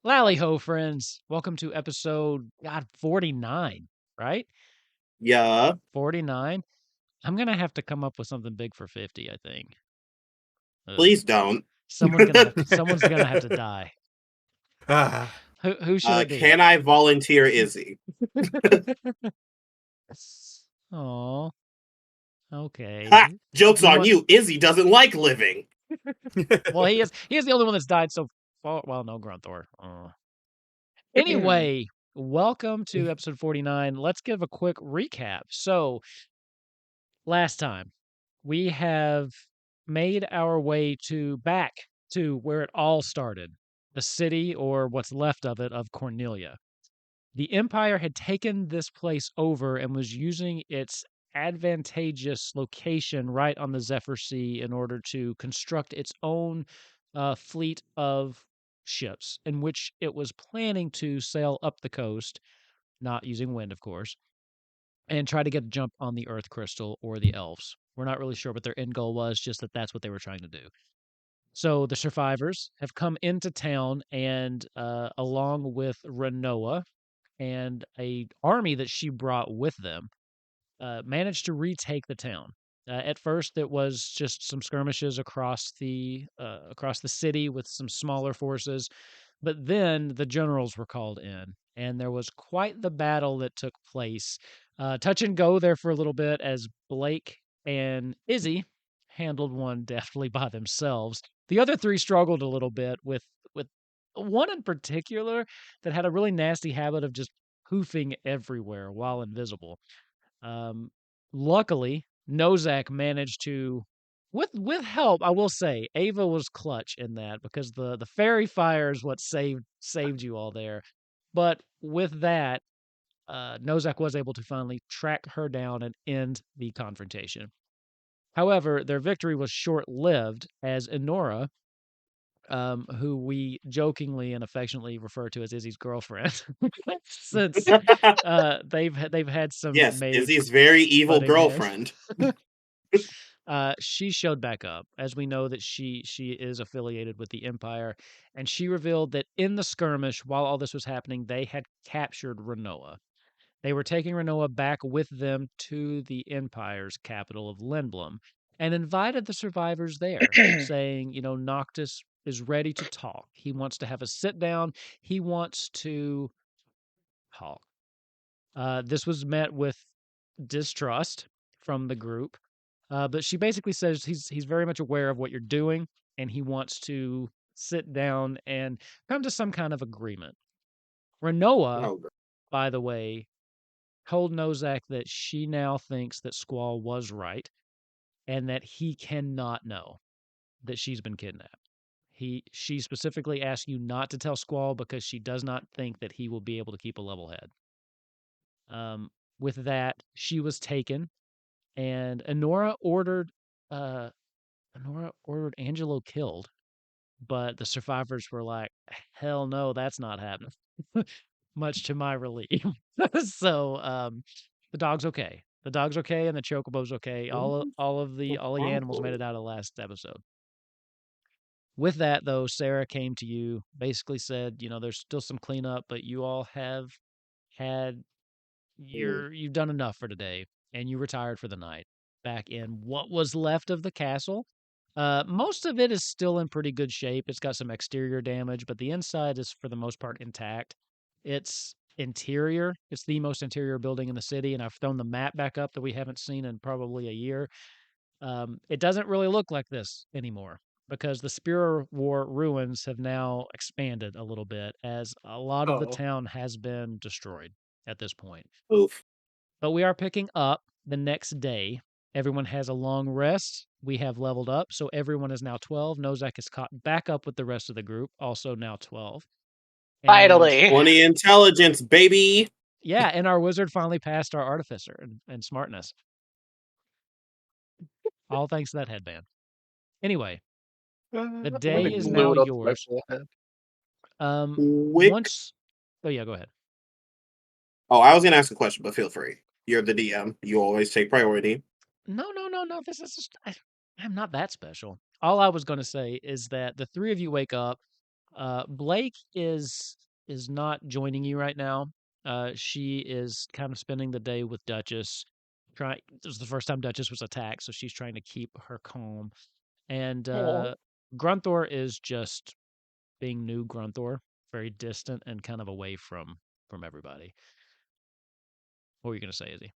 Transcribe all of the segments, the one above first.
Lally ho, friends. Welcome to episode, 49, right? Yeah. 49. I'm going to have to come up with something big for 50, I think. Ugh. Please don't. Someone's going to have to die. Who should it be? Can I volunteer Izzy? Oh, okay. Ha! Joke's Who on wants? you. Izzy doesn't like living. Well, he is the only one that's died so far. Well, no, Grunthor. Anyway, welcome to episode 49. Let's give a quick recap. So, last time we have made our way back to where it all started, the city, or what's left of it, of Cornelia. The Empire had taken this place over and was using its advantageous location right on the Zephyr Sea in order to construct its own fleet of ships, in which it was planning to sail up the coast, not using wind, of course, and try to get a jump on the Earth Crystal or the elves. We're not really sure what their end goal was, just that that's what they were trying to do. So the survivors have come into town, and along with Renoa and a army that she brought with them, managed to retake the town. At first, it was just some skirmishes across the city with some smaller forces, but then the generals were called in, and there was quite the battle that took place. Touch and go there for a little bit as Blake and Izzy handled one deftly by themselves. The other three struggled a little bit with one in particular that had a really nasty habit of just poofing everywhere while invisible. Um, Luckily, Nozak managed to, with help, I will say, Ava was clutch in that because the fairy fire is what saved you all there. But with that, Nozak was able to finally track her down and end the confrontation. However, their victory was short lived as Enora, who we jokingly and affectionately refer to as Izzy's girlfriend, since they've had some Yes, major Izzy's very evil butting heads. girlfriend. She showed back up, as we know that she is affiliated with the Empire, and she revealed that in the skirmish, while all this was happening, they had captured Renoa. They were taking Renoa back with them to the Empire's capital of Lindblom and invited the survivors there, saying, Noctis is ready to talk. He wants to have a sit down. He wants to talk. This was met with distrust from the group, but she basically says he's very much aware of what you're doing, and he wants to sit down and come to some kind of agreement. Renoa, Oh, by the way, told Nozak that she now thinks that Squall was right and that he cannot know that she's been kidnapped. She specifically asked you not to tell Squall because she does not think that he will be able to keep a level head. With that, she was taken, and uh, Honora ordered Angelo killed, but the survivors were like, "Hell no, that's not happening." Much to my relief. So, the dog's okay. The dog's okay, and the chocobo's okay. All the animals made it out of the last episode. With that, though, Sarah came to you, basically said, there's still some cleanup, but you all have had you've done enough for today, and you retired for the night back in what was left of the castle. Most of it is still in pretty good shape. It's got some exterior damage, but the inside is for the most part intact. It's interior. It's the most interior building in the city, and I've thrown the map back up that we haven't seen in probably a year. It doesn't really look like this anymore because the Spear War ruins have now expanded a little bit as a lot of the Oh, town has been destroyed at this point. oof. But we are picking up the next day. Everyone has a long rest. We have leveled up, so everyone is now 12. Nozak is caught back up with the rest of the group, also now 12. And finally. 20 intelligence, baby. yeah, and our wizard finally passed our artificer and smartness. All thanks to that headband. Anyway, the I'm day gonna is glue now it onto my yours. forehead. Quick. Once. Oh yeah, go ahead. Oh, I was going to ask a question, but feel free. You're the DM. You always take priority. No, no, no, no. This is just I'm not that special. All I was going to say is that the three of you wake up. Blake is not joining you right now. She is kind of spending the day with Duchess. This was the first time Duchess was attacked, so she's trying to keep her calm. And Grunthor is just being new Grunthor, very distant and kind of away from everybody. What were you gonna say, Izzy?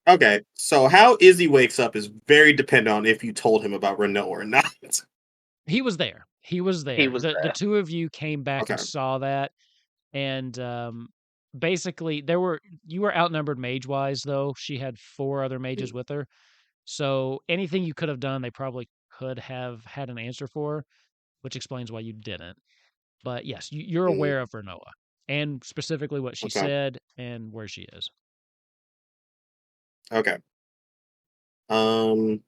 Okay, so how Izzy wakes up is very dependent on if you told him about Renault or not. He was there. He was He there. was The there. two of you came back and Okay. saw that, and basically you were outnumbered mage wise though. She had 4 other mages with her, so anything you could have done, they probably could have had an answer for, which explains why you didn't. But yes, you're Mm, aware of Renoa and specifically what she okay. said and where she is. Okay. Um.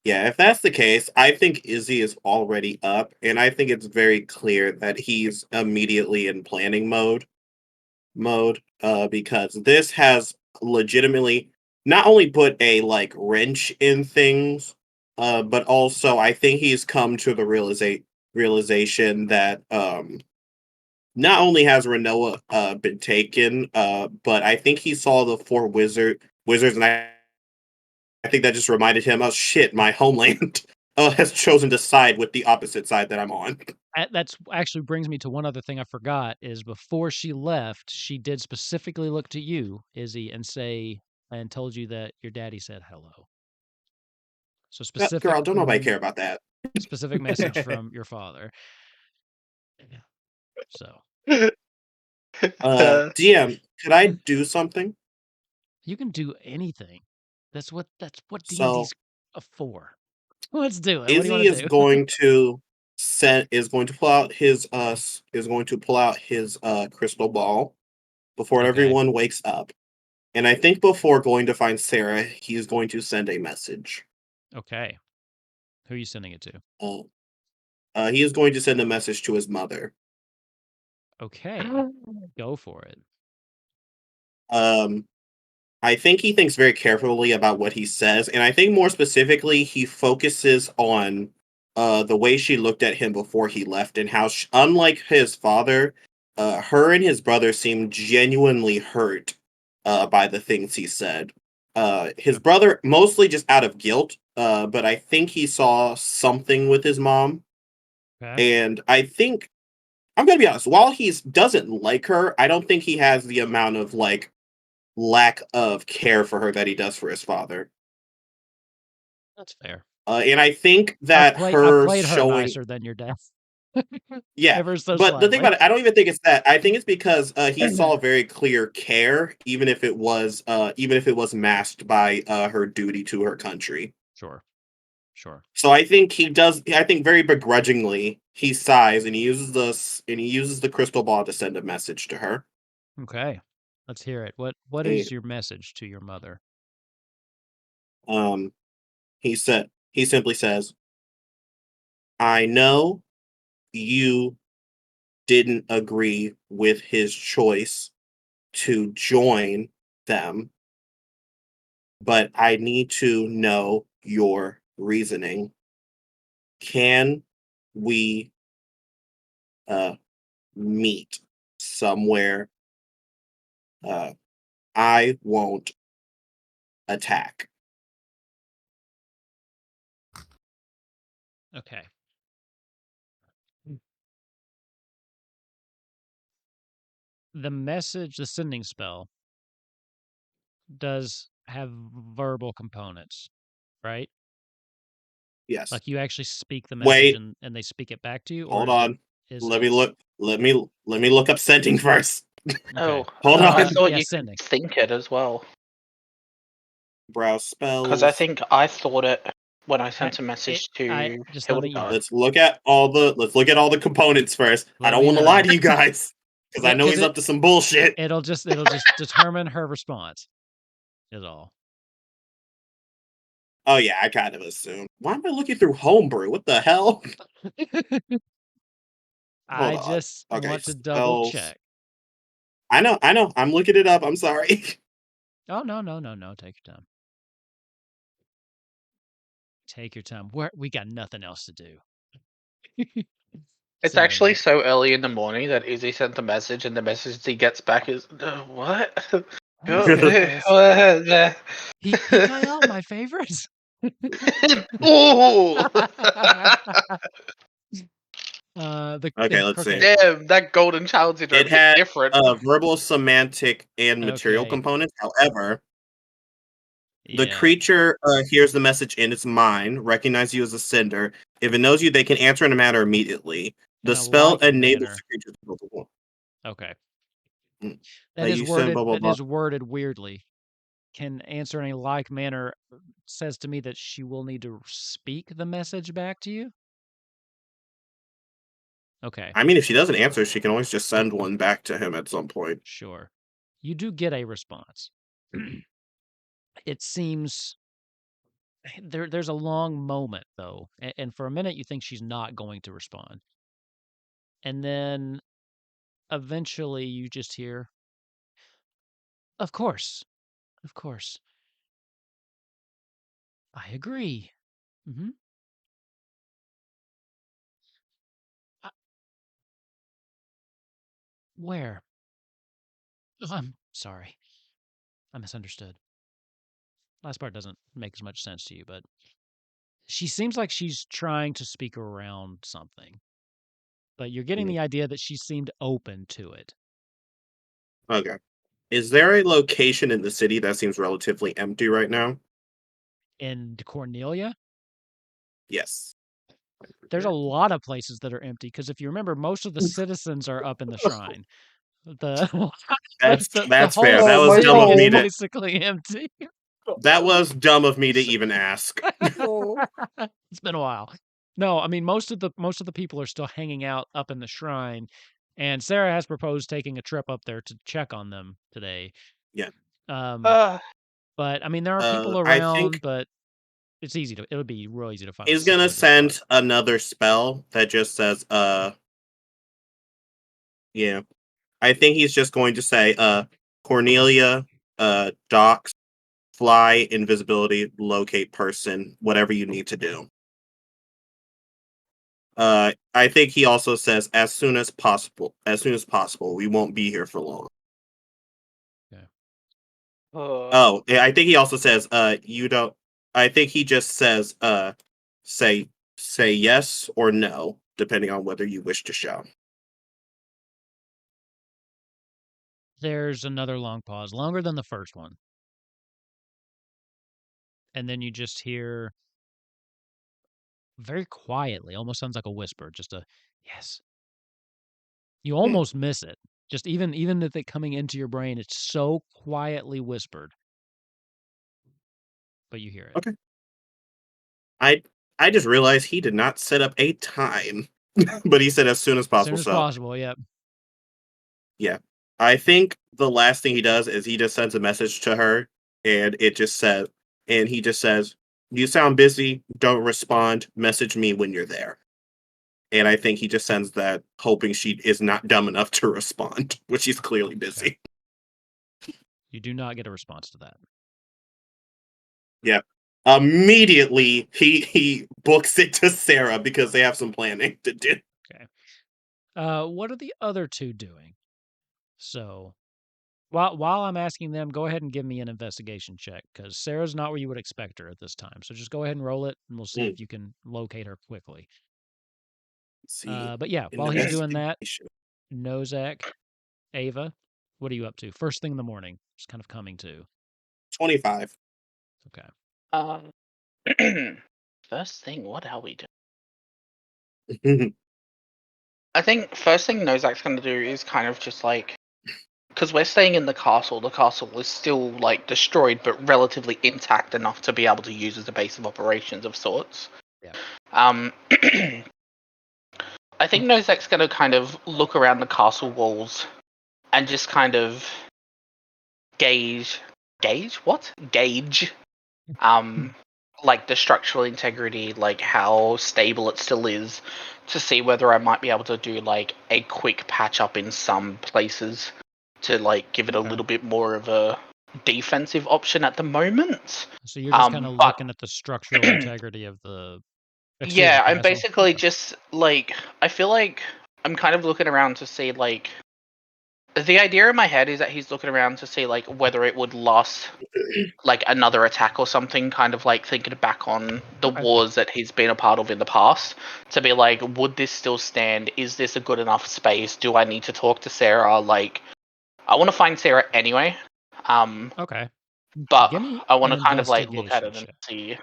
Yeah, if that's the case, I think Izzy is already up, and I think it's very clear that he's immediately in planning mode. Because this has legitimately not only put a like wrench in things, but also I think he's come to the realization that not only has Renoa been taken, but I think he saw the 4 wizards, and I think that just reminded him, oh shit, my homeland has chosen to side with the opposite side that I'm on. That's actually brings me to one other thing I forgot is before she left, she did specifically look to you, Izzy, and say and told you that your daddy said hello. So Girl, don't nobody care about that. specific message from your father. So DM, could I do something? you can do anything. That's what D&D's So for. Let's do it. What do you Izzy want is to do? going to is going to pull out his crystal ball before Okay. everyone wakes up. And I think before going to find Sarah, he's going to send a message. Okay. Who are you sending it to? Uh, he is going to send a message to his mother. Okay. Go for it. Um, I think he thinks very carefully about what he says, and I think more specifically, he focuses on the way she looked at him before he left, and how, unlike his father, her and his brother seemed genuinely hurt by the things he said. His brother mostly just out of guilt, but I think he saw something with his mom, Okay. and I think I'm gonna be honest. While he doesn't like her, I don't think he has the amount of like lack of care for her that he does for his father. That's fair. And I think that I've her played her showing, nicer than your dad. yeah. Ever so But the thing slightly. about it, I don't even think it's that. I think it's because he saw very clear care, even if it was masked by her duty to her country. Sure. Sure. So I think he does. I think very begrudgingly he sighs and he uses the crystal ball to send a message to her. Okay. Let's hear it. What And, is your message to your mother? um, he simply says, "I know you didn't agree with his choice to join them, but I need to know your reasoning. Can we uh, meet somewhere? Uh, I won't attack." Okay. The sending spell does have verbal components, right? Yes. Like you actually speak the message Wait. and they speak it back to you, or Hold on. is Let me it look. Let me look up sending first. okay? Oh, Hold I on. thought Yeah, you could sending. think it as well. Browse Because I spells. think I thought it when I I sent a it message I to just let me Hildegard. Let's look at all the components first. I let don't me want to lie know. to you guys because I know Because he's up to some bullshit. it'll just determine her response is all. Oh yeah, I kind of assume. Why am I looking through homebrew? What the hell? Hold I on. just Okay, want to double spells. check. I know. I'm looking it up. I'm sorry. Oh no. Take your time. Take your time. We got nothing else to do. It's Sad actually enough. so early in the morning that Izzy sent the message, and the message he gets back is, what? He cut out my favorites. Ooh! Okay, let's see. Damn, that golden child syndrome It hit had different. verbal, semantic, and material Okay. components. However, the Yeah. creature hears the message in its mind, recognizes you as a sender. If it knows you, they can answer in a matter immediately. The In a spell like enables manner. the creature to blah, blah, blah. Okay. That That is you send worded. blah blah That blah. is worded weirdly. Can answer in a like manner says to me that she will need to speak the message back to you. Okay. I mean, if she doesn't answer, she can always just send one back to him at some point. Sure. You do get a response. It seems there's a long moment though, and for a minute you think she's not going to respond. And then eventually you just hear, "Of course. Of course. I agree." Mhm. Uh, where? Oh, I'm sorry. I misunderstood. Last part doesn't make as much sense to you, but she seems like she's trying to speak around something. But you're getting Mm, the idea that she seemed open to it. Okay. Is there a location in the city that seems relatively empty right now? And Cornelia, Yes. there's a lot of places that are empty because if you remember, most of the citizens are up in the shrine. The That's the that's fair. whole That was my dumb city of is me soul. to. basically empty. That was dumb of me to even ask. It's been a while. No, I mean most of the people are still hanging out up in the shrine, and Sarah has proposed taking a trip up there to check on them today. Yeah. Um, Uh, but I mean there are people I think around, but it would be real easy to find a he's gonna secluded spot. send another spell that just says, yeah. I think he's just going to say, Cornelia, docs, fly, invisibility, locate person, whatever you need to do. I think he also says as soon as possible. As soon as possible. We won't be here for long. Okay. Oh, yeah, I think he also says, you don't. I think he just says, say say yes or no, depending on whether you wish to show. There's another long pause, longer than the first one. And then you just hear very quietly, almost sounds like a whisper, just a yes. You almost miss it. Just even with it coming into your brain, it's so quietly whispered, but you hear it. Okay. I I just realized he did not set up a time, but he said as soon as As possible. soon as So possible, yep. yeah, I think the last thing he does is he just sends a message to her, and it just says, and he just says, "You sound busy. Don't respond. Message me when you're there." And I think he just sends that, hoping she is not dumb enough to respond, which she's clearly Okay. busy. You do not get a response to that. Yeah. Immediately, he books it to Sarah because they have some planning to do. Okay. What are the other two doing? So while I'm asking them, go ahead and give me an investigation check because Sarah's not where you would expect her at this time. So just go ahead and roll it, and we'll see Mm, if you can locate her quickly. let's see. But yeah, while he's doing that, Investigation. Nozak, Ava, what are you up to? First thing in the morning, just kind of coming to. 25. Okay. um, first thing, what are we doing? I think first thing Nozak's going to do is kind of just like, because we're staying in the castle is still like destroyed but relatively intact enough to be able to use as a base of operations of sorts. Yeah. I think Nozak's going to kind of look around the castle walls and just kind of gauge, like the structural integrity, like how stable it still is, to see whether I might be able to do like a quick patch up in some places to like give it a Okay. little bit more of a defensive option at the moment. So you're just kind of But looking at the structural integrity of the Excuse the Yeah, I'm castle. basically just like I feel like I'm kind of looking around to see like the idea in my head is that he's looking around to see like whether it would last like another attack or something, kind of like thinking back on the Okay. wars that he's been a part of in the past to be like, would this still stand? Is this a good enough space? Do I need to talk to Sarah? Like, I want to find Sarah anyway. Okay. But Give me I an want to kind of like look at investigation it and check. see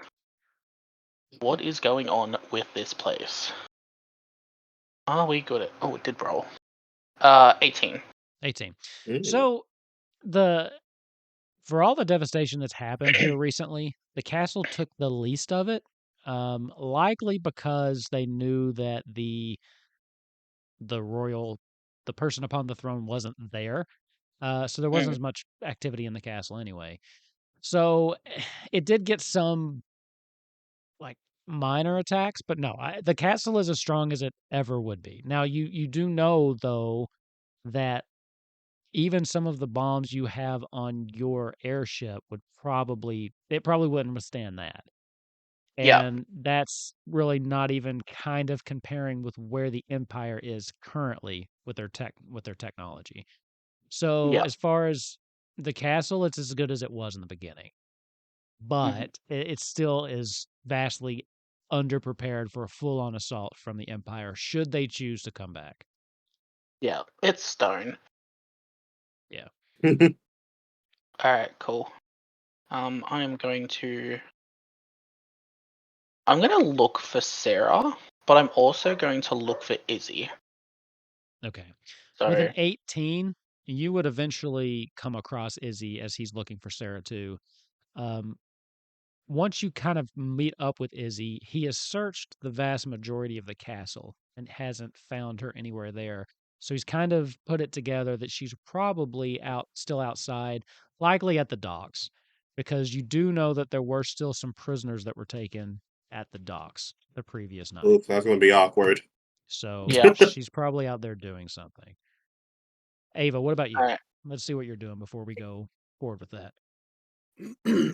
what is going on with this place. Are we good at? Oh, it did roll. 18. 18. Mm. So for all the devastation that's happened here recently, the castle took the least of it. Likely because they knew that the royal the person upon the throne wasn't there. So there wasn't Mm. as much activity in the castle anyway. So it did get some like minor attacks, but no, the castle is as strong as it ever would be. Now you do know though that even some of the bombs you have on your airship it probably wouldn't withstand that. Yeah, And that's really not even kind of comparing with where the empire is currently with their technology. So yeah. as far as the castle, it's as good as it was in the beginning, Hmm. but it still is vastly underprepared for a full-on assault from the empire should they choose to come back. Yeah, it's stone. Yeah. Alright, cool. I'm gonna look for Sarah, but I'm also going to look for Izzy. Okay. With an So 18, you would eventually come across Izzy as he's looking for Sarah too. Um, Once you kind of meet up with Izzy, he has searched the vast majority of the castle and hasn't found her anywhere there. So he's kind of put it together that she's probably still outside, likely at the docks, because you do know that there were still some prisoners that were taken at the docks the previous night. Oof, that's gonna be awkward. So yeah. she's probably out there doing something. Ava, what about you? Alright. Let's see what you're doing before we go forward with that.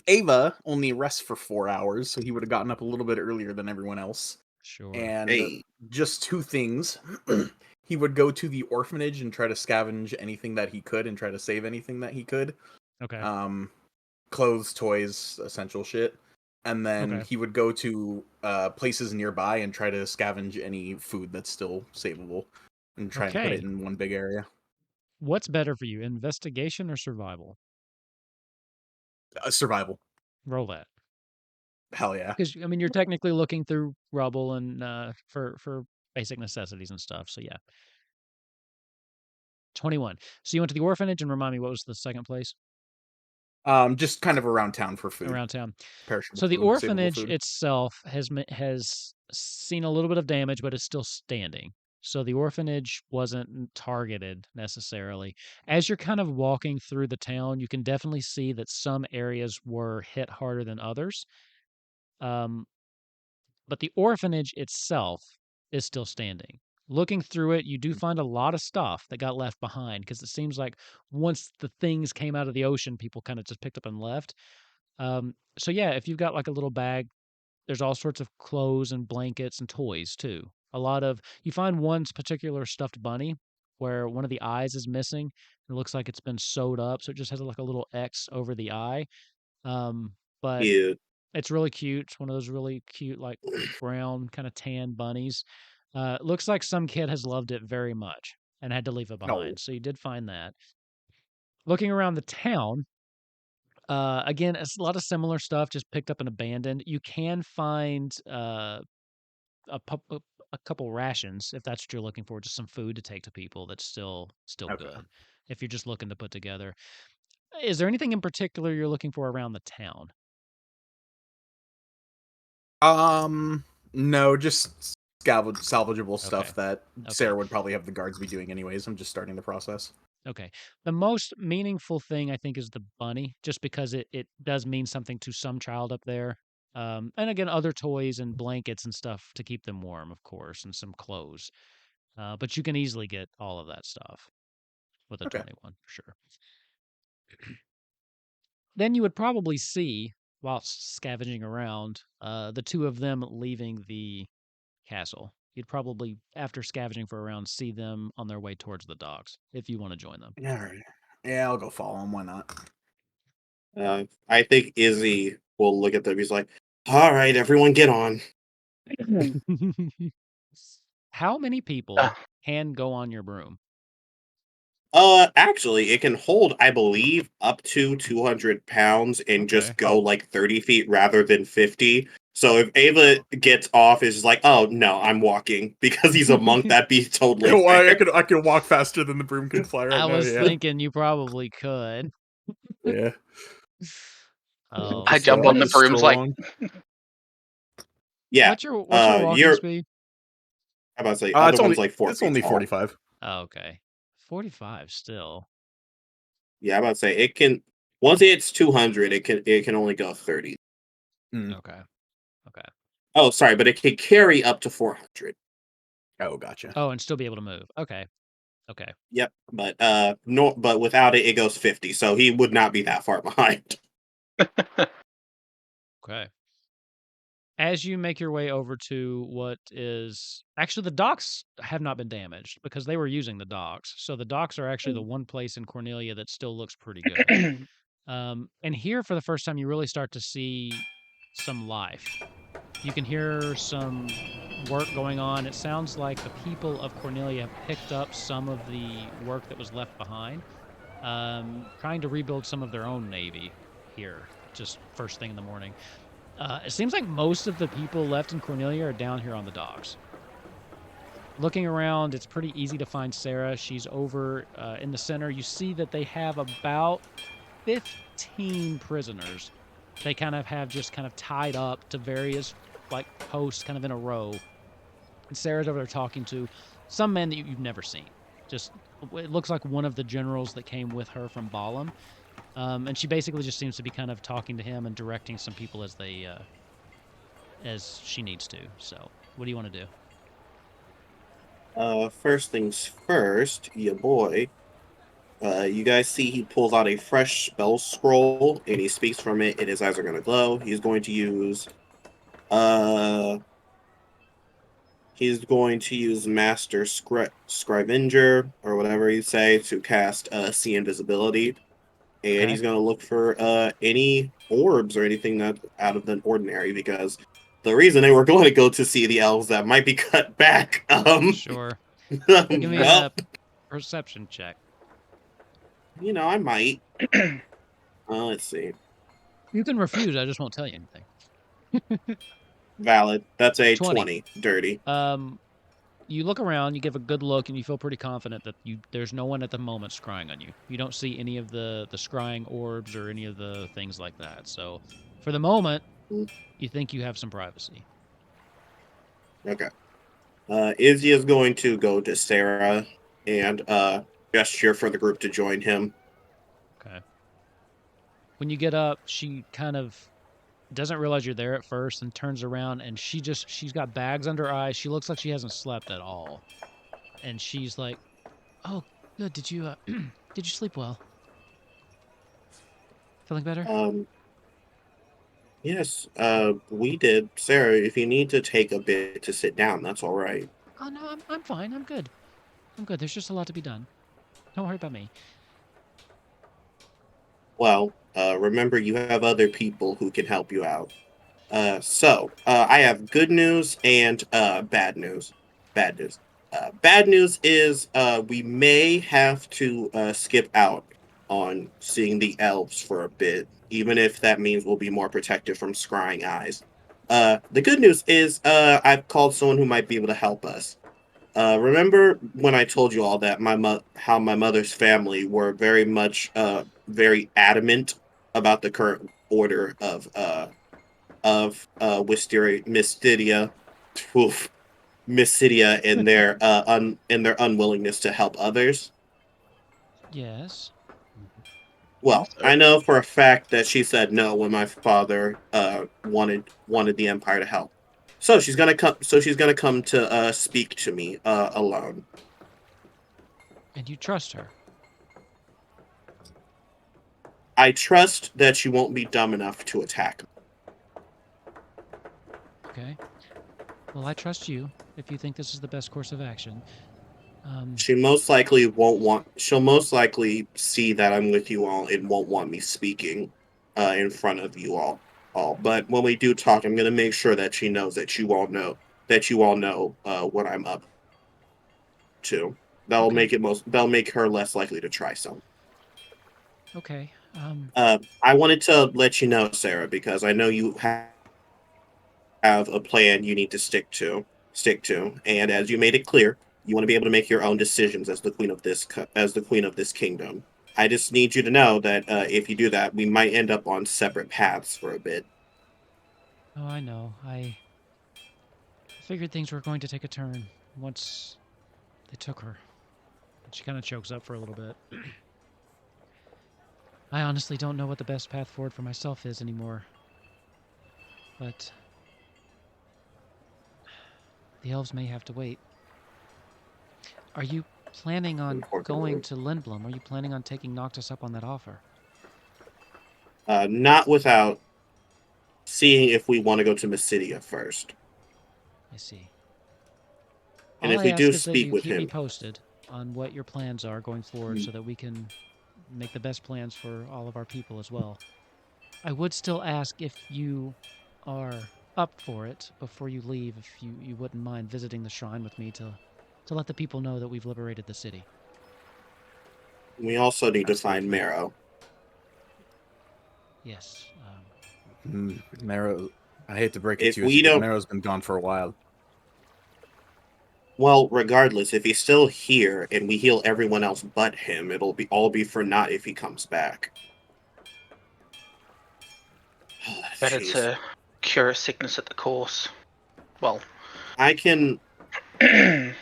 Ava only rests for 4 hours, so he would have gotten up a little bit earlier than everyone else. Sure. And Hey, just two things. He would go to the orphanage and try to scavenge anything that he could and try to save anything that he could. Okay. Um, Clothes, toys, essential shit. And then Okay. he would go to places nearby and try to scavenge any food that's still savable and try and put it Okay. in one big area. What's better for you, investigation or survival? Survival. Roll that. Hell yeah. Because I mean, you're technically looking through rubble and for basic necessities and stuff. So yeah, 21. So you went to the orphanage and remind me what was the second place Just kind of around town for food. around town. Perishable So the food, savable orphanage food. itself has seen a little bit of damage, but it's still standing. So the orphanage wasn't targeted necessarily. As you're kind of walking through the town, you can definitely see that some areas were hit harder than others. Um, but the orphanage itself is still standing. Looking through it, you do find a lot of stuff that got left behind because it seems like once the things came out of the ocean, people kind of just picked up and left. So yeah, if you've got like a little bag, there's all sorts of clothes and blankets and toys too. You find one particular stuffed bunny where one of the eyes is missing. It looks like it's been sewed up, so it just has like a little X over the eye. Um, but cute. it's really cute. It's one of those really cute, like brown, kind of tan bunnies. Looks like some kid has loved it very much and had to leave it No. behind. So you did find that. Looking around the town, again, it's a lot of similar stuff, just picked up and abandoned. You can find a, pu- a a couple rations if that's what you're looking for, just some food to take to people that's still Okay. good. If you're just looking to put together, is there anything in particular you're looking for around the town? Um, no, just salvageable Okay, stuff that okay. Sarah would probably have the guards be doing anyways. I'm just starting the process. Okay. The most meaningful thing I think is the bunny, just because it does mean something to some child up there. And again, other toys and blankets and stuff to keep them warm, of course, and some clothes. But you can easily get all of that stuff with a Okay. 21 for sure. Then you would probably see, while scavenging around, the two of them leaving castle. You'd probably, after scavenging for a round, see them on their way towards the docks if you want to join them. Yeah, all right. Yeah, I'll go follow him. Why not? I think Izzy will look at them. He's like, "All right, everyone, get on." How many people can go on your broom? Actually, it can hold, I believe, up to 200 pounds and just go like 30 feet rather than 50. So if Ava gets off, is like, "Oh no, I'm walking," because he's a monk. That'd be totally No, fair. I could walk faster than the broom can fly right I now. was Yeah. thinking you probably could. Yeah. Oh, I jump on the brooms like. Yeah. what's your walking speed? How about to say other one's like 4 It's feet only tall. 45. Oh, okay, 45 still. Yeah, I'm about to say it can. Once it's 200, it can only go 30. Okay. Oh, sorry, but it can carry up to 400. Oh, gotcha. Oh, and still be able to move. Okay. Yep, but no, but without it, it goes 50. So he would not be that far behind. Okay. As you make your way over to what is actually the docks have not been damaged because they were using the docks. So the docks are actually the one place in Cornelia that still looks pretty good. And here for the first time, you really start to see some life. You can hear some work going on. It sounds like the people of Cornelia have picked up some of the work that was left behind, trying to rebuild some of their own navy here, just first thing in the morning. It seems like most of the people left in Cornelia are down here on the docks. Looking around, it's pretty easy to find Sarah. She's over in the center. You see that they have about 15 prisoners. They kind of have just kind of tied up to various like posts kind of in a row. And Sarah's over there talking to some men that you've never seen. Just, it looks like one of the generals that came with her from Balam. And she basically just seems to be kind of talking to him and directing some people as they, as she needs to. So, what do you want to do? First things first, your boy. You guys see he pulls out a fresh spell scroll and he speaks from it, and his eyes are going to glow. He's going to use Master Scrivenger or whatever you say to cast See Invisibility, and Okay. he's going to look for any orbs or anything that out of the ordinary, because the reason they were going to go to see the elves that might be cut back. Sure. Give me a perception check. You know, I might. Let's see. You can refuse. I just won't tell you anything. Valid. That's a 20. 20. Dirty. You look around, you give a good look, and you feel pretty confident that there's no one at the moment scrying on you. You don't see any of the scrying orbs or any of the things like that. So, for the moment, you think you have some privacy. Okay. Izzy is going to go to Sarah and gesture for the group to join him. Okay. When you get up, she kind of doesn't realize you're there at first and turns around, and she's got bags under her eyes. She looks like she hasn't slept at all. And she's like, "Oh, good. Did you did you sleep well? Feeling better?" Yes, we did. Sarah, if you need to take a bit to sit down, that's all right. "Oh no, I'm fine. I'm good. I'm good. There's just a lot to be done. Don't worry about me." Well, remember you have other people who can help you out. So I have good news and bad news. Bad news. Bad news is we may have to skip out on seeing the elves for a bit, even if that means we'll be more protected from scrying eyes. The good news is I've called someone who might be able to help us. Remember when I told you all that how my mother's family were very much very adamant about the current order of Missidia, oof, Missidia in their unwillingness to help others. Yes. Well, Also, I know for a fact that she said no when my father wanted the Empire to help. So she's gonna come. So she's gonna come to speak to me alone. And you trust her. I trust that she won't be dumb enough to attack me. Okay. Well, I trust you if you think this is the best course of action. She most likely won't want. She'll most likely see that I'm with you all and won't want me speaking in front of you all. But when we do talk, I'm going to make sure that she knows that you all know what I'm up to. That'll Okay. make it most. That'll make her less likely to try some. Okay. I wanted to let you know, Sarah, because I know you have a plan you need to stick to, and as you made it clear, you want to be able to make your own decisions as the queen of this kingdom. I just need you to know that if you do that, we might end up on separate paths for a bit. Oh, I know. I figured things were going to take a turn once they took her. And she kind of chokes up for a little bit. I honestly don't know what the best path forward for myself is anymore. But the elves may have to wait. Are you planning on going to Lindblom? Are you planning on taking Noctis up on that offer? Not without seeing if we want to go to Missidia first. I see. And All if I we do ask is that speak you with keep me him, posted on what your plans are going forward so that we can make the best plans for all of our people as well. I would still ask if you are up for it before you leave, if you wouldn't mind visiting the shrine with me to let the people know that we've liberated the city. we also need to find Absolutely. Marrow. Yes. Marrow, I hate to break it If to you, we Izzy, but don't, Marrow's been gone for a while. well, regardless, if he's still here and we heal everyone else but him, it'll be for naught if he comes back. Better Jeez. to cure a sickness at the course. Well, I can.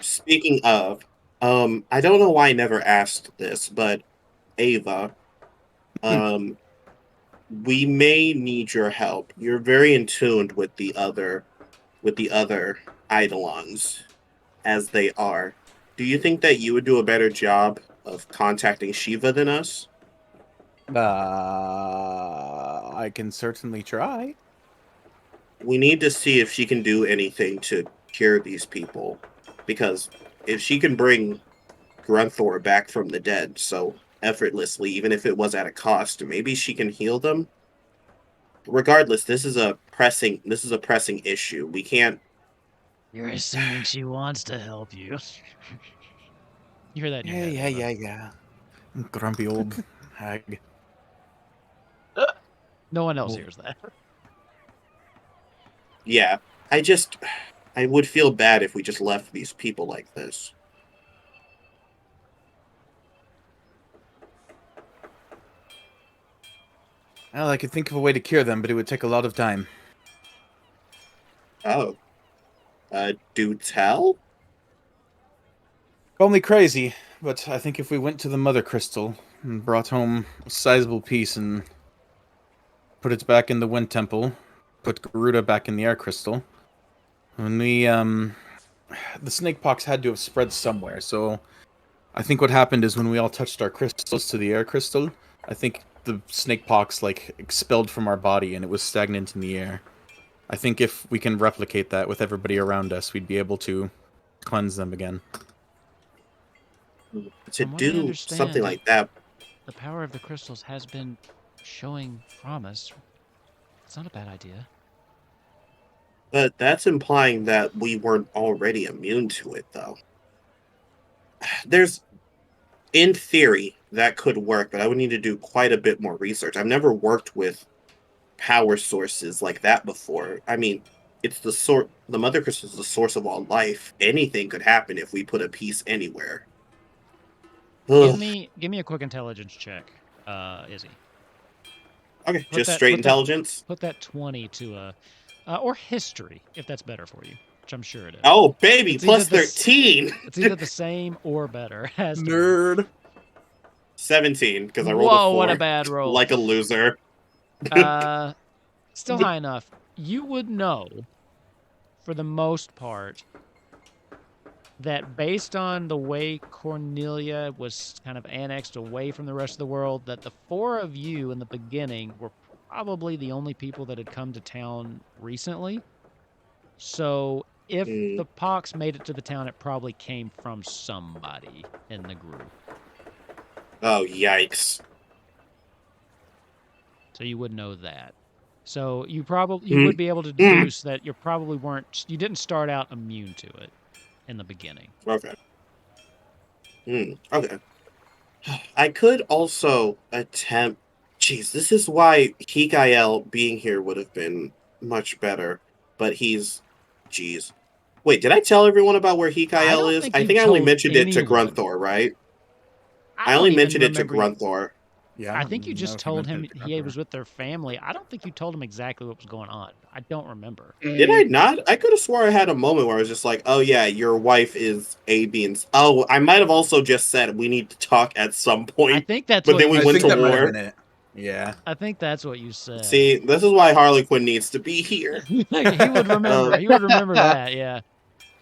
Speaking of, I don't know why I never asked this, but Ava, um, we may need your help. You're very in tune with the other Eidolons as they are. Do you think that you would do a better job of contacting Shiva than us? I can certainly try. We need to see if she can do anything to cure these people, because if she can bring Grunthor back from the dead so effortlessly, even if it was at a cost, maybe she can heal them. Regardless, this is a pressing issue. We can't. You're assuming she wants to help you. You hear that in your head, Ava. Yeah. Grumpy old hag. No one else Well, hears that. Yeah, I would feel bad if we just left these people like this. Well, I could think of a way to cure them, but it would take a lot of time. Oh, do tell. Call me crazy, but I think if we went to the Mother Crystal and brought home a sizable piece and put it back in the Wind Temple, put Garuda back in the Air Crystal, when the snake pox had to have spread somewhere, so I think what happened is when we all touched our crystals to the Air Crystal, I think the snake pox, expelled from our body and it was stagnant in the air. I think if we can replicate that with everybody around us, we'd be able to cleanse them again. To From what I do something understand, like that, the power of the crystals has been showing promise. It's not a bad idea. but that's implying that we weren't already immune to it, though. There's, in theory, that could work, but I would need to do quite a bit more research. I've never worked with power sources like that before. I mean, the Mother Crystal is the source of all life. Anything could happen if we put a piece anywhere. Give Ugh. me a quick intelligence check, Izzy. Okay, Put just that straight intelligence. put that 20 to or history if that's better for you, which I'm sure it is. Oh, baby, It's either plus 13. It's either the same or better. Has to be. Nerd. 17, because I rolled a Whoa, what a 4. bad roll. Like a loser. Still high enough. You would know, for the most part, that based on the way Cornelia was kind of annexed away from the rest of the world, that the four of you in the beginning were probably the only people that had come to town recently. So if the pox made it to the town, it probably came from somebody in the group. Oh, yikes. So you would know that. So you would be able to deduce that you didn't start out immune to it in the beginning. Okay. Okay. I could also attempt. Jeez, this is why Hikael being here would have been much better. But he's. Jeez. Wait, did I tell everyone about where I Hikael don't is? think I you've think I only told mentioned it to anyone. Grunthor, right? I I don't only even mentioned it to remember. Grunthor. Yeah, I think you don't just know if told him mentioned it to he Gunther. was with their family. I don't think you told him exactly what was going on. I don't remember. Did I not? I could have swore I had a moment where I was just like, oh yeah, your wife is A, B, and... Oh, I might have also just said we need to talk at some point. I think that's but what then we you went I think to that might have war. been it. Yeah. I think that's what you said. See, this is why Harley Quinn needs to be here. He would remember. He would remember that, yeah.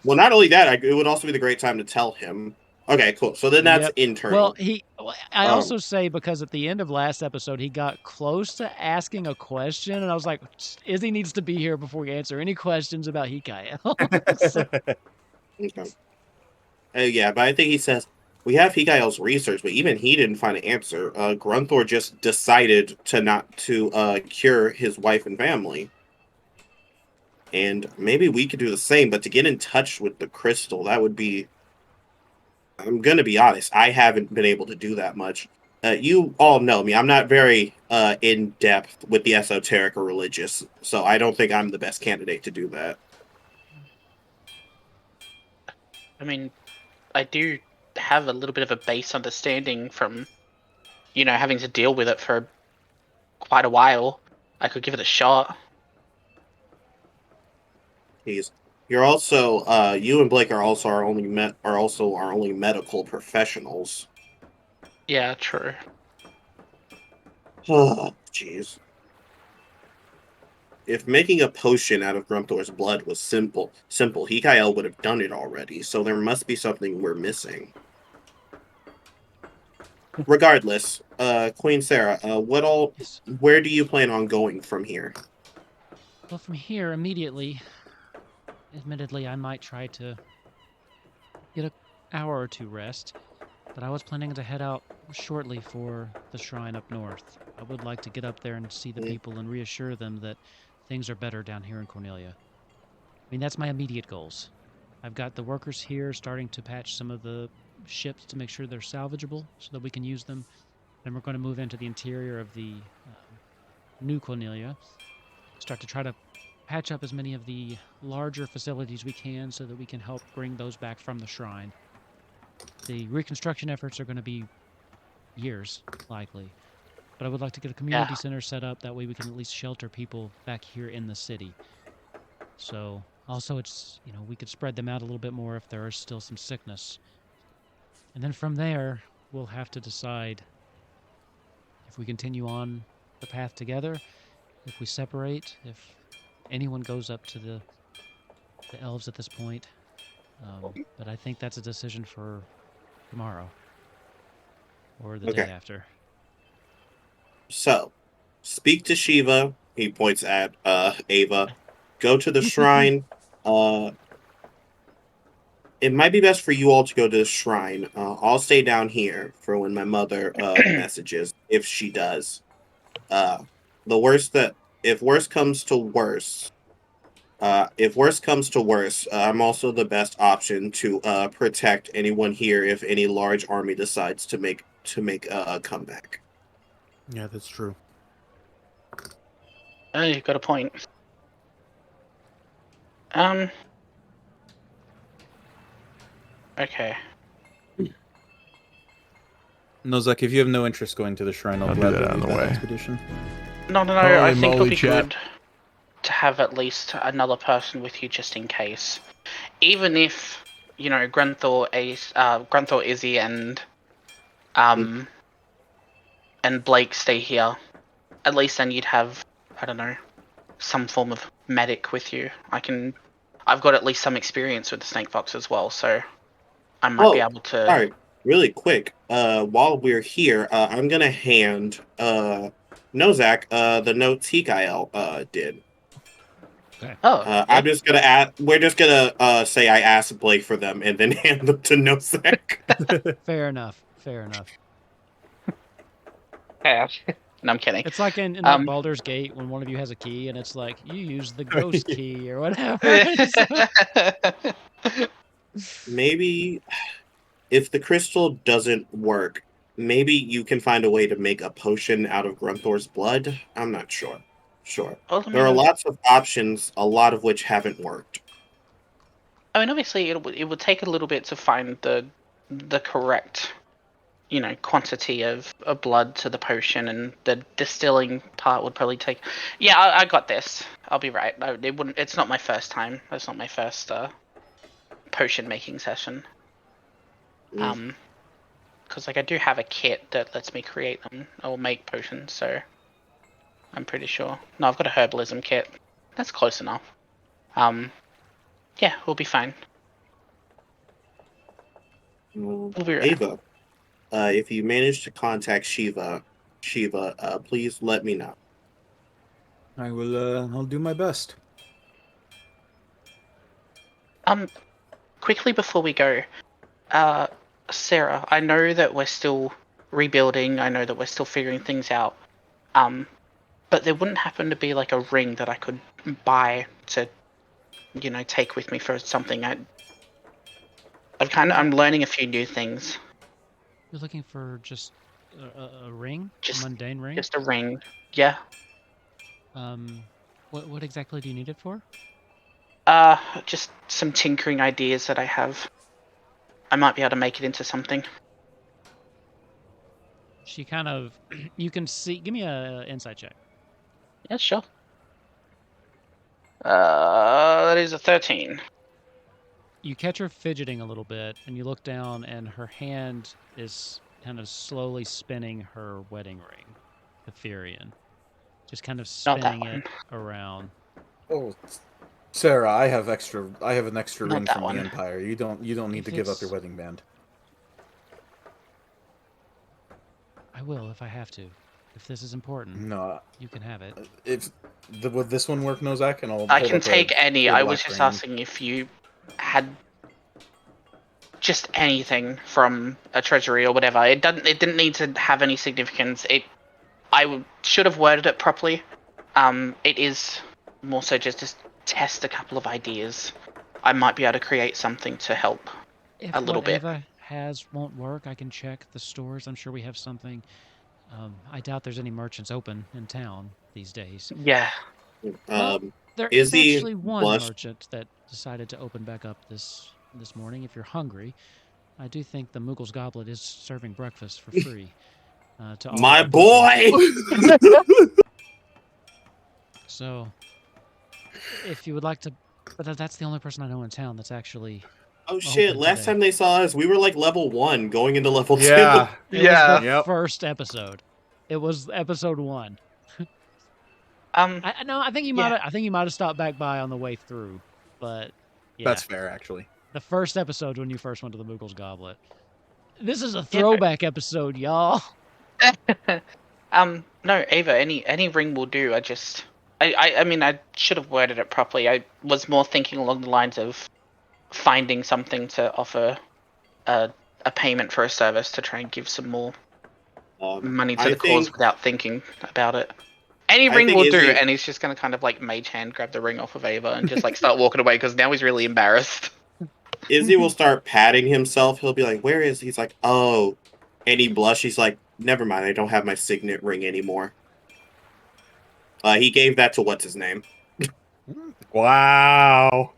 Well, not only that, it would also be the great time to tell him. Okay, cool. So then that's Yep. internal. Well, I also say because at the end of last episode, he got close to asking a question, and I was like, Izzy needs to be here before we answer any questions about Hikael. So, Okay. Yeah, but I think he says, we have Hikael's research, but even he didn't find an answer. Grunthor just decided to not to cure his wife and family. And maybe we could do the same, but to get in touch with the crystal, that would be... I'm going to be honest, I haven't been able to do that much. You all know me. I'm not very in depth with the esoteric or religious, so I don't think I'm the best candidate to do that. I mean, I do have a little bit of a base understanding from, having to deal with it for quite a while. I could give it a shot. You're also you and Blake are also our only medical professionals. Yeah, true. Oh, jeez. If making a potion out of Grumthor's blood was simple, Hikael would have done it already, so there must be something we're missing. Regardless, Queen Sarah, yes. where do you plan on going from here? Well, from here, immediately, admittedly, I might try to get an hour or two rest, but I was planning to head out shortly for the shrine up north. I would like to get up there and see the people and reassure them that things are better down here in Cornelia. I mean, that's my immediate goals. I've got the workers here starting to patch some of the ships to make sure they're salvageable so that we can use them. Then we're going to move into the interior of the new Cornelia, start to try to patch up as many of the larger facilities we can so that we can help bring those back from the shrine. The reconstruction efforts are going to be years, likely. But I would like to get a community center set up. That way we can at least shelter people back here in the city. So, also it's, we could spread them out a little bit more if there is still some sickness. And then from there, we'll have to decide if we continue on the path together, if we separate, if anyone goes up to the elves at this point. But I think that's a decision for tomorrow or the day after. So, speak to Shiva. He points at Ava. Go to the shrine. It might be best for you all to go to the shrine. I'll stay down here for when my mother messages, if she does. If worst comes to worst, I'm also the best option to protect anyone here if any large army decides to make a comeback. Yeah, that's true. You've got a point. Okay. Nozak, if you have no interest going to the shrine, I'll I'll do gladly that on lead the that way. expedition. No. Holy I think it'll moly, be chap. good to have at least another person with you just in case. Even if, Grunthor, Izzy, and Blake stay here, at least then you'd have, I don't know, some form of medic with you. I've got at least some experience with the snake fox as well, so I might be able to. All right, really quick. While we're here, I'm gonna hand Nozak the notes Hikael did. Okay. Oh, yeah. I'm just gonna ask. We're just gonna say I asked Blake for them and then hand them to Nozak. Fair enough. Fair enough. Yeah. No, I'm kidding. It's like in like Baldur's Gate when one of you has a key and it's like you use the ghost key or whatever. Maybe if the crystal doesn't work, maybe you can find a way to make a potion out of Grunthor's blood. I'm not sure. Well, There are lots of options, a lot of which haven't worked. I mean, obviously, it would take a little bit to find the correct, quantity of blood to the potion, and the distilling part would probably take. Yeah, I got this. I'll be right. No, it wouldn't. It's not my first time. That's not my first potion making session. Because I do have a kit that lets me create them or make potions, so I'm pretty sure. No, I've got a herbalism kit. That's close enough. Yeah, we'll be fine. We'll be right. Ava, if you manage to contact Shiva, please let me know. I will. I'll do my best. Quickly before we go, Sarah, I know that we're still rebuilding. I know that we're still figuring things out. But there wouldn't happen to be like a ring that I could buy to, take with me for something. I'm learning a few new things. You're looking for just a ring, a mundane ring. Just a ring, yeah. What exactly do you need it for? Just some tinkering ideas that I have. I might be able to make it into something. She kind of, you can see. Give me a insight check. Yeah, sure. That is a 13. You catch her fidgeting a little bit, and you look down, and her hand is kind of slowly spinning her wedding ring, Etherean. Just kind of spinning it around. Oh, Sarah, I have an extra Not ring that from one. the Empire. You don't need If to give up it's- your wedding band. I will if I have to. If this is important, No, you can have it. would this one work, Nozak? And I can take any. I was just ring. asking if you had just anything from a treasury or whatever. It didn't need to have any significance. Should have worded it properly. It is more so just to test a couple of ideas. I might be able to create something to help If a little what bit. Ava has won't work, I can check the stores. I'm sure we have something. I doubt there's any merchants open in town these days. Yeah. Well, there is Izzy actually one blushed. merchant that decided to open back up this morning. If you're hungry, I do think the Moogle's Goblet is serving breakfast for free. To all My of the people. boy! So, if you would like to, but that's the only person I know in town that's actually. Oh shit, open last today. time they saw us, we were like level 1 going into level 2. It was the Yep. first episode. It was episode 1. I think you might. I think you might have stopped back by on the way through, but yeah, That's fair, actually. the first episode when you first went to the Moogle's Goblet. This is a throwback episode, y'all. No, Ava, any ring will do. I mean, I should have worded it properly. I was more thinking along the lines of finding something to offer a payment for a service to try and give some more money to the cause without thinking about it. Any ring will do, and he's just going to kind of like mage hand grab the ring off of Ava and just like start walking away because now he's really embarrassed. Izzy will start patting himself. He'll be like, where is he? He's like, oh. And he blushes. He's like, never mind. I don't have my signet ring anymore. He gave that to what's his name. Wow.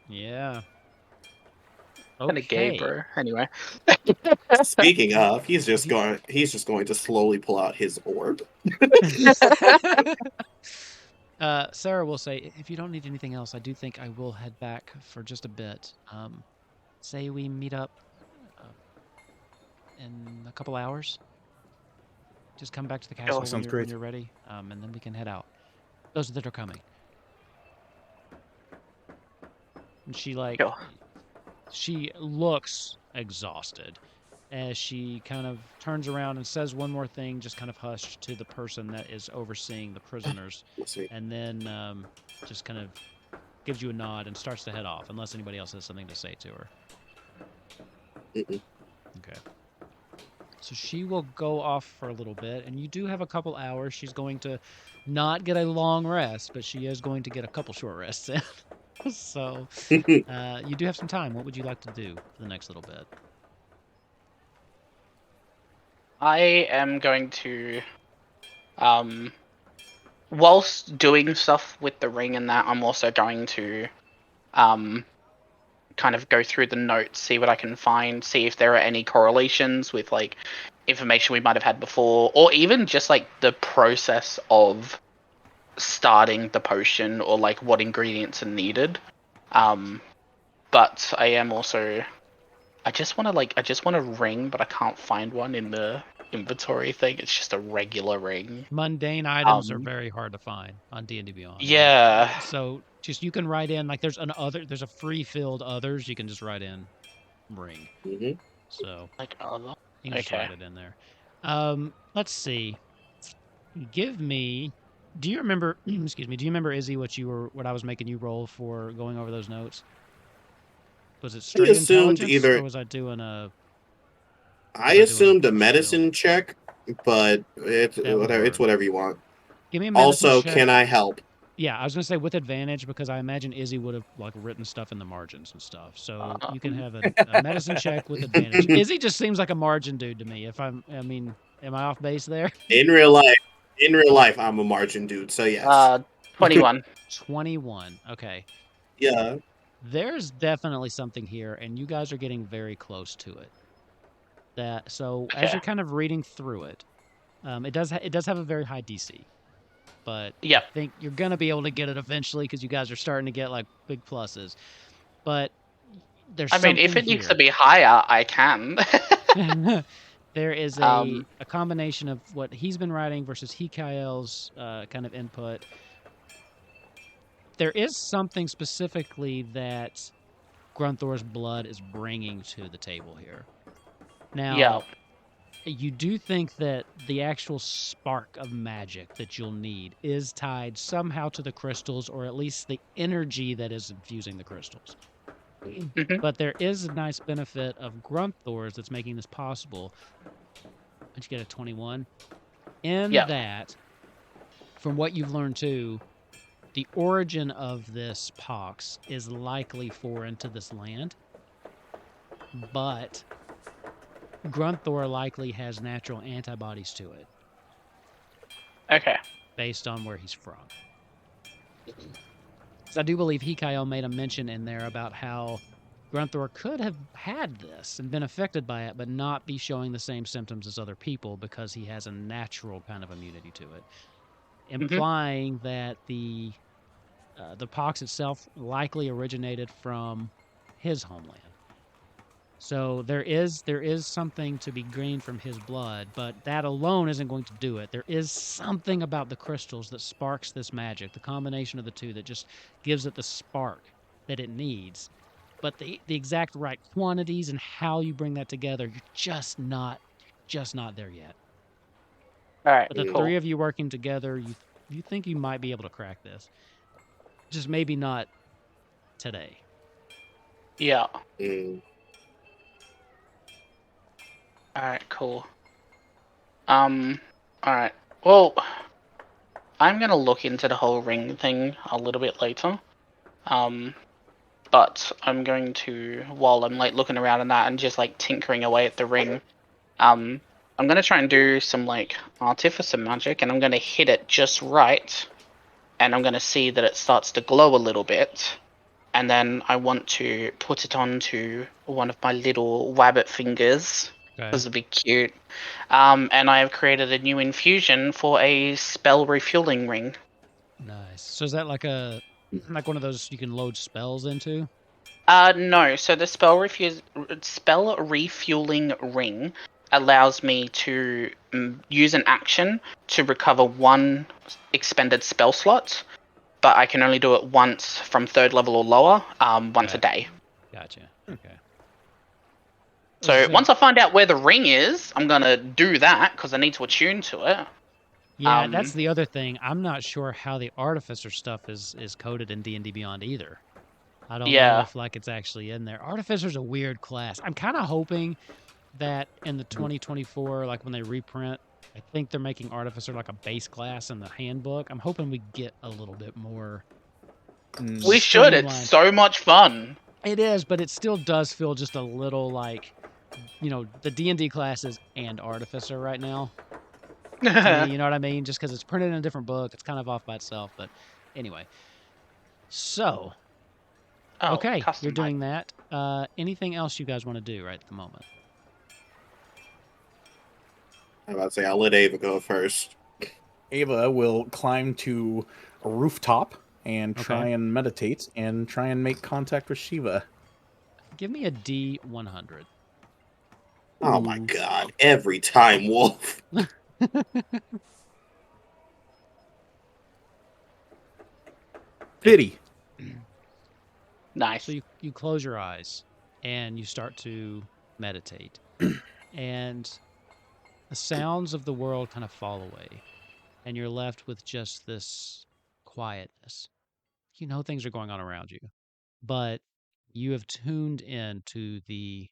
Yeah. Kind of gay, bro. Anyway. Speaking of, he's just going to slowly pull out his orb. Sarah will say, if you don't need anything else, I do think I will head back for just a bit. Say we meet up in a couple hours. Just come back to the castle when you're ready, and then we can head out. Those that are coming. And she looks exhausted. as she kind of turns around and says one more thing, just kind of hushed to the person that is overseeing the prisoners, and then just kind of gives you a nod and starts to head off, unless anybody else has something to say to her. Mm-mm. Okay. So she will go off for a little bit, and you do have a couple hours. She's going to not get a long rest, but she is going to get a couple short rests in. So you do have some time. What would you like to do for the next little bit? I am going to, whilst doing stuff with the ring and that, I'm also going to, kind of go through the notes, see what I can find, see if there are any correlations with like information we might have had before, or even just like the process of starting the potion or like what ingredients are needed. But I am also, I just want a ring, but I can't find one in the inventory thing. It's just a regular ring. Mundane items are very hard to find on D&D Beyond. Yeah. So just you can write in like there's a free filled others. You can just write in ring. Mm-hmm. So Like other. you can just Okay. write it in there. Let's see. Give me. Do you remember? Excuse me. Do you remember, Izzy, what I was making you roll for going over those notes? Was it I straight assumed intelligence, or either. was I doing a I assumed a skill? medicine check, but it's That would whatever. It's work. whatever you want. Give me a medicine Also, check. can I help? Yeah, I was gonna say with advantage because I imagine Izzy would have like written stuff in the margins and stuff. So you can have a medicine check with advantage. Izzy just seems like a margin dude to me. I mean, am I off base there? In real life, I'm a margin dude. So yes. 21. 21. Okay. Yeah. There's definitely something here, and you guys are getting very close to it. As Okay. you're kind of reading through it, it does have a very high DC, but Yep. I think you're gonna be able to get it eventually because you guys are starting to get like big pluses. But there's I mean, if something it needs to here. be higher, I can. There is a combination of what he's been writing versus Hikael's kind of input. There is something specifically that Grunthor's blood is bringing to the table here. Now, Yeah. you do think that the actual spark of magic that you'll need is tied somehow to the crystals, or at least the energy that is infusing the crystals. Mhm. But there is a nice benefit of Grunthor's that's making this possible. Did you get a 21? In Yeah. that, from what you've learned too, the origin of this pox is likely foreign to this land, but Grunthor likely has natural antibodies to it Okay. based on where he's from. So I do believe Hikael made a mention in there about how Grunthor could have had this and been affected by it, but not be showing the same symptoms as other people because he has a natural kind of immunity to it, implying that the pox itself likely originated from his homeland. So there is something to be gained from his blood, but that alone isn't going to do it. There is something about the crystals that sparks this magic, the combination of the two that just gives it the spark that it needs. But the exact right quantities and how you bring that together, you're just not there yet. All right. But the Cool. three of you working together, you think you might be able to crack this. Just maybe not today. Yeah. Mm. All right. Cool. All right. Well, I'm gonna look into the whole ring thing a little bit later. But I'm going to, while I'm like looking around and that and just like tinkering away at the ring, I'm gonna try and do some like artificer magic, and I'm gonna hit it just right, and I'm gonna see that it starts to glow a little bit, and then I want to put it onto one of my little wabbit fingers because it'd be cute. And I have created a new infusion for a spell refueling ring. Nice. So is that like one of those you can load spells into? No. So the spell refueling ring allows me to use an action to recover one expended spell slot, but I can only do it once from 3rd level or lower, once a day. Gotcha. Okay. So once I find out where the ring is, I'm gonna do that because I need to attune to it. Yeah, that's the other thing. I'm not sure how the artificer stuff is coded in D&D Beyond either. I don't know if like it's actually in there. Artificer's a weird class. I'm kind of hoping that in the 2024, like when they reprint, I think they're making Artificer like a base class in the handbook. I'm hoping we get a little bit more We should. It's so much fun. It is, but it still does feel just a little like, the D&D classes and Artificer right now. To me, you know what I mean? Just because it's printed in a different book, it's kind of off by itself. But anyway, so okay, you're doing that. Anything else you guys want to do right at the moment? I'm about to say I'll let Ava go first. Ava will climb to a rooftop and try and meditate and try and make contact with Shiva. Give me a D100. Oh my god, every time, Wolf. Pity. Nice. So you close your eyes and you start to meditate. And the sounds of the world kind of fall away. And you're left with just this quietness. You know things are going on around you, but you have tuned in to the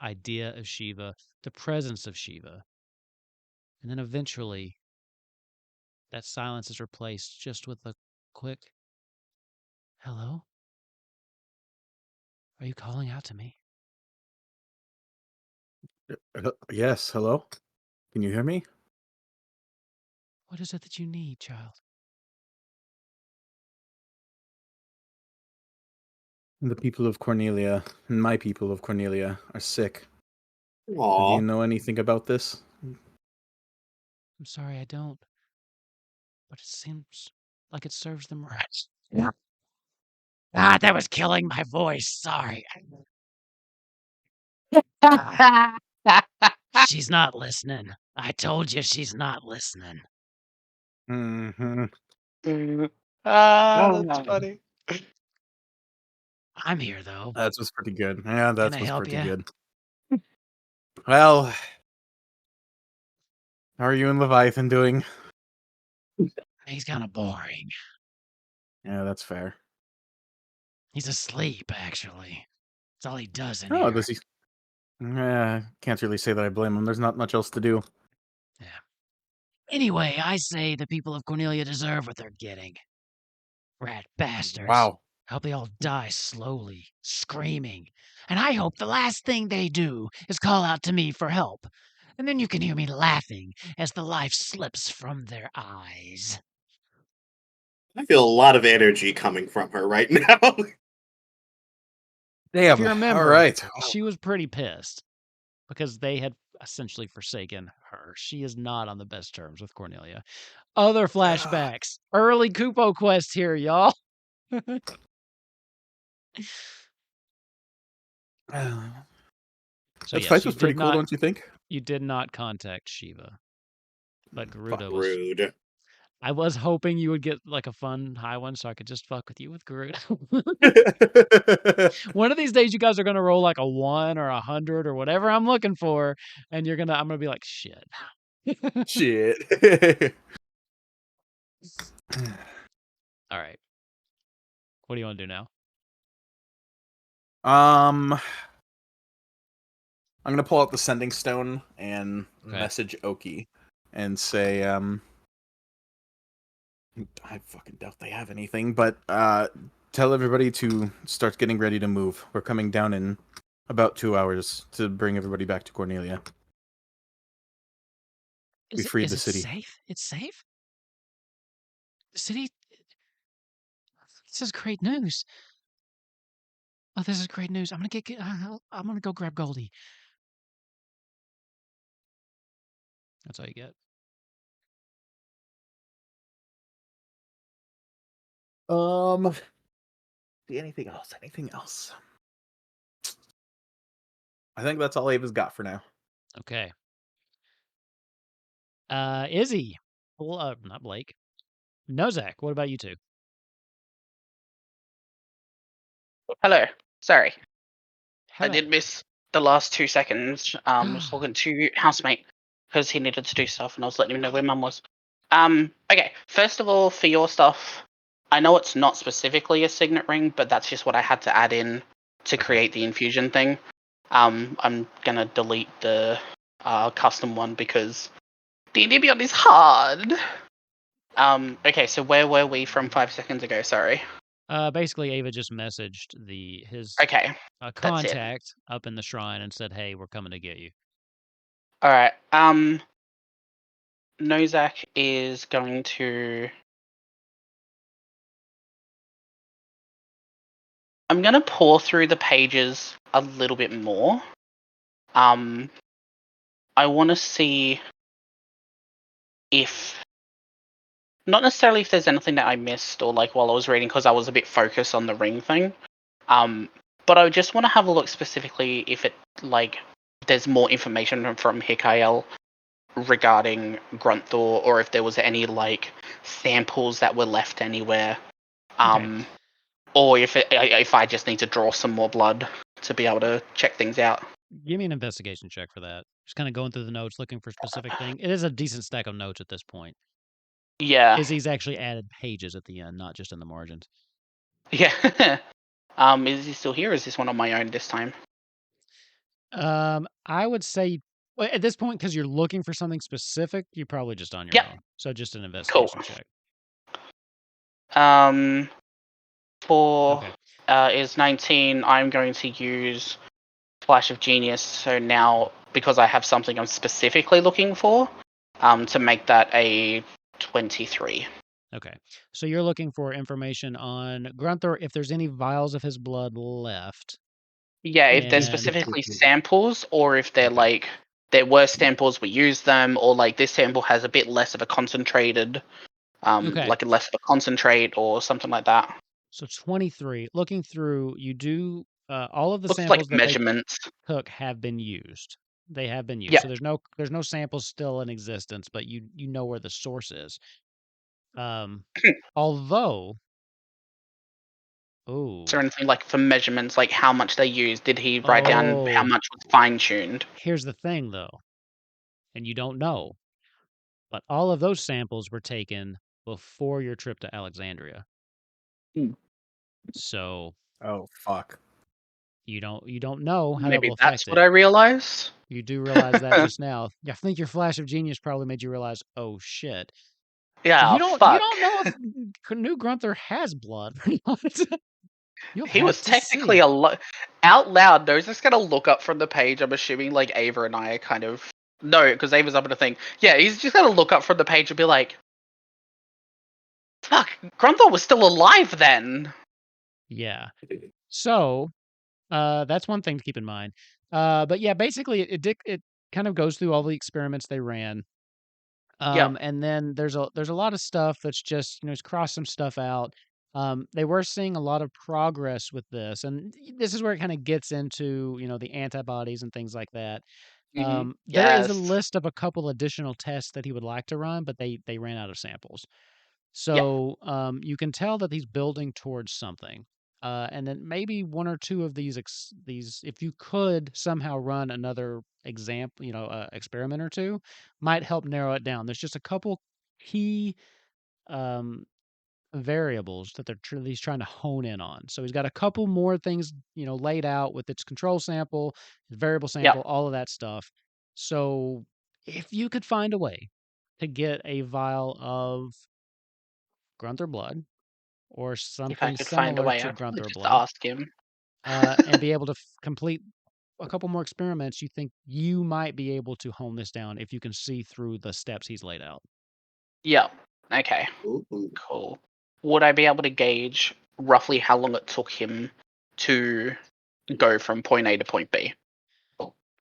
idea of Shiva, the presence of Shiva. And then eventually, that silence is replaced just with a quick, hello? Are you calling out to me? Yes, hello? Can you hear me? What is it that you need, child? The people of Cornelia, and my people of Cornelia, are sick. Aww. Do you know anything about this? I'm sorry, I don't. But it seems like it serves them right. Yeah. Ah, that was killing my voice. Sorry. She's not listening. I told you she's not listening. Mm-hmm. That's funny. I'm here, though. That was pretty good. Yeah, that was pretty good. good. Well, how are you and Leviathan doing? He's kind of boring. Yeah, that's fair. He's asleep, actually. That's all he does in Oh, here. does he? Can't really say that I blame him. There's not much else to do. Yeah. Anyway, I say the people of Cornelia deserve what they're getting. Rat bastards. Wow. I hope they all die slowly, screaming. And I hope the last thing they do is call out to me for help. And then you can hear me laughing as the life slips from their eyes. I feel a lot of energy coming from her right now. Damn. If you remember, all right. She was pretty pissed because they had essentially forsaken her. She is not on the best terms with Cornelia. Other flashbacks. Early Kupo quest here, y'all. So that yes, fight was pretty cool, don't you think? You did not contact Shiva, but Garuda was rude. I was hoping you would get like a fun high one so I could just fuck with you with Garuda. One of these days you guys are gonna roll like a 1 or 100 or whatever I'm looking for, and I'm gonna be like, shit. Shit. All right. What do you want to do now? I'm gonna pull out the sending stone and message Oki and say, I fucking doubt they have anything, but tell everybody to start getting ready to move. We're coming down in about 2 hours to bring everybody back to Cornelia. We freed the city. Safe? It's safe? The city? This is great news. Oh, this is great news. I'm gonna go grab Goldie. That's all you get. Anything else? I think that's all Ava's got for now. Okay. Izzy. Well, not Blake. Nozak, what about you two? Hello. Sorry. Hello. I did miss the last 2 seconds, was talking to housemate because he needed to do stuff, and I was letting him know where mum was. Okay. First of all, for your stuff, I know it's not specifically a signet ring, but that's just what I had to add in to create the infusion thing. I'm gonna delete the custom one because D&D Beyond is hard. Okay, so where were we from 5 seconds ago? Sorry. Basically, Ava just messaged his Okay, that's it. contact up in the shrine and said, "Hey, we're coming to get you." All right. Nozak is going to. I'm gonna pour through the pages a little bit more. I want to see if, not necessarily if there's anything that I missed or like while I was reading because I was a bit focused on the ring thing. But I just want to have a look specifically if it like there's more information from Hikael regarding Grunthor or if there was any like samples that were left anywhere. Okay. Or if I just need to draw some more blood to be able to check things out. Give me an investigation check for that. Just kind of going through the notes, looking for specific thing. It is a decent stack of notes at this point. Yeah. Izzy's actually added pages at the end, not just in the margins. Yeah. Is he still here? Or is this one on my own this time? I would say at this point, because you're looking for something specific, you're probably just on your own. So just an investigation check. For is 19. I'm going to use Flash of Genius. So now, because I have something I'm specifically looking for, to make that a 23. Okay. So you're looking for information on Grunthor, if there's any vials of his blood left. Yeah, if there's specifically samples, or if they're like there were samples, we use them, or like this sample has a bit less of a concentrated, like a less of a concentrate or something like that. So 23. Looking through, you do all of the Looks samples like that measurements. they took have been used. They have been used. Yeah. So there's no samples still in existence, but you know where the source is. Although, is there anything like for measurements, like how much they used? Did he write down how much was fine tuned? Here's the thing, though, and you don't know, but all of those samples were taken before your trip to Alexandria. So, oh fuck, you don't know how Maybe that will affect that's what it. I realized. You do realize that just now. I think your flash of genius probably made you realize, oh shit. Yeah, You don't know if New Grunther has blood or not. He was technically out loud. No's just gonna look up from the page. I'm assuming like Ava and I are kind of because Ava's up in a thing. Yeah, he's just gonna look up from the page and be like, "Fuck, Grunthor was still alive then." Yeah. So, that's one thing to keep in mind. But yeah, basically it kind of goes through all the experiments they ran. And then there's a lot of stuff that's just, it's crossed some stuff out. They were seeing a lot of progress with this, and this is where it kind of gets into, the antibodies and things like that. There is a list of a couple additional tests that he would like to run, but they ran out of samples. So you can tell that he's building towards something. And then maybe one or two of these, if you could somehow run another experiment or two, might help narrow it down. There's just a couple key variables that he's trying to hone in on. So he's got a couple more things, laid out with its control sample, variable sample, all of that stuff. So if you could find a way to get a vial of Grunthor blood, or something similar to Grunthor blood, ask him, and be able to complete a couple more experiments, you think you might be able to hone this down if you can see through the steps he's laid out. Yeah. Okay. Ooh. Cool. Would I be able to gauge roughly how long it took him to go from point A to point B?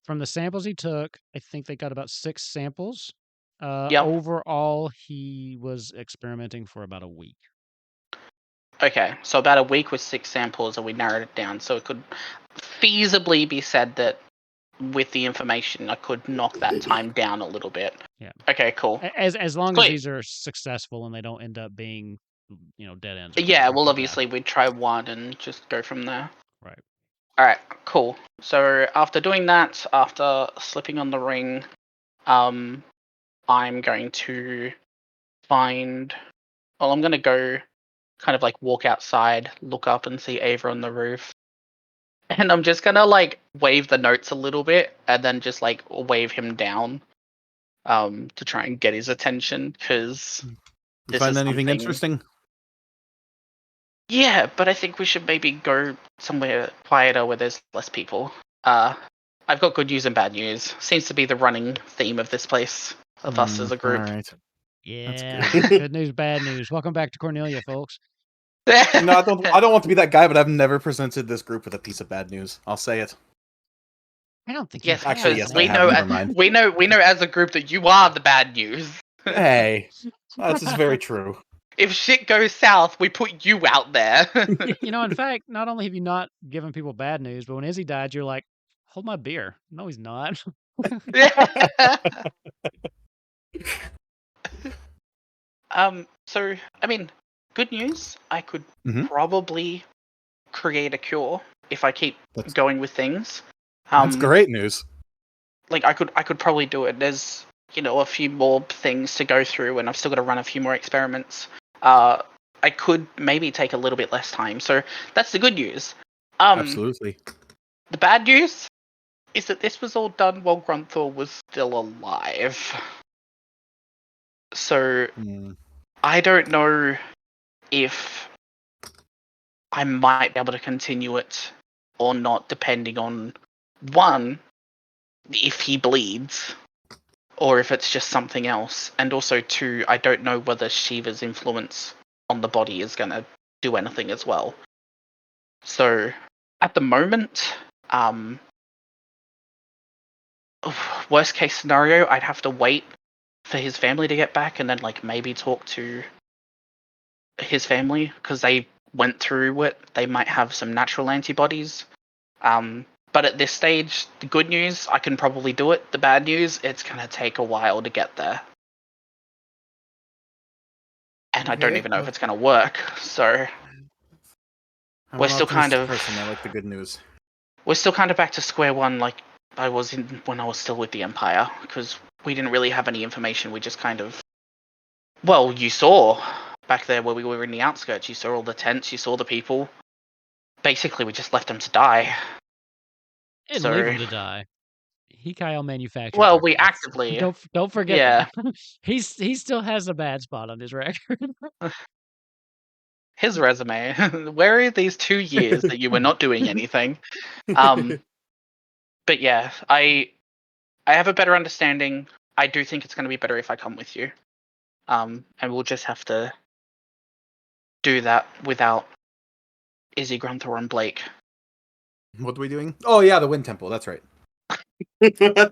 From the samples he took, I think they got about 6 samples. Overall, he was experimenting for about a week. Okay, so about a week with 6 samples, and we narrowed it down. So it could feasibly be said that with the information, I could knock that time down a little bit. Yeah. Okay, cool. As long as these are successful and they don't end up being, dead ends. Yeah, well, obviously we'd try one and just go from there. Right. All right, cool. So after doing that, after slipping on the ring, I'm going to find. Well, I'm gonna go, kind of like walk outside, look up and see Ava on the roof, and I'm just gonna like wave the notes a little bit, and then just like wave him down, to try and get his attention, because You this find is anything something. interesting? Yeah, but I think we should maybe go somewhere quieter where there's less people. I've got good news and bad news. Seems to be the running theme of this place, of us as a All group. right. Yeah. good. Good news, bad news. Welcome back to Cornelia, folks. No, I don't. I don't want to be that guy, but I've never presented this group with a piece of bad news. I'll say it. I don't think you Yes, have, Actually, because yes, I we have. know, Never mind. we know as a group that you are the bad news. Hey, that's just very true. If shit goes south, we put you out there. You know, in fact, not only have you not given people bad news, but when Izzy died, you're like, hold my beer. No, he's not. So I mean, good news. I could Mhm. probably create a cure if I keep That's going with things. that's great news. Like I could probably do it. There's a few more things to go through, and I've still got to run a few more experiments. I could maybe take a little bit less time. So that's the good news. Absolutely. The bad news is that this was all done while Grunthor was still alive. So Mm. I don't know if I might be able to continue it or not, depending on one, if he bleeds, or if it's just something else. And also, two, I don't know whether Shiva's influence on the body is going to do anything as well. So, at the moment, worst case scenario, I'd have to wait for his family to get back and then, like, maybe talk to his family, because they went through it. They might have some natural antibodies. But at this stage, the good news, I can probably do it. The bad news, it's going to take a while to get there. And I don't Okay. even know if it's going to work. So I'm we're an still kind optimistic of person. I like the good news. back to square one, like I was when I was still with the Empire, because we didn't really have any information. We just kind of, well, you saw back there where we were in the outskirts. You saw all the tents. You saw the people. Basically, we just left them to die. Didn't leave So, him to die. Kyle manufactured well, their we deaths. actively, Don't forget yeah. that. He still has a bad spot on his record. His resume. Where are these 2 years that you were not doing anything? But yeah, I have a better understanding. I do think it's going to be better if I come with you. And we'll just have to do that without Izzy, Grunthor, and Blake. What are we doing? Oh yeah, the Wind Temple. That's right. Okay.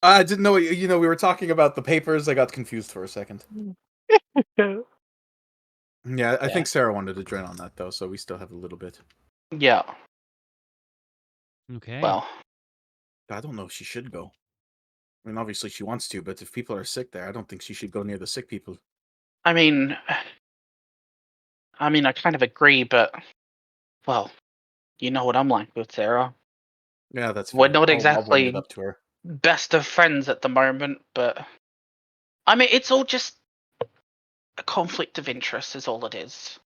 I didn't know. We were talking about the papers. I got confused for a second. Yeah, I think Sarah wanted to join on that though, so we still have a little bit. Yeah. Okay. Well, I don't know if she should go. I mean, obviously she wants to, but if people are sick there, I don't think she should go near the sick people. I mean, I kind of agree, but well, you know what I'm like with Sarah. Yeah, that's We're fair. not I'll bring it exactly up to her. best of friends at the moment, but I mean, it's all just a conflict of interest, is all it is.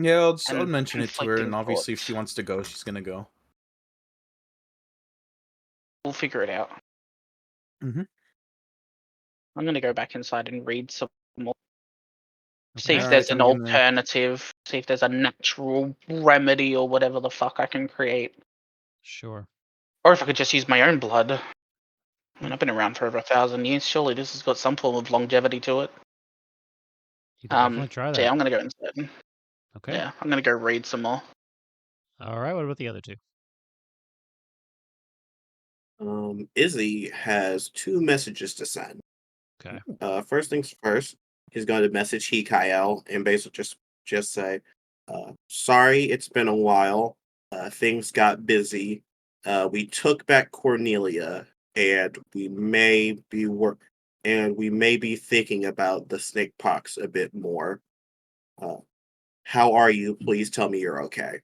Yeah, I'll And mention it to her, conflicting and obviously if thoughts. she wants to go, she's gonna go. We'll figure it out. Mm-hmm. I'm gonna go back inside and read some more. See Okay. if All there's right, an I'm gonna. alternative. See if there's a natural remedy or whatever the fuck I can create. Sure. Or if I could just use my own blood. I mean, I've been around for over 1,000 years. Surely this has got some form of longevity to it. You can definitely try So yeah, that. I'm gonna go inside. Okay. Yeah, I'm gonna go read some more. All right. What about the other two? Izzy has 2 messages to send. Okay. First things first, he's going to message Kyle and basically just say, "Sorry, it's been a while. Things got busy. We took back Cornelia, and we may be thinking about the snake pox a bit more. Uh, how are you? Please tell me you're okay."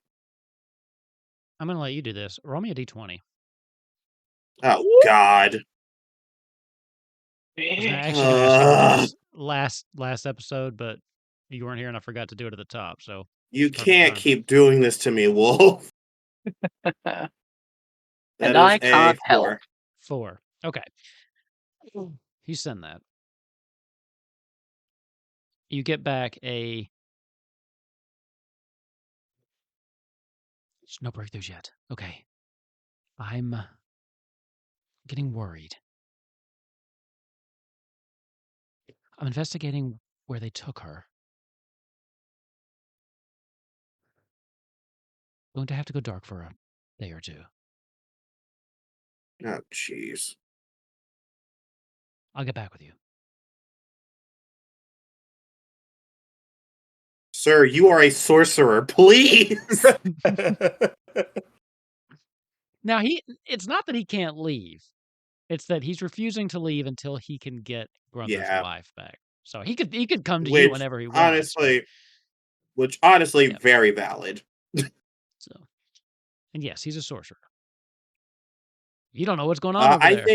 I'm gonna let you do this. Roll me a d20. Oh God. I was actually gonna ask you to do this last episode, but you weren't here and I forgot to do it at the top. So You perfect can't time. keep doing this to me, Wolf. And That I is a can't help. 4. 4. Okay. You send that. You get back there's no breakthroughs yet. Okay. I'm getting worried. I'm investigating where they took her. Going to have to go dark for a day or two. Oh, jeez. I'll get back with you. Sir, you are a sorcerer. Please. Now it's not that he can't leave. It's that he's refusing to leave until he can get Grunther's Yeah. wife back. So he could come to you Which whenever he wants. honestly, Yeah. very valid. So, and yes, he's a sorcerer. You don't know what's going on over I there.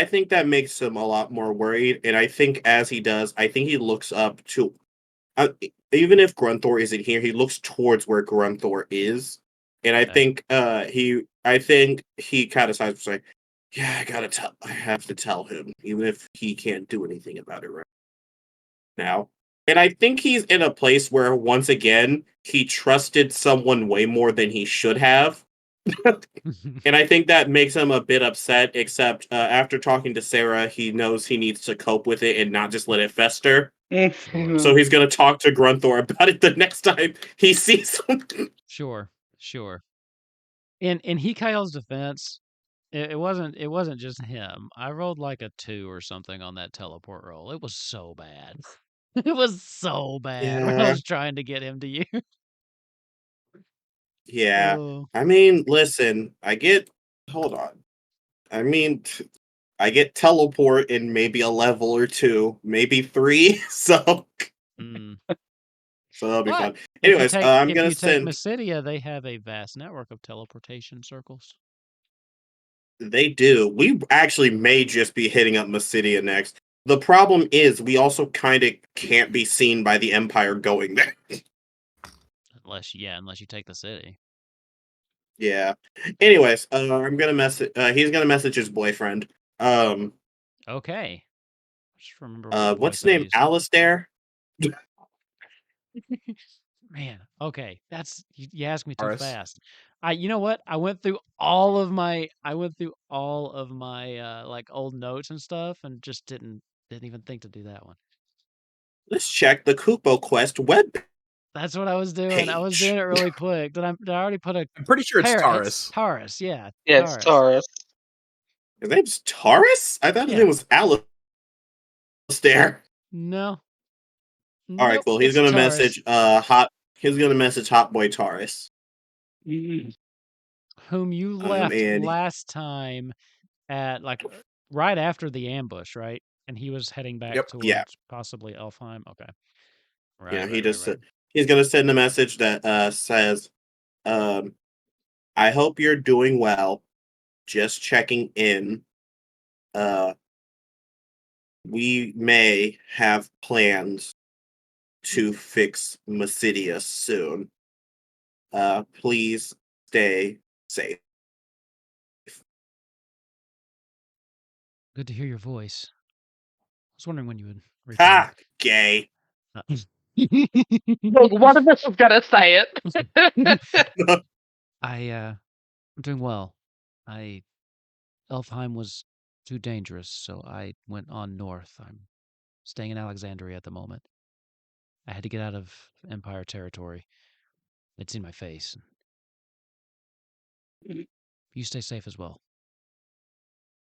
think that makes him a lot more worried, and I think as he does, I think he looks up to, even if Grunthor isn't here, he looks towards where Grunthor is, and I Okay. think he kind of sighs and say, "Yeah, I have to tell him, even if he can't do anything about it right now." And I think he's in a place where, once again, he trusted someone way more than he should have. And I think that makes him a bit upset, except after talking to Sarah, he knows he needs to cope with it and not just let it fester. Sure. So he's going to talk to Grunthor about it the next time he sees him. Sure. In Hikael's defense, it wasn't just him. I rolled like a 2 or something on that teleport roll. It was so bad. It was so bad when I Yeah. was trying to get him to you. Yeah. Oh. I mean, listen, hold on. I mean, I get teleport in maybe a level or 2, maybe 3. So Mm. that'll be But fun. Anyways, I'm if going you to take send. Missidia, they have a vast network of teleportation circles. They do. We actually may just be hitting up Missidia next. The problem is we also kind of can't be seen by the Empire going there. Unless you take the city. Yeah. Anyways, I'm gonna message. He's gonna message his boyfriend. Okay. Just remember what What's voice his I name? used. Alistair. Man, okay. You asked me too Taurus. fast. You know what? I went through all of my like old notes and stuff and just didn't even think to do that one. Let's check the Kupo Quest web That's what I was doing. I was doing page. it really quick. Did I already put a I'm pretty sure it's It's Taurus. Taurus, yeah. Yeah, it's Taurus. His name's Taurus? I thought his Yeah. name was Alistair. No. All right, Nope, cool. He's it's gonna Taurus. message He's gonna message Hot Boy Taurus. Whom you left And last time at like right after the ambush, right? And he was heading back Yep. towards Yeah. possibly Elfheim. Okay. Yeah, Right. he's gonna send a message that says, I hope you're doing well. Just checking in. We may have plans to fix Missidia soon. Please stay safe. Good to hear your voice. I was wondering when you would return. Ha! Gay. Look, one of us was gonna say it. I'm doing well. Elfheim was too dangerous, so I went on north. I'm staying in Alexandria at the moment. I had to get out of Empire territory. They'd seen my face. You stay safe as well.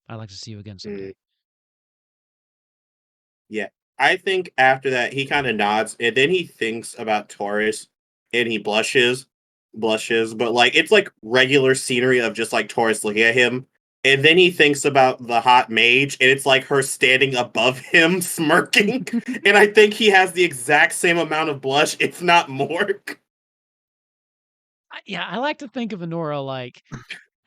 I'd like to see you again someday. Yeah. I think after that he kind of nods and then he thinks about Taurus and he blushes, but like it's like regular scenery of just like Taurus looking at him. And then he thinks about the hot mage and it's like her standing above him smirking. And I think he has the exact same amount of blush, if not more. Yeah, I like to think of Honora like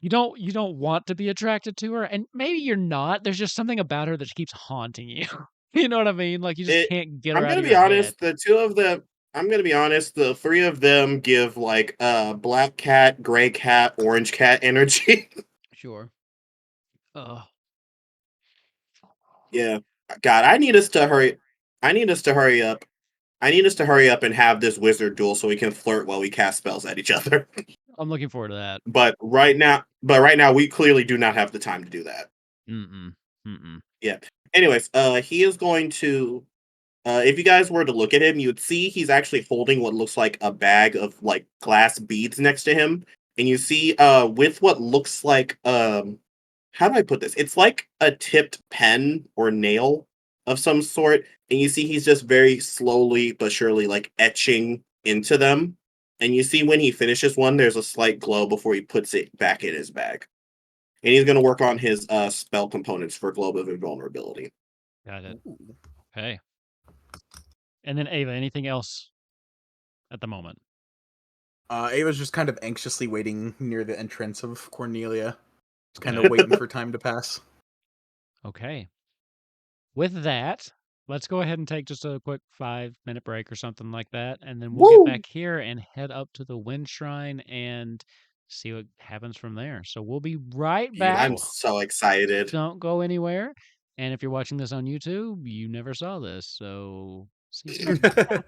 you don't want to be attracted to her, and maybe you're not. There's just something about her that keeps haunting you. You know what I mean? Like you just It. can't get her I'm out gonna of be your head. honest. The two of them. I'm gonna be honest. The three of them give like black cat, gray cat, orange cat energy. Sure. Oh, Yeah. God, I need us to hurry. I need us to hurry up. I need us to hurry up and have this wizard duel so we can flirt while we cast spells at each other. I'm looking forward to that. But right now, we clearly do not have the time to do that. Mm-mm. Mm-mm. Yeah. Anyways, he is going to. If you guys were to look at him, you would see he's actually holding what looks like a bag of like glass beads next to him, and you see with what looks like how do I put this? It's like a tipped pen or nail of some sort, and you see he's just very slowly but surely like etching into them. And you see when he finishes one, there's a slight glow before he puts it back in his bag. And he's going to work on his spell components for Globe of Invulnerability. Got it. Okay. And then Ava, anything else at the moment? Ava's just kind of anxiously waiting near the entrance of Cornelia. Just kind of waiting for time to pass. Okay. With that, let's go ahead and take just a quick 5-minute break or something like that, and then we'll get Woo! back here and head up to the Wind Shrine and see what happens from there. So we'll be right back. I'm so excited. Don't go anywhere. And if you're watching this on YouTube, you never saw this. So see you soon.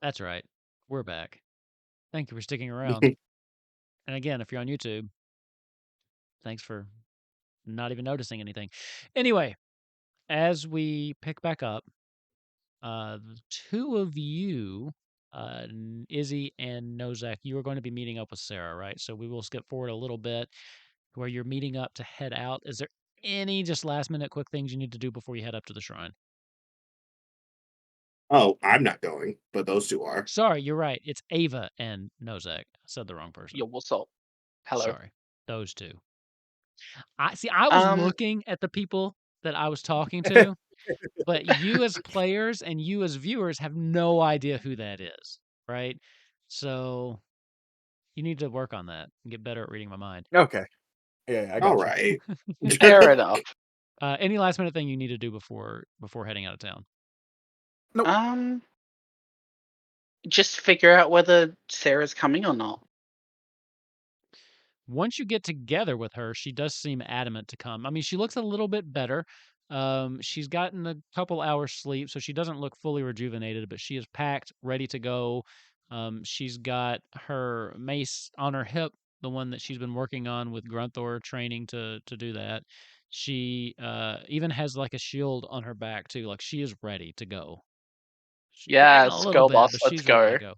That's right. We're back. Thank you for sticking around. And again, if you're on YouTube, thanks for not even noticing anything. Anyway, as we pick back up, the two of you, Izzy and Nozak, you are going to be meeting up with Sarah, right? So we will skip forward a little bit where you're meeting up to head out. Is there any just last minute quick things you need to do before you head up to the shrine? Oh, I'm not going, but those two are. Sorry, you're right. It's Ava and Nozak. I said the wrong person. Yo, what's up? Hello. Sorry. Those two. I was Um, looking at the people that I was talking to, but you as players and you as viewers have no idea who that is, right? So you need to work on that and get better at reading my mind. Okay. Yeah, I All got you. right. fair enough. Any last minute thing you need to do before heading out of town? Nope. Just figure out whether Sarah's coming or not. Once you get together with her, she does seem adamant to come. I mean, she looks a little bit better. She's gotten a couple hours sleep, so she doesn't look fully rejuvenated, but she is packed, ready to go. She's got her mace on her hip, the one that she's been working on with Grunthor training to do that. She even has like a shield on her back too. Like she is ready to go. She's dragging a Yes, little girl bit, boss, but let's she's ready to go.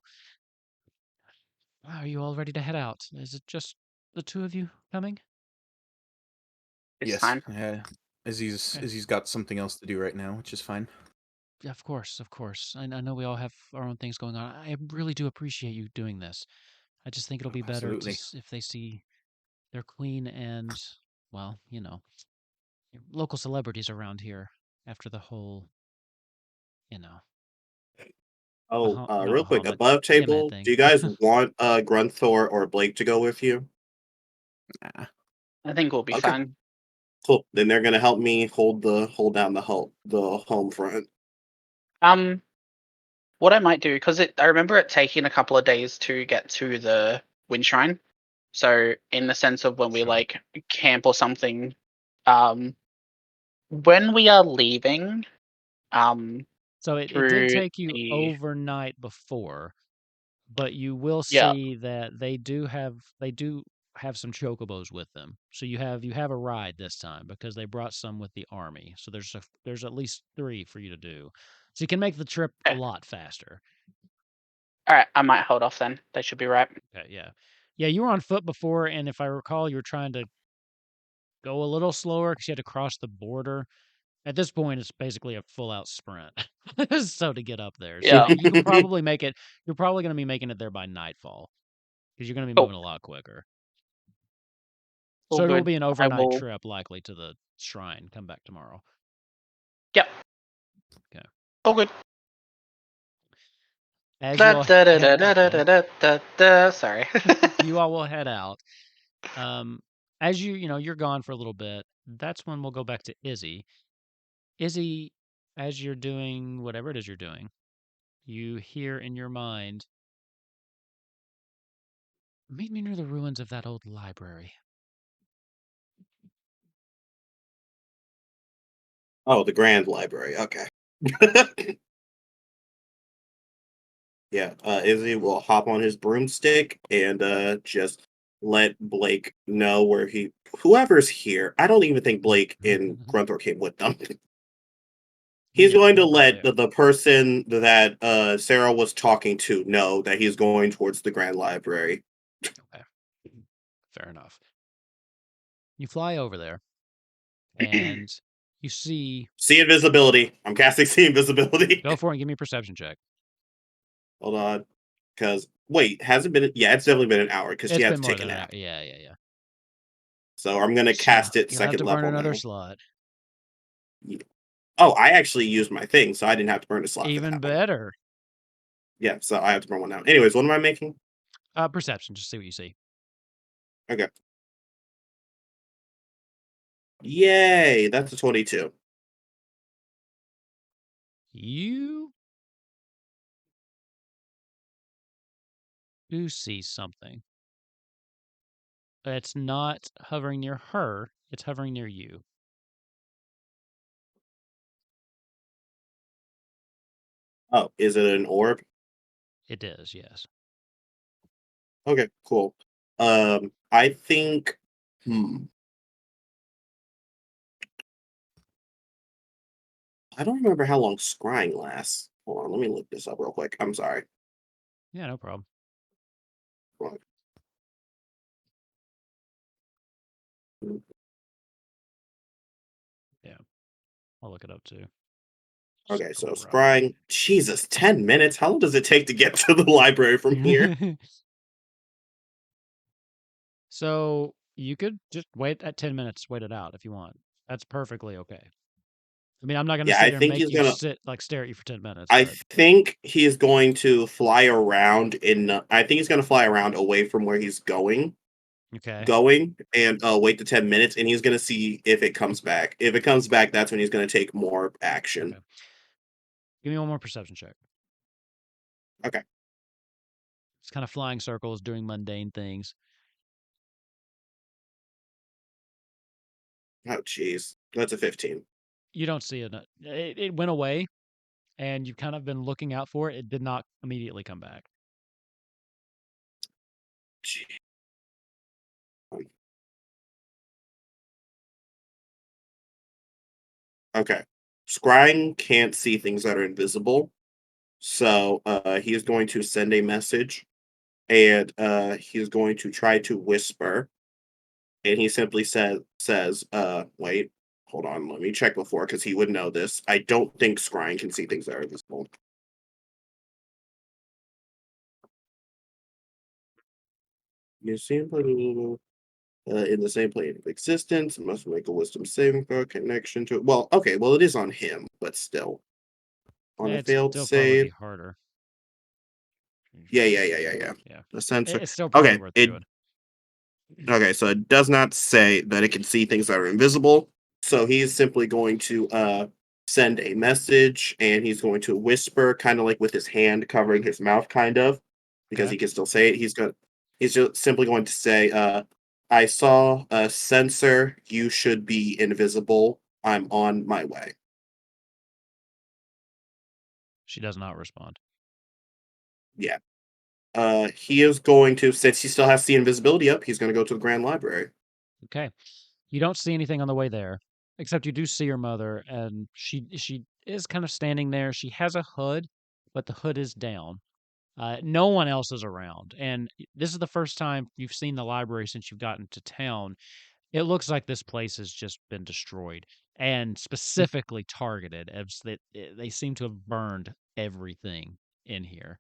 go. Are you all ready to head out? Is it just the two of you coming? It's Yes. fine. Yeah. Okay. Izzy's got something else to do right now, which is fine. Yeah, of course, of course. I know we all have our own things going on. I really do appreciate you doing this. I just think it'll be better to Absolutely. if they see their queen and, well, local celebrities around here after the whole, you know, Oh, not real quick, Bahamut, above Tiamat table, thing. do you guys want Grunthor or Blake to go with you? Nah. I think we'll be Okay, fine. cool. Then they're gonna help me hold down the home front. What I might do, because I remember it taking a couple of days to get to the wind shrine. So in the sense of when we Sure. like camp or something, when we are leaving, So it did through take you the overnight before, but you will yeah, see that they do have some chocobos with them. So you have a ride this time because they brought some with the army. So there's at least 3 for you to do. So you can make the trip a okay. lot faster. All right, I might hold off then. They should be right. Okay, yeah. Yeah, you were on foot before, and if I recall, you were trying to go a little slower because you had to cross the border. At this point, it's basically a full out sprint. So to get up there. So Yeah, you could probably make it. You're probably going to be making it there by nightfall because you're going to be cool, moving a lot quicker. all So it will good. be an I overnight will. trip likely to the shrine. Come back tomorrow. Yep. Okay. All good. As you Da, all da, da, head da, da, out, da, though, da, da, da. Sorry. you all will head out. As you're gone for a little bit. That's when we'll go back to Izzy. Izzy, as you're doing whatever it is you're doing, you hear in your mind, "Meet me near the ruins of that old library." Oh, the Grand Library. Okay. Yeah, Izzy will hop on his broomstick and just let Blake know whoever's here. I don't even think Blake and Grunthor came with them. He's Yeah, going to they're right let there. the person that Sarah was talking to know that he's going towards the Grand Library. Okay. Fair enough. You fly over there and you see. See invisibility. I'm casting see invisibility. Go for it and give me a perception check. Hold on. Because, wait, has it been? Yeah, it's definitely been an hour because she It's had been to more take a than an hour. nap. Yeah, yeah, yeah. So I'm going to So cast it you'll have second to burn level another now. slot. Oh, I actually used my thing, so I didn't have to burn a slot for Even that one. better. Yeah, so I have to burn one now. Anyways, what am I making? Perception. Just see what you see. Okay. Yay, that's a 22. You do see something. It's not hovering near her. It's hovering near you. Oh, is it an orb? It is, yes. Okay, cool. I think. I don't remember how long scrying lasts. Hold on, let me look this up real quick. I'm sorry. Yeah, no problem. Hold on. Yeah, I'll look it up too. Okay, so Scry. scrying. Jesus, 10 minutes? How long does it take to get to the library from here? So you could just wait at 10 minutes, wait it out if you want. That's perfectly okay. I mean, I'm not going to Yeah, sit I there and think make he's you gonna. stare at you for 10 minutes, I but think he's going to fly around in. I think he's going to fly around away from where he's okay. and wait the 10 minutes, and he's going to see if it comes back. If it comes back, that's when he's going to take more action. Okay. Give me one more perception check. Okay. It's kind of flying circles, doing mundane things. Oh, jeez. That's a 15. You don't see it. It went away, and you've kind of been looking out for it. It did not immediately come back. Gee. Okay. Scrying can't see things that are invisible. So he is going to send a message and he is going to try to whisper. And he simply says, wait, hold on, let me check before because he would know this. I don't think scrying can see things that are invisible. You see in the same plane of existence, must make a wisdom saving throw connection to it. Well, okay, well it is on him, but still. On a It'd failed still probably be save. harder. Yeah. Yeah. The sensor. It's still probably Okay, worth it doing. okay, so it does not say that it can see things that are invisible. So he's simply going to send a message and he's going to whisper, kind of like with his hand covering his mouth, kind of, because Okay. he can still say it. He's just simply going to say, I saw a sensor, you should be invisible. I'm on my way. She does not respond. Yeah. He is going to, since he still has the invisibility up, he's going to go to the Grand Library. Okay. You don't see anything on the way there, except you do see your mother, and she is kind of standing there. She has a hood, but the hood is down. No one else is around, and this is the first time you've seen the library since you've gotten to town. It looks like this place has just been destroyed and specifically targeted, as they seem to have burned everything in here.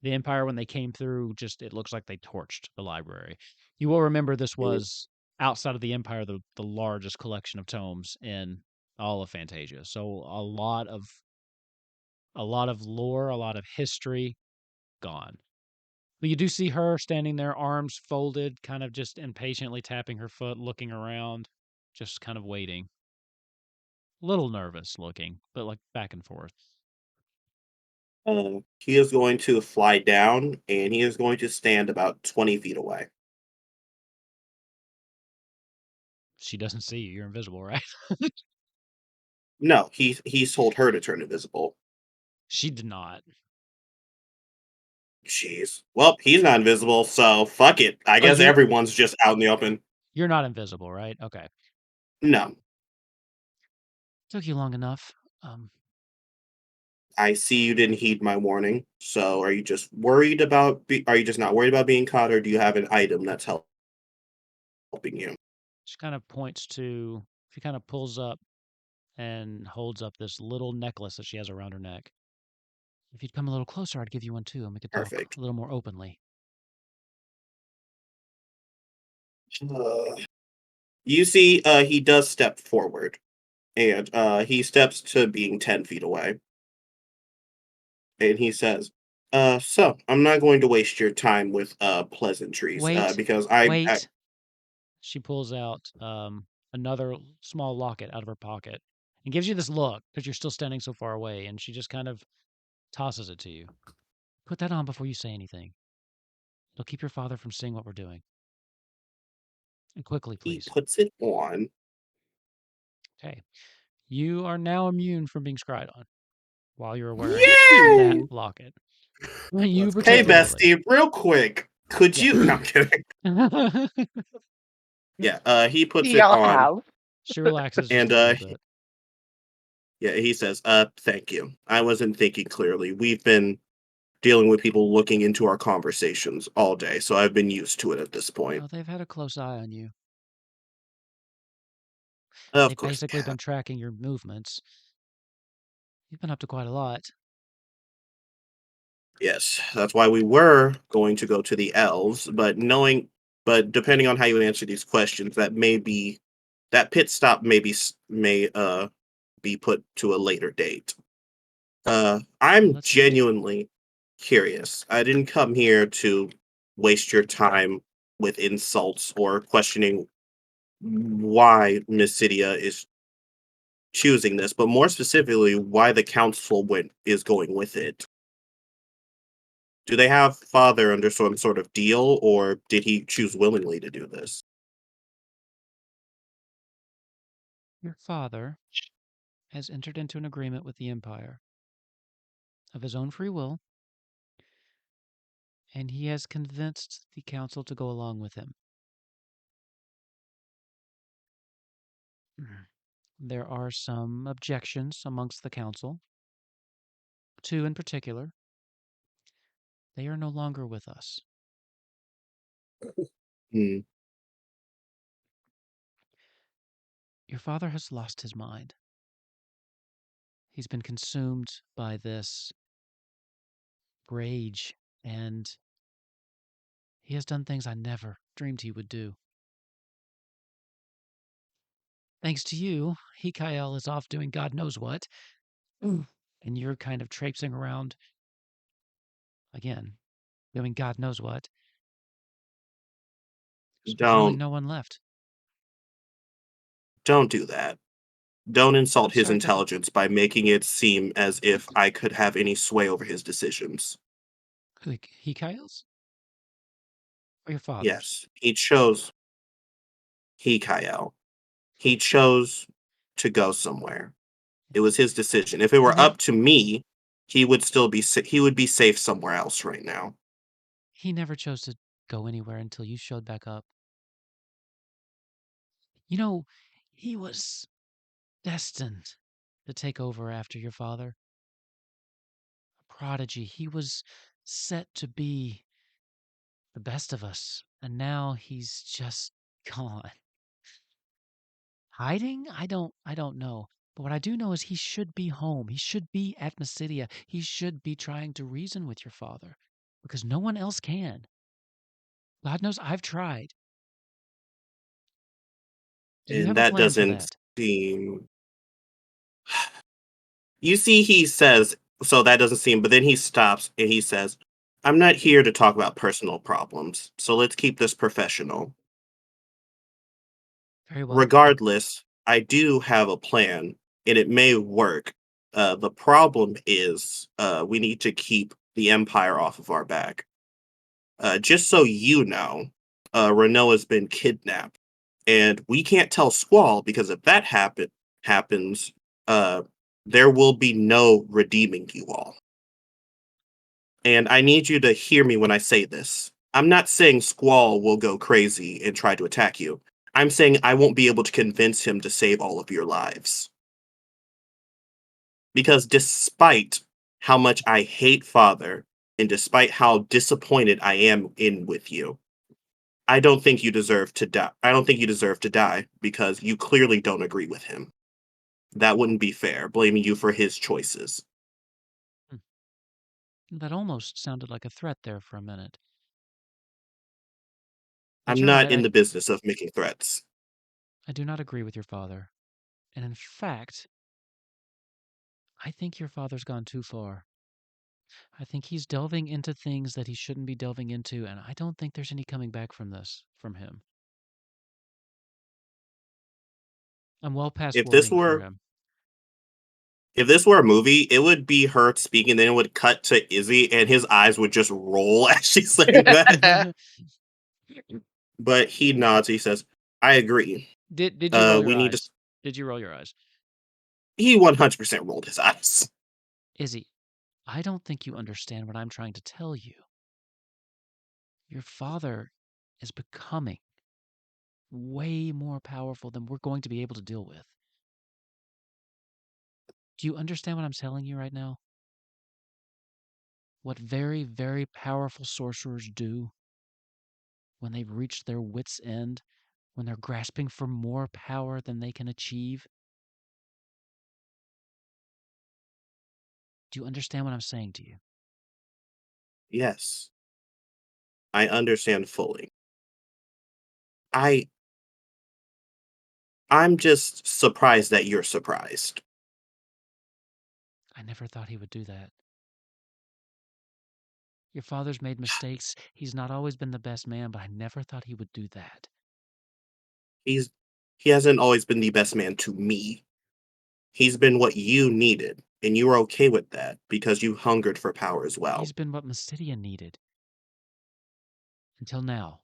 The Empire, when they came through, just it looks like they torched the library. You will remember this was outside of the Empire the largest collection of tomes in all of Fantasia. So a lot of lore, a lot of history gone. But you do see her standing there, arms folded, kind of just impatiently tapping her foot, looking around, just kind of waiting. A little nervous looking, but like back and forth. He is going to fly down and he is going to stand about 20 feet away. She doesn't see you. You're invisible, right? No, he's told her to turn invisible. She did not. Jeez. Well, he's not invisible, so fuck it. I Oh, guess everyone's just out in the open. you're not invisible, right? Okay. No. Took you long enough. Um, I see you didn't heed my warning. So are you just worried about are you just not worried about being caught or do you have an item that's helping you? she kind of points to, she kind of pulls up and holds up this little necklace that she has around her neck. If you'd come a little closer, I'd give you one too, and we could talk Perfect. a little more openly. Uh, you see he does step forward and he steps to being 10 feet away. And he says, so I'm not going to waste your time with pleasantries, Wait, because I wait. She pulls out another small locket out of her pocket and gives you this look because you're still standing so far away, and she just kind of tosses it to you. Put that on before you say anything. It'll keep your father from seeing what we're doing. And quickly, he please. puts it on. Okay. You are now immune from being scryed on while you're wearing that Yay! locket. You Hey, particularly. bestie, real quick. Could Yeah. you? No, I'm kidding. Yeah, he puts it Y'all on, have. She relaxes just and a little bit. yeah, he says, thank you. I wasn't thinking clearly. We've been dealing with people looking into our conversations all day, so I've been used to it at this point. Oh, they've had a close eye on you. Of They've course, basically yeah. been tracking your movements. You've been up to quite a lot. Yes, that's why we were going to go to the elves, but depending on how you answer these questions, that pit stop may be put to a later date. I'm Let's hear it. genuinely curious. I didn't come here to waste your time with insults or questioning why Missidia is choosing this, but more specifically, why the council is going with it. Do they have father under some sort of deal, or did he choose willingly to do this? Your father has entered into an agreement with the Empire of his own free will, and he has convinced the council to go along with him. There are some objections amongst the council. Two in particular. They are no longer with us. Hmm. Your father has lost his mind. He's been consumed by this rage, and he has done things I never dreamed he would do. Thanks to you, Hikael is off doing God knows what, and you're kind of traipsing around, again, doing God knows what. There's really Don't no one left. don't do that. Don't I'm insult his sorry, but intelligence by making it seem as if I could have any sway over his decisions. Hikael's? Or your father's? Yes, Kyle. He chose to go somewhere. It was his decision. If it He were never up to me, he would still he would be safe somewhere else right now. he never chose to go anywhere until you showed back up. You know, he was destined to take over after your father. A prodigy. He was set to be the best of us, and now he's just gone. Hiding? I don't know. But what I do know is he should be home. He should be at Missidia. He should be trying to reason with your father because no one else can. God knows I've tried. Do you And have a that plan for doesn't that? seem. You see, he says, so that doesn't seem, but then he stops and he says, I'm not here to talk about personal problems, so let's keep this professional. Very well. Regardless, I do have a plan and it may work. The problem is we need to keep the Empire off of our back. Just so you know, Renault has been kidnapped, and we can't tell Squall because if that happens, uh, there will be no redeeming you all. And I need you to hear me when I say this. I'm not saying Squall will go crazy and try to attack you. I'm saying I won't be able to convince him to save all of your lives. Because despite how much I hate Father, and despite how disappointed I am in with you, I don't think you deserve to die. I don't think you deserve to die because you clearly don't agree with him. That wouldn't be fair, blaming you for his choices. Hmm. That almost sounded like a threat there for a minute. But I'm you're not right. in the business of making threats. I do not agree with your father. And in fact, I think your father's gone too far. I think he's delving into things that he shouldn't be delving into, and I don't think there's any coming back from this from him. I'm well past If this worrying for were him. if this were a movie, it would be her speaking, then it would cut to Izzy and his eyes would just roll as she's saying that. But he nods, he says, I agree. Did you roll your We need to eyes? Did you roll your eyes? he 100% rolled his eyes. Izzy, I don't think you understand what I'm trying to tell you. Your father is becoming way more powerful than we're going to be able to deal with. Do you understand what I'm telling you right now? What very, very powerful sorcerers do when they've reached their wits' end, when they're grasping for more power than they can achieve? Do you understand what I'm saying to you? Yes, I understand fully. I I'm just surprised that you're surprised. I never thought he would do that. Your father's made mistakes. He's not always been the best man, but I never thought he would do that. He's he hasn't always been the best man to me. He's been what you needed, and you were okay with that because you hungered for power as well. He's been what Missidia needed. Until now.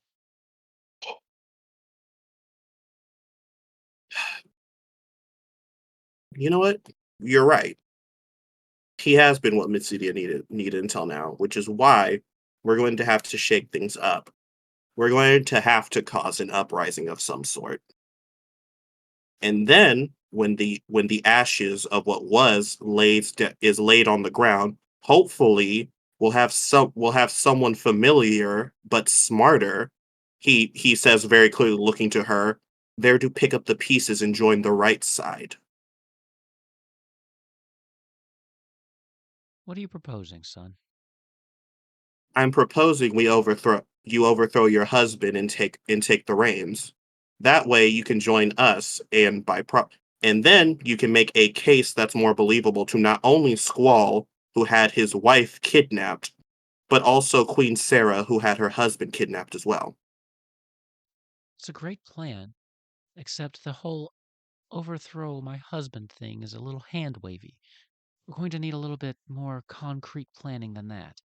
You know what? You're right. He has been what Mitsidia needed until now, which is why we're going to have to shake things up. We're going to have to cause an uprising of some sort. And then when the ashes of what was is laid on the ground, hopefully we'll have someone familiar but smarter. He says very clearly, looking to her, there to pick up the pieces and join the right side. What are you proposing, son? I'm proposing you overthrow your husband and take the reins. That way you can join us and then you can make a case that's more believable to not only Squall, who had his wife kidnapped, but also Queen Sarah, who had her husband kidnapped as well. It's a great plan, except the whole overthrow my husband thing is a little hand wavy. We're going to need a little bit more concrete planning than that.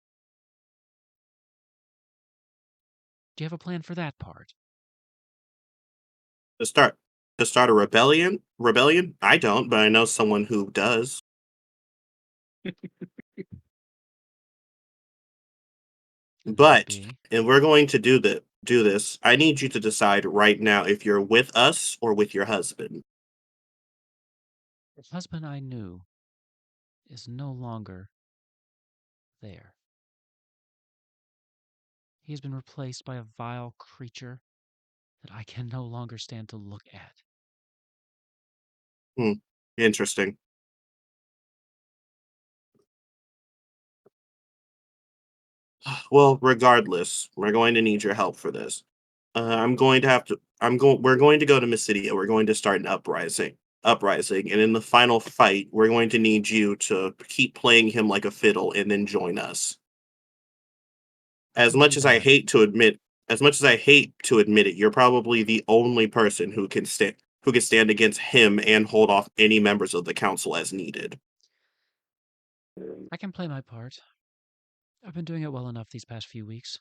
Do you have a plan for that part? To start to start a rebellion? I don't, but I know someone who does. And who would it But be? and we're going to do this. I need you to decide right now if you're with us or with your husband. The husband I knew is no longer there. He has been replaced by a vile creature that I can no longer stand to look at. Hmm. Interesting. Well, regardless, we're going to need your help for this. I'm going to have to. I'm going. We're going to go to Missidia. We're going to start an uprising, and in the final fight, we're going to need you to keep playing him like a fiddle, and then join us. I As can do much as I that. hate to admit, as much as I hate to admit it, you're probably the only person who can stand against him and hold off any members of the council as needed. I can play my part. I've been doing it well enough these past few weeks.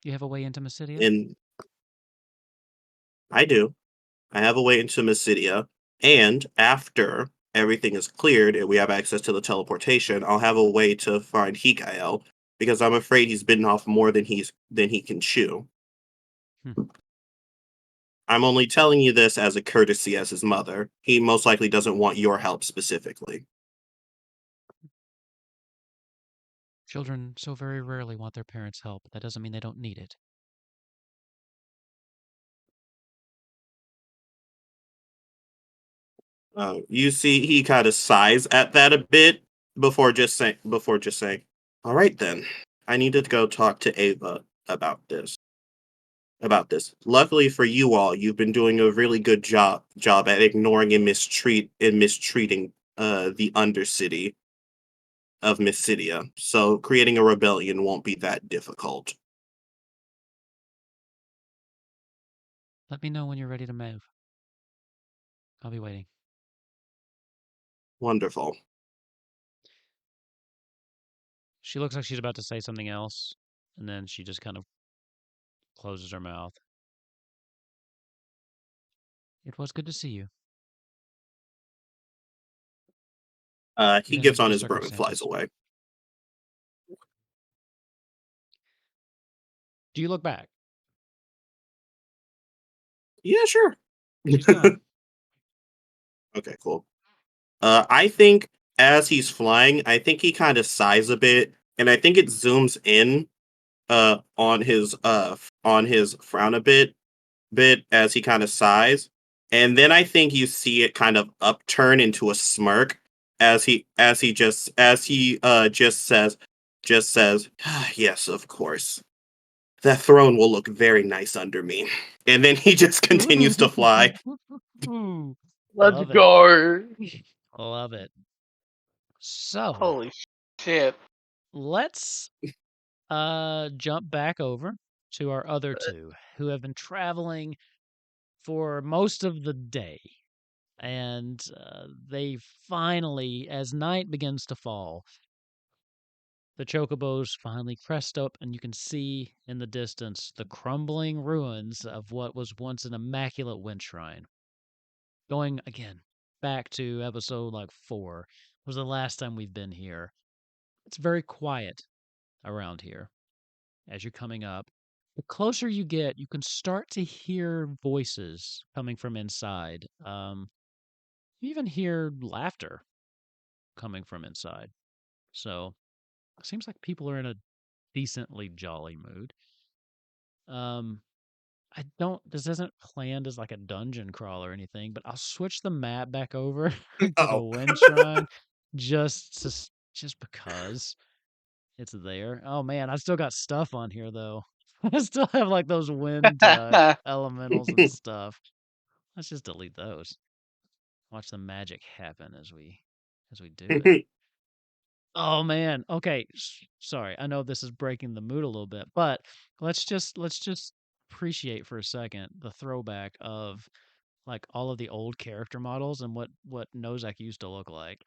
You have a way into Missidia? And I do. I have a way into Missidia, and after everything is cleared and we have access to the teleportation, I'll have a way to find Hikael because I'm afraid he's bitten off more than he can chew. Hmm. I'm only telling you this as a courtesy as his mother. He most likely doesn't want your help specifically. Children so very rarely want their parents' help. That doesn't mean they don't need it. You see, he kind of sighs at that a bit before just saying, "All right then, I need to go talk to Ava about this." Luckily for you all, you've been doing a really good job at ignoring and mistreating the Undercity of Missidia. So creating a rebellion won't be that difficult. Let me know when you're ready to move. I'll be waiting. Wonderful. She looks like she's about to say something else, and then she just kind of closes her mouth. It was good to see you. He because gets of on the his broom and flies circumstances. away. Do you look back? Yeah, sure. He's gone. Okay, cool. I think as he's flying, I think he kind of sighs a bit, and I think it zooms in on his frown a bit as he kind of sighs, and then I think you see it kind of upturn into a smirk as he just says yes, of course. That throne will look very nice under me. And then he just continues to fly. Let's Love it. go. Love it. So Holy shit. let's jump back over to our other two who have been traveling for most of the day. And they finally, as night begins to fall, the chocobos finally crest up, and you can see in the distance the crumbling ruins of what was once an immaculate wind shrine. Going again back to episode like 4 was the last time we've been here. It's very quiet around here as you're coming up. The closer you get, you can start to hear voices coming from inside. You even hear laughter coming from inside. So it seems like people are in a decently jolly mood. I don't. This isn't planned as like a dungeon crawl or anything, but I'll switch the map back over to the Oh. wind shrine just because it's there. Oh man, I still got stuff on here though. I still have like those wind elementals and stuff. Let's just delete those. Watch the magic happen as we do it. Oh man. Okay. Sorry. I know this is breaking the mood a little bit, but let's just appreciate for a second the throwback of like all of the old character models and what Nozak used to look like.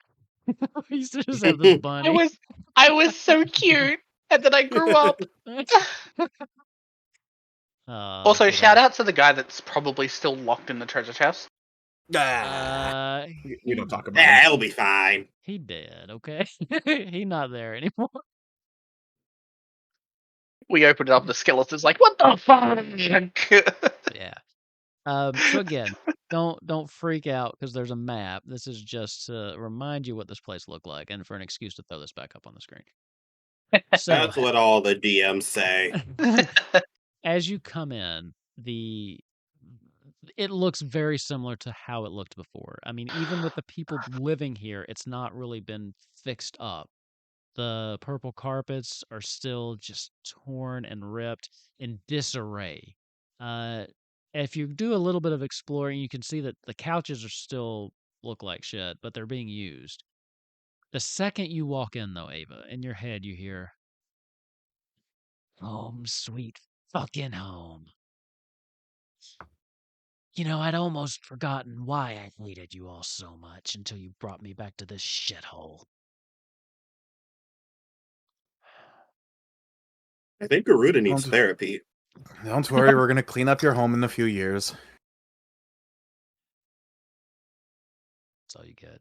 He used to just have this bunny. I was so cute. And then I grew up. Also, Good shout old. out to the guy that's probably still locked in the treasure chest. We don't talk about Yeah, him. it'll be fine. He did. Okay. He not there anymore. We opened it up, the skeleton's like, what the fuck? Yeah. So again, don't freak out because there's a map. This is just to remind you what this place looked like, and for an excuse to throw this back up on the screen. So, That's what all the DMs say. as you come in, it looks very similar to how it looked before. I mean, even with the people living here, it's not really been fixed up. The purple carpets are still just torn and ripped in disarray. Uh, if you do a little bit of exploring, you can see that the couches are still look like shit, but they're being used. The second you walk in, though, Ava, in your head you hear, "Home, sweet fucking home." You know, I'd almost forgotten why I hated you all so much until you brought me back to this shithole. I think Garuda needs Don't, therapy. don't worry, we're gonna clean up your home in a few years. That's all you get.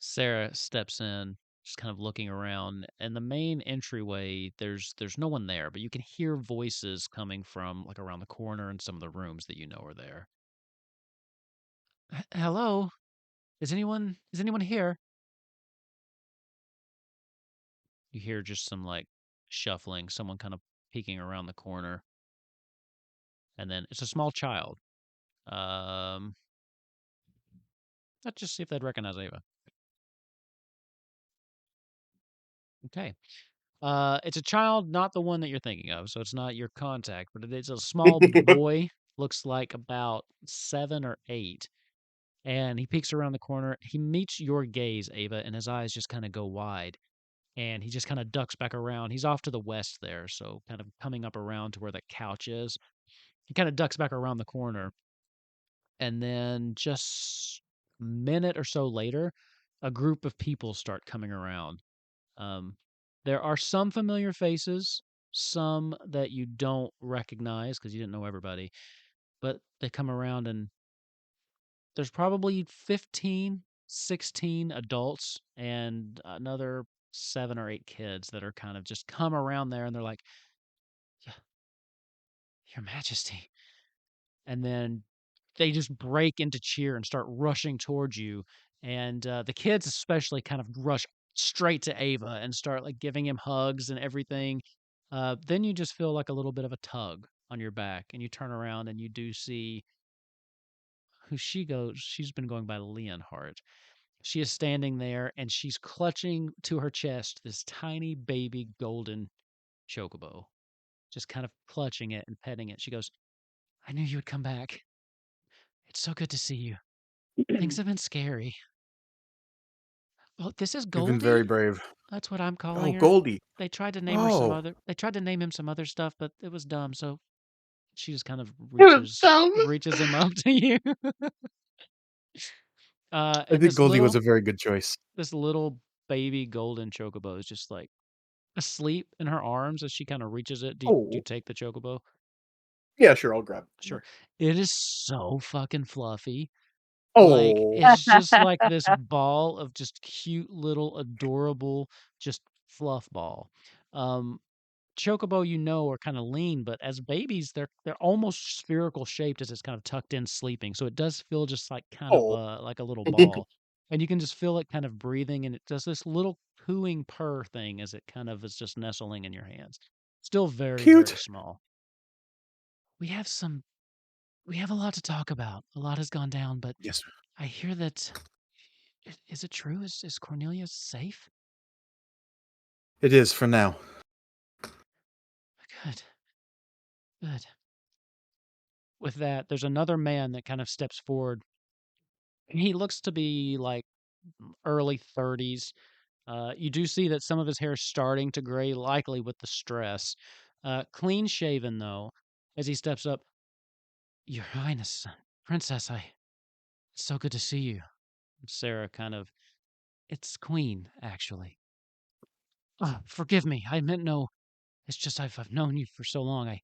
Sarah steps in, just kind of looking around, and the main entryway, there's no one there, but you can hear voices coming from like around the corner and some of the rooms that you know are there. Hello? Is anyone here? You hear just some like shuffling, someone kind of peeking around the corner. And then it's a small child. Let's just see if they'd recognize Ava. Okay. It's a child, not the one that you're thinking of, so it's not your contact, but it's a small boy, looks like about 7 or 8, and he peeks around the corner. He meets your gaze, Ava, and his eyes just kind of go wide, and he just kind of ducks back around. He's off to the west there, so kind of coming up around to where the couch is. He kind of ducks back around the corner, and then just a minute or so later, a group of people start coming around. Um, there are some familiar faces, some that you don't recognize because you didn't know everybody, but they come around and there's probably 15 16 adults and another 7 or 8 kids that are kind of just come around there, and they're like, "Yeah, Your Majesty." And then they just break into cheer and start rushing towards you. And the kids especially kind of rush straight to Ava and start like giving him hugs and everything. Then you just feel like a little bit of a tug on your back, and you turn around and you do see who she goes. She's been going by Leonhardt. She is standing there and she's clutching to her chest this tiny baby golden chocobo, just kind of clutching it and petting it. She goes, "I knew you would come back. It's so good to see you. Things have been scary." Oh, this is You've been very Goldie? brave. That's what I'm Oh, calling her. Goldie. They tried to name her some Oh, other they tried to name him some other stuff, but it was dumb, so she just kind of It was dumb. reaches him up to you. I And think Goldie was a very good choice. this little baby golden chocobo is just like asleep in her arms as she kind of reaches it. Do you Oh, take the chocobo? yeah, sure, I'll grab it from Sure. her. It is so fucking fluffy. Like, Oh, it's just like this ball of just cute little adorable just fluff ball. Um, Chocobo, are kind of lean, but as babies, they're almost spherical shaped as it's kind of tucked in sleeping. So it does feel just like kind of oh, like a little ball. And you can just feel it kind of breathing, and it does this little cooing purr thing as it kind of is just nestling in your hands. Still very, very cute. small. We have some we have a lot to talk about. A lot has gone down, but Yes, I hear that is it true? Is Cornelia safe? it is for now. Good. Good. With that, there's another man that kind of steps forward. He looks to be like early 30s. You do see that some of his hair is starting to gray, likely with the stress. Clean shaven, though, as he steps up. "Your Highness, Princess, it's so good to see you." Sarah kind of, "It's Queen, actually." Forgive me. I meant no. It's just I've known you for so long.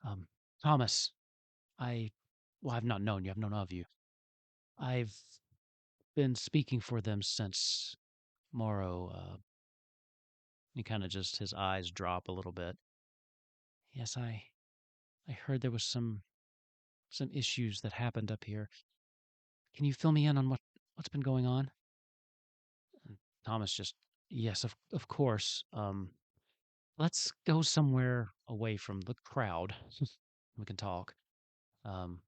Um, Thomas, I've not known you. I've known of you. I've been speaking for them since Morrow. He kind of just his eyes drop a little bit. "Yes, I heard there was some issues that happened up here. Can you fill me in on what's been going on?" And Thomas just, "Yes, of course. Let's go somewhere away from the crowd. We can talk." Um,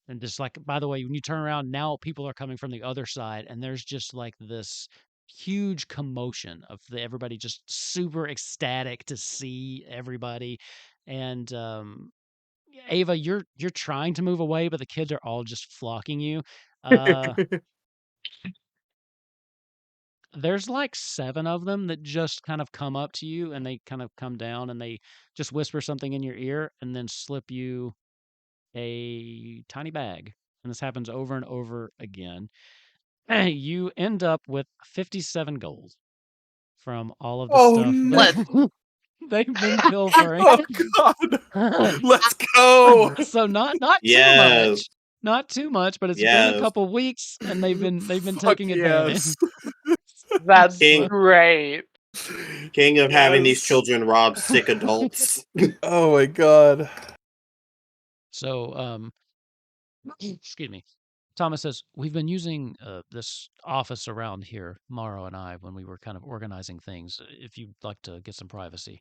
and just like, by the way, when you turn around now, people are coming from the other side, and there's just like this huge commotion of everybody just super ecstatic to see everybody. And Ava, you're trying to move away, but the kids are all just flocking you. Uh, there's like 7 of them that just kind of come up to you, and they kind of come down and they just whisper something in your ear and then slip you a tiny bag. And this happens over and over again. You end up with 57 gold from all of the Oh stuff Let's no! they've been pilfering. Oh God! Let's go! So not too Yes. much. Not too much, but it's been a Yes. couple weeks and they've been Fuck taking advantage. yes! That's King great. King of having these Yes. children rob sick adults. Oh my God! So excuse me. Thomas says, "We've been using this office around here, Morrow and I, when we were kind of organizing things. If you'd like to get some privacy."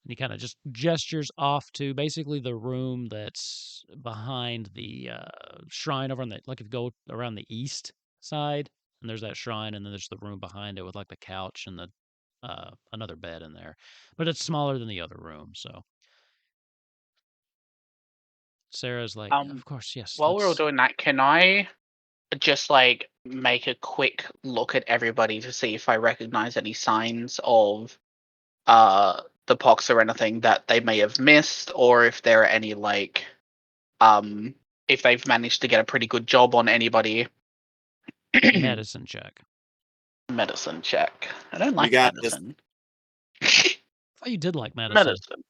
And he kind of just gestures off to basically the room that's behind the shrine over on the, like if you go around the east side, and there's that shrine, and then there's the room behind it with like the couch and the another bed in there. But it's smaller than the other room, so Sarah's like, Um, "Of course, yes, while we're all let's." doing that, can I just like make a quick look at everybody to see if I recognize any signs of the pox or anything that they may have missed, or if there are any like if they've managed to get a pretty good job on anybody. Medicine check. Medicine check. I don't You like got this. medicine. I thought you did like medicine. Medicine.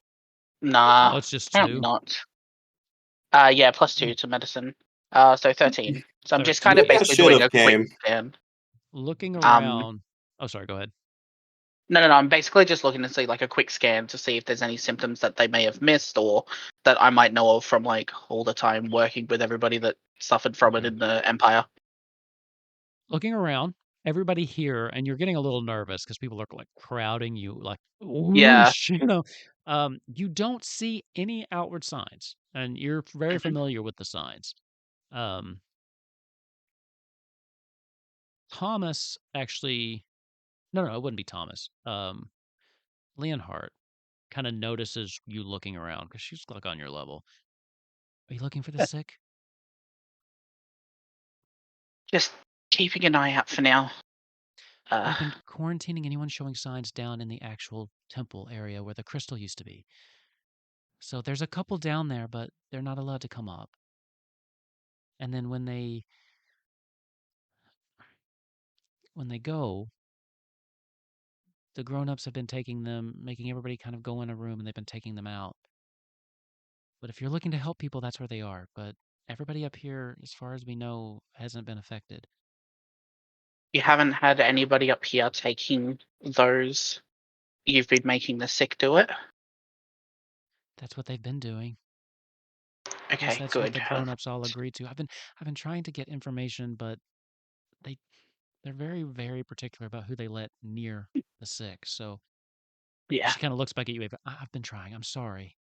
Nah, Oh, it's just apparently 2. not. Yeah, +2 to medicine. So 13. So I'm just 13. kind of You guys basically should doing have a quick came. scan. Looking Um, around. Oh, sorry. Go ahead. No, I'm basically just looking to see like a quick scan to see if there's any symptoms that they may have missed or that I might know of from like all the time working with everybody that suffered from it in the Empire. Looking around, everybody here, and you're getting a little nervous because people are like crowding you, like Yeah. whoosh, you know. You don't see any outward signs, and you're very familiar with the signs. Thomas actually, no, it wouldn't be Thomas. Leonhardt kind of notices you looking around because she's like on your level. Are you looking for the sick? Just keeping an eye out for now. We've been quarantining anyone showing signs down in the actual temple area where the crystal used to be. So there's a couple down there, but they're not allowed to come up. And then when they go, the grown-ups have been taking them, making everybody kind of go in a room, and they've been taking them out. But if you're looking to help people, that's where they are. But everybody up here, as far as we know, hasn't been affected. You haven't had anybody up here taking those you've been making the sick do it? That's what they've been doing. I guess Okay, that's what good. the grown-ups all agreed to. I've been trying to get information, but they're very, very particular about who they let near the sick. So Yeah. she kind of looks back at you, Ava. I've been trying. I'm sorry.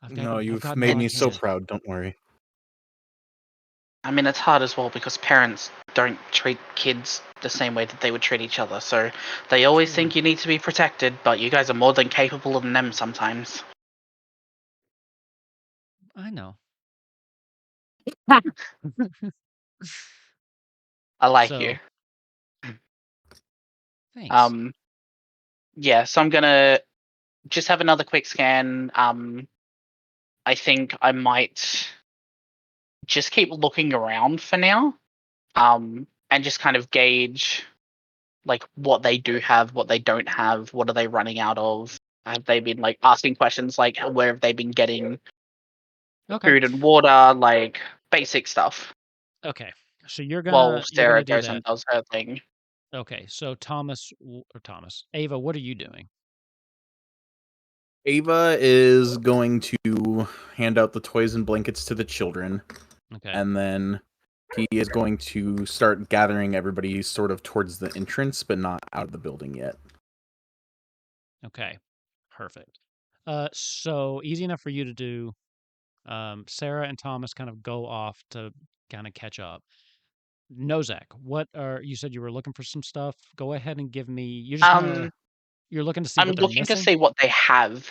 I've No, you've gotten made all I me so can. proud. Don't worry. I mean, it's hard as well because parents don't treat kids the same way that they would treat each other. So they always True. think you need to be protected, but you guys are more than capable of them sometimes. I know. I like So, you. thanks. Yeah, so I'm gonna just have another quick scan. I think I might just keep looking around for now. And just kind of gauge like what they do have, what they don't have, what are they running out of? Have they been like asking questions like where have they been getting Okay. food and water, like basic stuff, Okay. So you're while gonna Sarah do goes that. and does her thing. Okay. So Ava, what are you doing? Ava is going to hand out the toys and blankets to the children, Okay. and then he is going to start gathering everybody sort of towards the entrance, but not out of the building yet. Okay. Perfect. So easy enough for you to do. Sarah and Thomas kind of go off to kind of catch up. Nozak, you said you were looking for some stuff? Go ahead and give me. You're looking to see I'm what they're looking to missing? see what they have,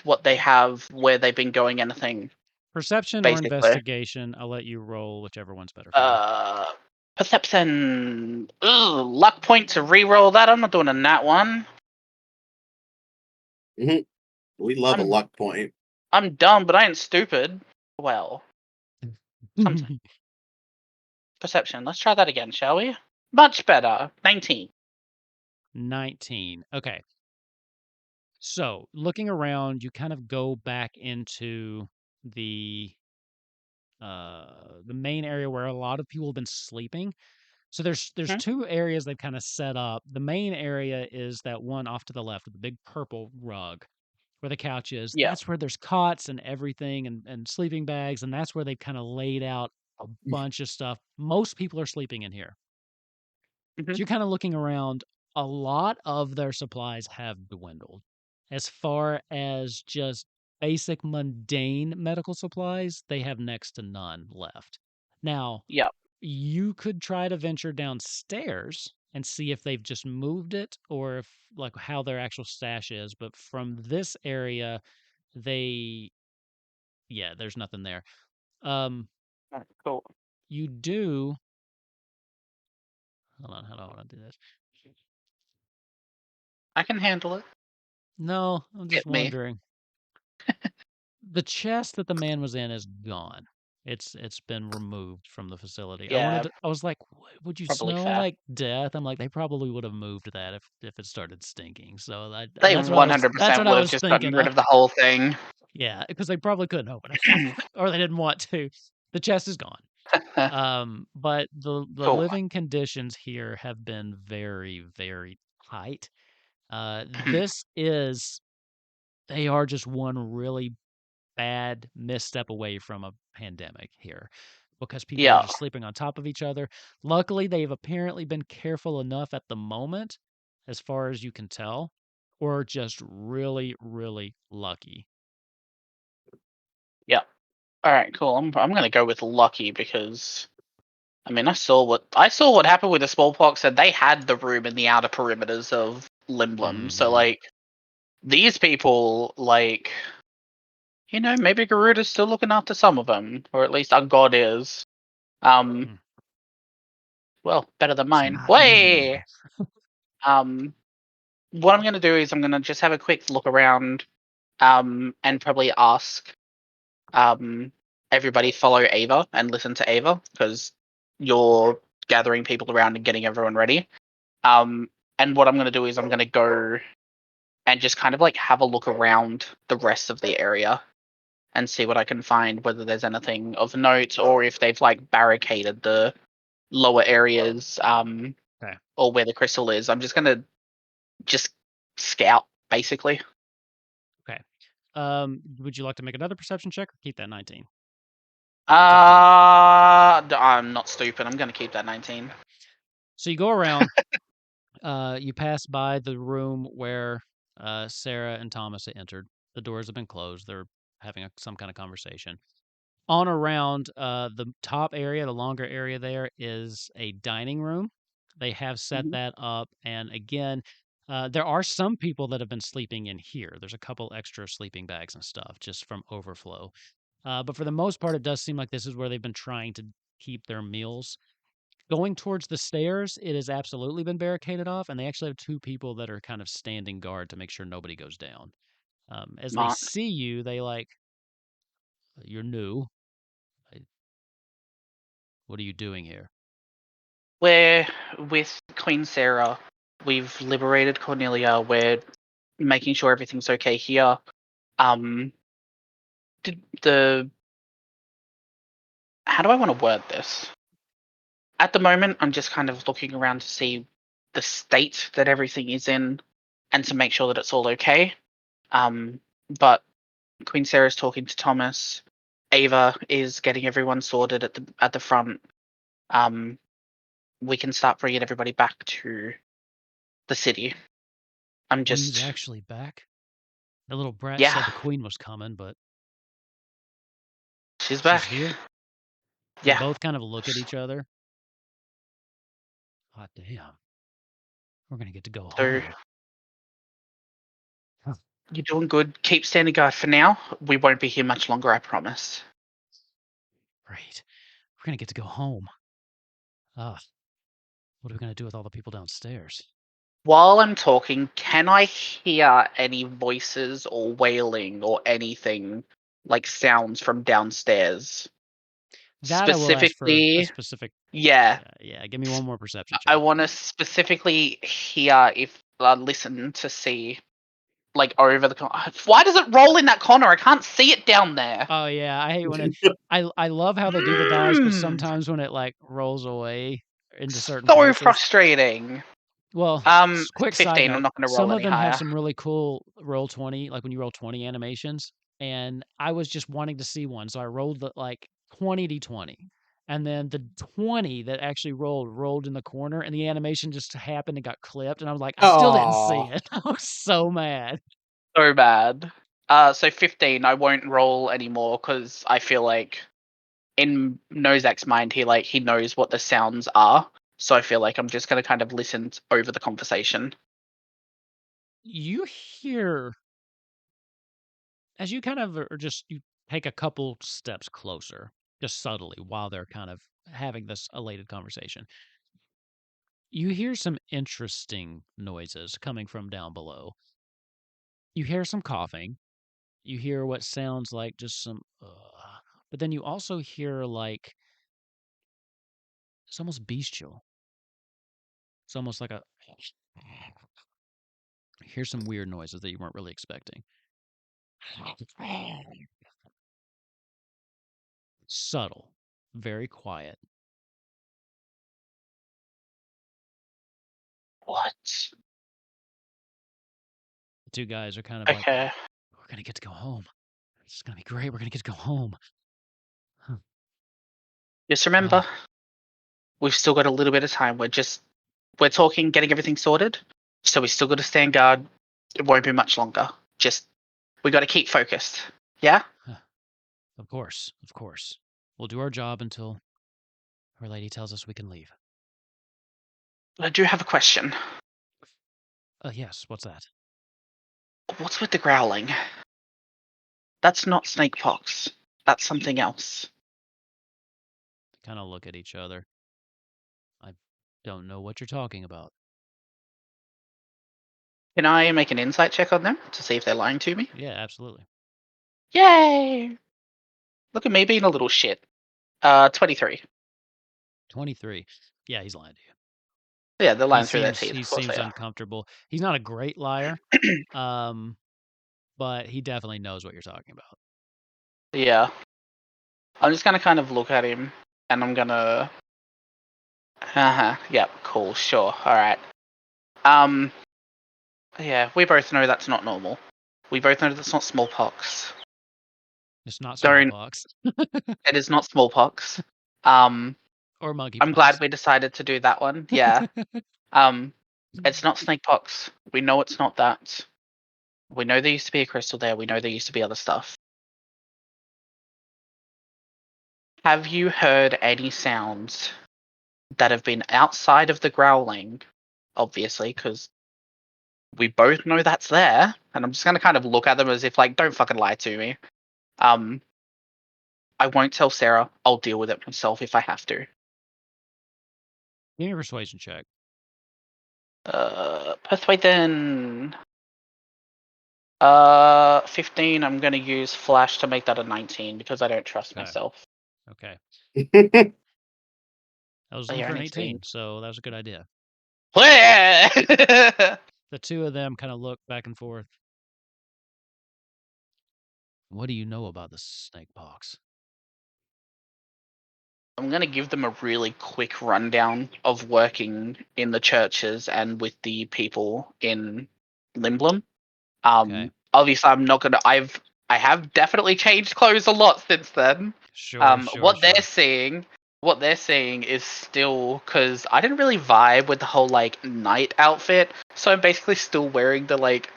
where they've been going, anything. Perception or Basically. investigation? I'll let you roll whichever one's better for you. Perception. Ugh, luck point to re-roll that. I'm not doing a nat one. We love a luck point. I'm dumb, but I ain't stupid. Well, perception. Let's try that again, shall we? Much better. 19. 19. Okay. So, looking around, you kind of go back into the main area where a lot of people have been sleeping. So there's two areas they've kind of set up. The main area is that one off to the left with the big purple rug where the couch is. Yeah. That's where there's cots and everything and sleeping bags, and that's where they've kind of laid out a bunch of stuff. Most people are sleeping in here. So you're kind of looking around. A lot of their supplies have dwindled. As far as just basic mundane medical supplies, they have next to none left. Now, Yeah. you could try to venture downstairs and see if they've just moved it or if like how their actual stash is, but from this area there's nothing there. Cool. You do hold on, how do I want to do this? I can handle it. No, I'm just Get me. wondering. The chest that the man was in is gone. It's been removed from the facility. Yeah. I was like, would you Probably smell fair. like death? I'm like, they probably would have moved that if it started stinking. So They that's what I was 100% would have just gotten thinking rid of. of the whole thing. Yeah, because they probably couldn't open it or they didn't want to. The chest is gone. But the Cool. living conditions here have been very, very tight. This is they are just one really bad misstep away from a pandemic here because people are Yeah. just sleeping on top of each other. Luckily, they've apparently been careful enough at the moment, as far as you can tell, or just really, really lucky. Yeah. All right. Cool. I'm gonna go with lucky because I mean I saw what happened with the smallpox, and they had the room in the outer perimeters of Limblum. So Mhm. like these people, like, you know, maybe Garuda's still looking after some of them, or at least our god is. Mm. Well, better than It's mine. not me. Way. Um, what I'm gonna do is I'm gonna just have a quick look around, and probably ask, um, everybody follow Ava and listen to Ava because you're gathering people around and getting everyone ready. And what I'm gonna do is I'm gonna go and just kind of like have a look around the rest of the area and see what I can find, whether there's anything of note or if they've like barricaded the lower areas, Okay. or where the crystal is. I'm just gonna just scout basically. Okay. Would you like to make another perception check or keep that 19? I'm not stupid. I'm gonna keep that 19. So you go around, you pass by the room where Sarah and Thomas had entered. The doors have been closed. They're having some kind of conversation. On around the top area, the longer area there is a dining room. They have set Mhm. that up. And again, there are some people that have been sleeping in here. There's a couple extra sleeping bags and stuff just from overflow. But for the most part, it does seem like this is where they've been trying to keep their meals. Going towards the stairs, it has absolutely been barricaded off, and they actually have two people that are kind of standing guard to make sure nobody goes down. As they Smart. see you, they like, you're new. I- What are you doing here? We're with Queen Sarah. We've liberated Cornelia. We're making sure everything's okay here. Um, did the How do I want to word this? At the moment, I'm just kind of looking around to see the state that everything is in, and to make sure that it's all okay. But Queen Sarah's talking to Thomas. Ava is getting everyone sorted at the front. Um, we can start bringing everybody back to the city. I'm Queen's just, actually back. The little brat yeah, said the queen was coming, but she's she's back. here. They Yeah. both kind of look at each other. Hot damn. We're gonna get to go So home. Huh. you're doing good. Keep standing guard for now. We won't be here much longer, I promise. Great. We're gonna get to go home. Ah, what are we gonna do with all the people downstairs? While I'm talking, can I hear any voices or wailing or anything like sounds from downstairs? That I will ask for a Specifically, specific. yeah, Yeah. Give me one more perception I check. want to specifically hear if listen to see like over the corner. Why does it roll in that corner? I can't see it down there. Oh yeah, I hate when it. I love how they do the dodge, but Mm, sometimes when it like rolls away into certain so places. frustrating. Well, quick side 15. I'm note: not going to roll some of any them have higher. some really cool roll 20, like when you roll 20 animations. And I was just wanting to see one, so I rolled the like 20d20, and then the 20 that actually rolled in the corner, and the animation just happened and got clipped, and I was like, I still didn't see Oh, it. I was so mad. So bad. So 15. I won't roll anymore because I feel like in Nozak's mind, he knows what the sounds are. So I feel like I'm just gonna kind of listen over the conversation. You hear as you kind of are just you take a couple steps closer, just subtly while they're kind of having this elated conversation. You hear some interesting noises coming from down below. You hear some coughing. You hear what sounds like just some, but then you also hear like it's almost bestial. It's almost like a. You hear some weird noises that you weren't really expecting. Subtle. very quiet. What? The two guys are kind of like, Okay. we're gonna get to go home. It's gonna be great. We're gonna get to go home. Just remember, we've still got a little bit of time. We're talking getting everything sorted, so we still got to stand guard. It won't be much longer. We got to keep focused. Yeah. Of course, of course. We'll do our job until Our Lady tells us we can leave. I do have a question. Yes, what's that? What's with the growling? That's not snake pox. That's something else. Kind of look at each other. I don't know what you're talking about. Can I make an insight check on them to see if they're lying to me? Yeah, absolutely. Yay! Look at me being a little shit. 23. 23. Yeah, he's lying to you. Yeah, they're He lying through their seems teeth. he Of course seems they are. uncomfortable. He's not a great liar, but he definitely knows what you're talking about. Yeah. I'm just gonna kind of look at him, and I'm gonna. Yep. Cool. Sure. All right. Yeah. We both know that's not normal. We both know that's not smallpox. It's not Don't. smallpox It is not smallpox. Um. or monkeypox. I'm glad we decided to do that one. Yeah. It's not snakepox. We know it's not that. We know there used to be a crystal there. We know there used to be other stuff. Have you heard any sounds that have been outside of the growling? Obviously, because we both know that's there. And I'm just gonna kind of look at them as if like, don't fucking lie to me. I won't tell Sarah. I'll deal with it myself if I have to. Give me a persuasion check. Persuade then. 15. I'm gonna use flash to make that a 19 because I don't trust Okay. myself. Okay. Mhm. I was Oh, looking you're for an an 18, 18. so that was a good idea. I'm The two of them kind of look back and forth. What do you know about the snake pox? gonna give them a really quick rundown of working in the churches and with the people in Limblum. Okay. Obviously, I'm not gonna. I have definitely changed clothes a lot since then. Sure. What they're seeing is still because I didn't really vibe with the whole like knight outfit, so I'm basically still wearing the like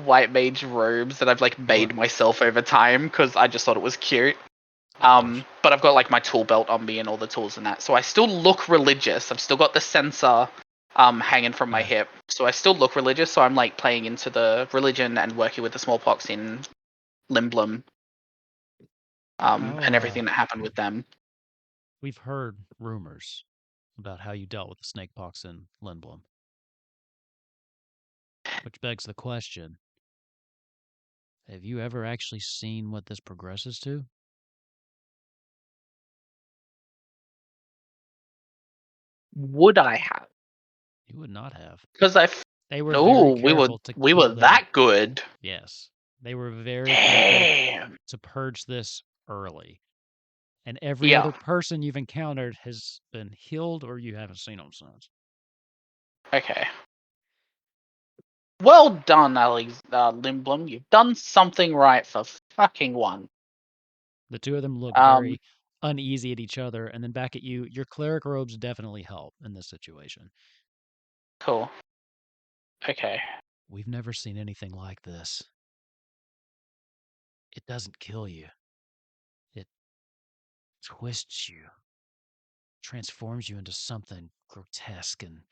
white mage robes that I've like made myself over time because I just thought it was cute. Of course. But I've got like my tool belt on me and all the tools and that, so I still look religious. I've still got the censer hanging from my Yeah. hip, so I still look religious. So I'm like playing into the religion and working with the smallpox in Limblum, and everything that happened with them. We've heard rumors about how you dealt with the snake pox in Lindblom. Which begs the question, have you ever actually seen what this progresses to? Would I have? You would not have. Because They were very no, careful to we kill were them. that good. Yes. They were very careful Damn. to purge this early. And every Yeah. other person you've encountered has been healed or you haven't seen them since. Okay. Well done, Alex Limblom. You've done something right for fucking one. The two of them look Um, very uneasy at each other and then back at you. Your cleric robes definitely help in this situation. Cool. Okay. We've never seen anything like this. It doesn't kill you. It twists you, transforms you into something grotesque, and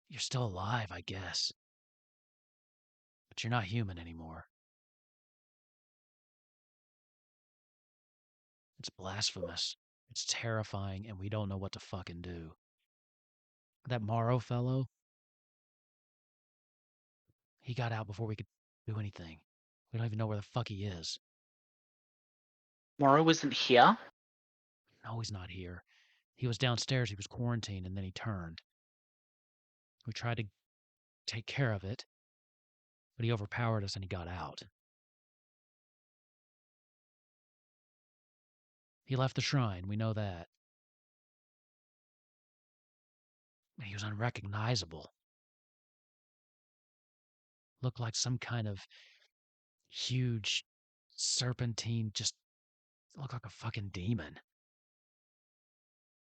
you're still alive, I guess. But you're not human anymore. It's blasphemous. It's terrifying, and we don't know what to fucking do. That Morrow fellow, he got out before we could do anything. We don't even know where the fuck he is. Morrow isn't here? No, he's not here. He was downstairs, he was quarantined, and then he turned. We tried to take care of it, but he overpowered us and he got out. He left the shrine. We know that. He was unrecognizable. Looked like some kind of huge serpentine, just looked like a fucking demon.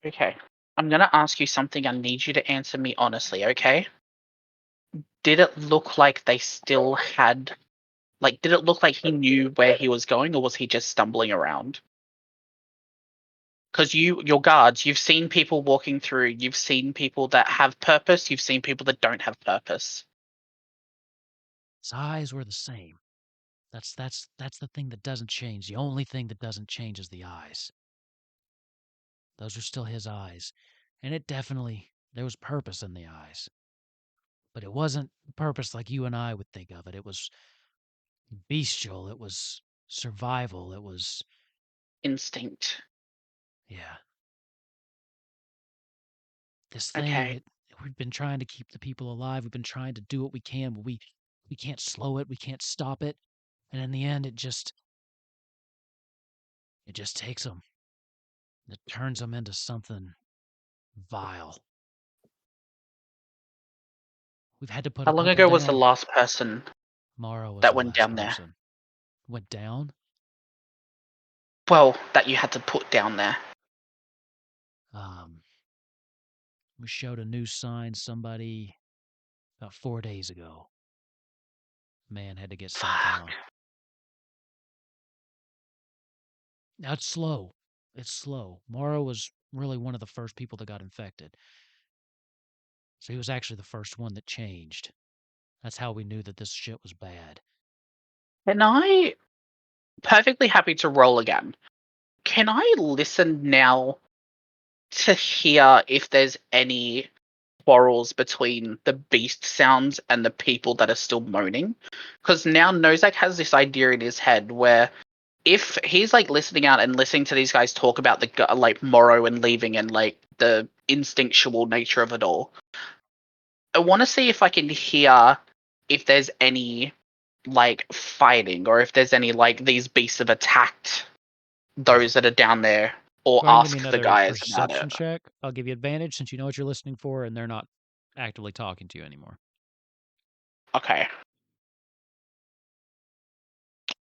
Okay. I'm gonna ask you something. I need you to answer me honestly, okay? Did it look like they still had... Like, did it look like he knew where he was going, or was he just stumbling around? Because your guards, you've seen people walking through, you've seen people that have purpose, you've seen people that don't have purpose. His eyes were the same. That's the thing that doesn't change. The only thing that doesn't change is the eyes. Those are still his eyes. And there was purpose in the eyes. But it wasn't purpose like you and I would think of it. It was bestial. It was survival. It was, Instinct. yeah. This Okay. thing, we've been trying to keep the people alive. We've been trying to do what we can, but we can't slow it. We can't stop it. And in the end, it just takes them. It turns them into something vile. We've had to put How a long couple ago was the down. last person Morrow was that the went last down there? person. Went down? Well, that you had to put down there. We showed a new sign somebody about 4 days ago. Man had to get sent down. Now it's slow. It's slow. Morrow was really one of the first people that got infected. So he was actually the first one that changed. That's how we knew that this shit was bad. Can I... Perfectly happy to roll again. Can I listen now to hear if there's any quarrels between the beast sounds and the people that are still moaning? Because now Nozak has this idea in his head where if he's like listening out and listening to these guys talk about the like Morrow and leaving and like the instinctual nature of it all, I want to see if I can hear if there's any like fighting or if there's any like these beasts have attacked those that are down there or Go ahead and give me ask the another guys about perception it. check. I'll give you advantage since you know what you're listening for and they're not actively talking to you anymore. Okay.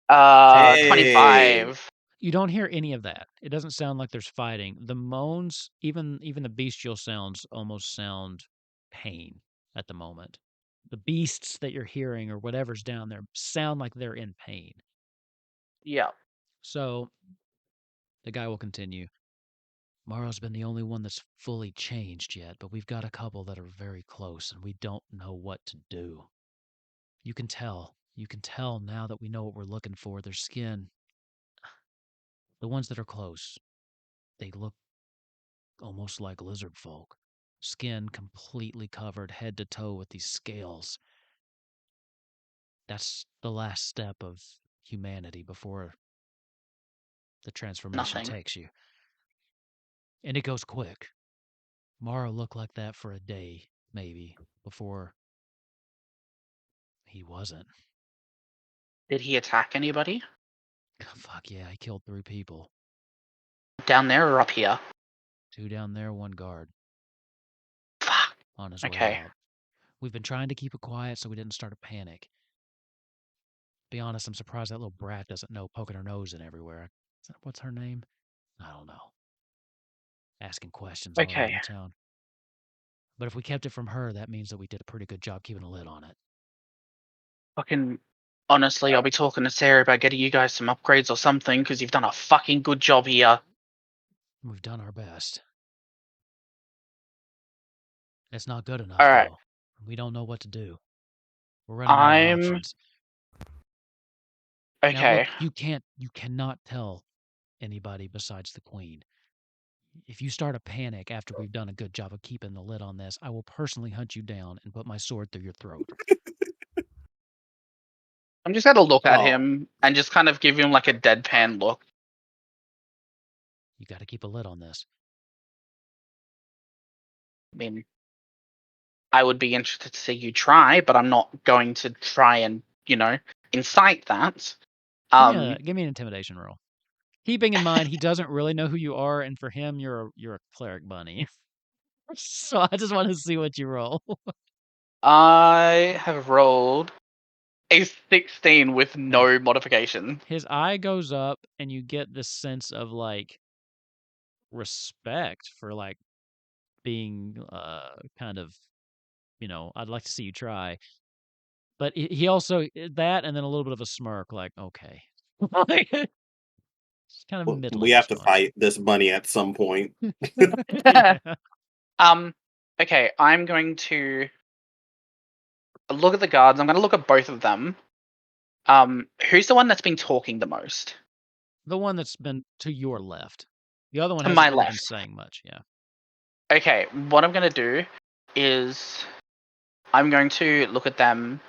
Hey. 25. You don't hear any of that. It doesn't sound like there's fighting. The moans, even the bestial sounds, almost sound pain at the moment. The beasts that you're hearing or whatever's down there sound like they're in pain. Yeah. So the guy will continue. Morrow's been the only one that's fully changed yet, but we've got a couple that are very close and we don't know what to do. You can tell. You can tell now that we know what we're looking for. Their skin. The ones that are close, they look almost like lizard folk. Skin completely covered head to toe with these scales. That's the last step of humanity before the transformation Nothing. takes you. And it goes quick. Morrow looked like that for a day, maybe, before he wasn't. Did he attack anybody? Fuck yeah, he killed 3 people. Down there or up here? 2 down there, 1 guard. Fuck. On his way Okay. out. We've been trying to keep it quiet so we didn't start a panic. Be honest, I'm surprised that little brat doesn't know poking her nose in everywhere. What's her name? I don't know. Asking questions all over Okay. the town. But if we kept it from her, that means that we did a pretty good job keeping a lid on it. Fucking... Honestly, I'll be talking to Sarah about getting you guys some upgrades or something, because you've done a fucking good job here. We've done our best. It's not good enough, Alright. though. We don't know what to do. We're running out of options. Now look, Okay. you cannot tell anybody besides the queen. If you start a panic after we've done a good job of keeping the lid on this, I will personally hunt you down and put my sword through your throat. I'm just gonna look at Oh. him and just kind of give him like a deadpan look. You got to keep a lid on this. I mean, I would be interested to see you try, but I'm not going to try and, incite that. Give me an intimidation roll. keeping in mind he doesn't really know who you are, and for him, you're a cleric bunny. So I just want to see what you roll. I have rolled a 16 with no modification. His eye goes up, and you get this sense of like respect for like being kind of, I'd like to see you try. But he also that, and then a little bit of a smirk, like, okay. It's kind of Well, middling we have to response. fight this bunny at some point. Yeah. Okay, I'm going to look at the guards. I'm going to look at both of them. Who's the one that's been talking the most? The one that's been to your left. The other one To hasn't my really been left. saying much, yeah. Okay, what I'm going to do is I'm going to look at them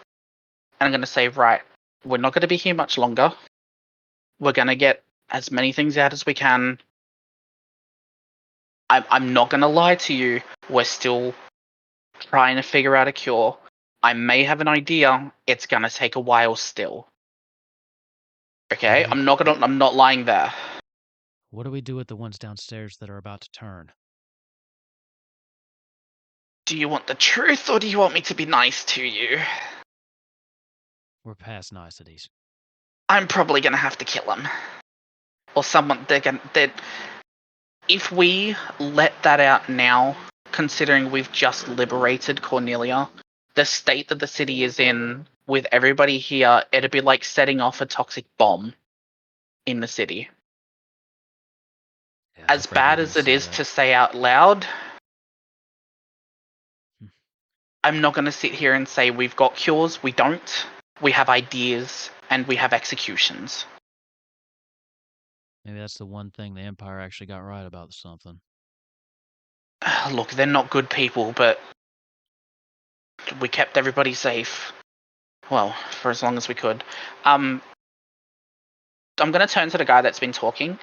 and I'm going to say, right, we're not going to be here much longer. We're going to get as many things out as we can. I'm not going to lie to you. We're still trying to figure out a cure. I may have an idea. It's going to take a while still. Okay, I'm not lying there. What do we do with the ones downstairs that are about to turn? Do you want the truth or do you want me to be nice to you? We're past niceties. I'm probably going to have to kill him. Or someone, if we let that out now, considering we've just liberated Cornelia, the state that the city is in, with everybody here, it'd be like setting off a toxic bomb in the city. Yeah, As bad as it is to say out loud, I'm not going to sit here and say we've got cures. We don't. We have ideas and we have executions. Maybe that's the one thing the Empire actually got right about something. Look, they're not good people, but we kept everybody safe. Well, for as long as we could. I'm going to turn to the guy that's been talking,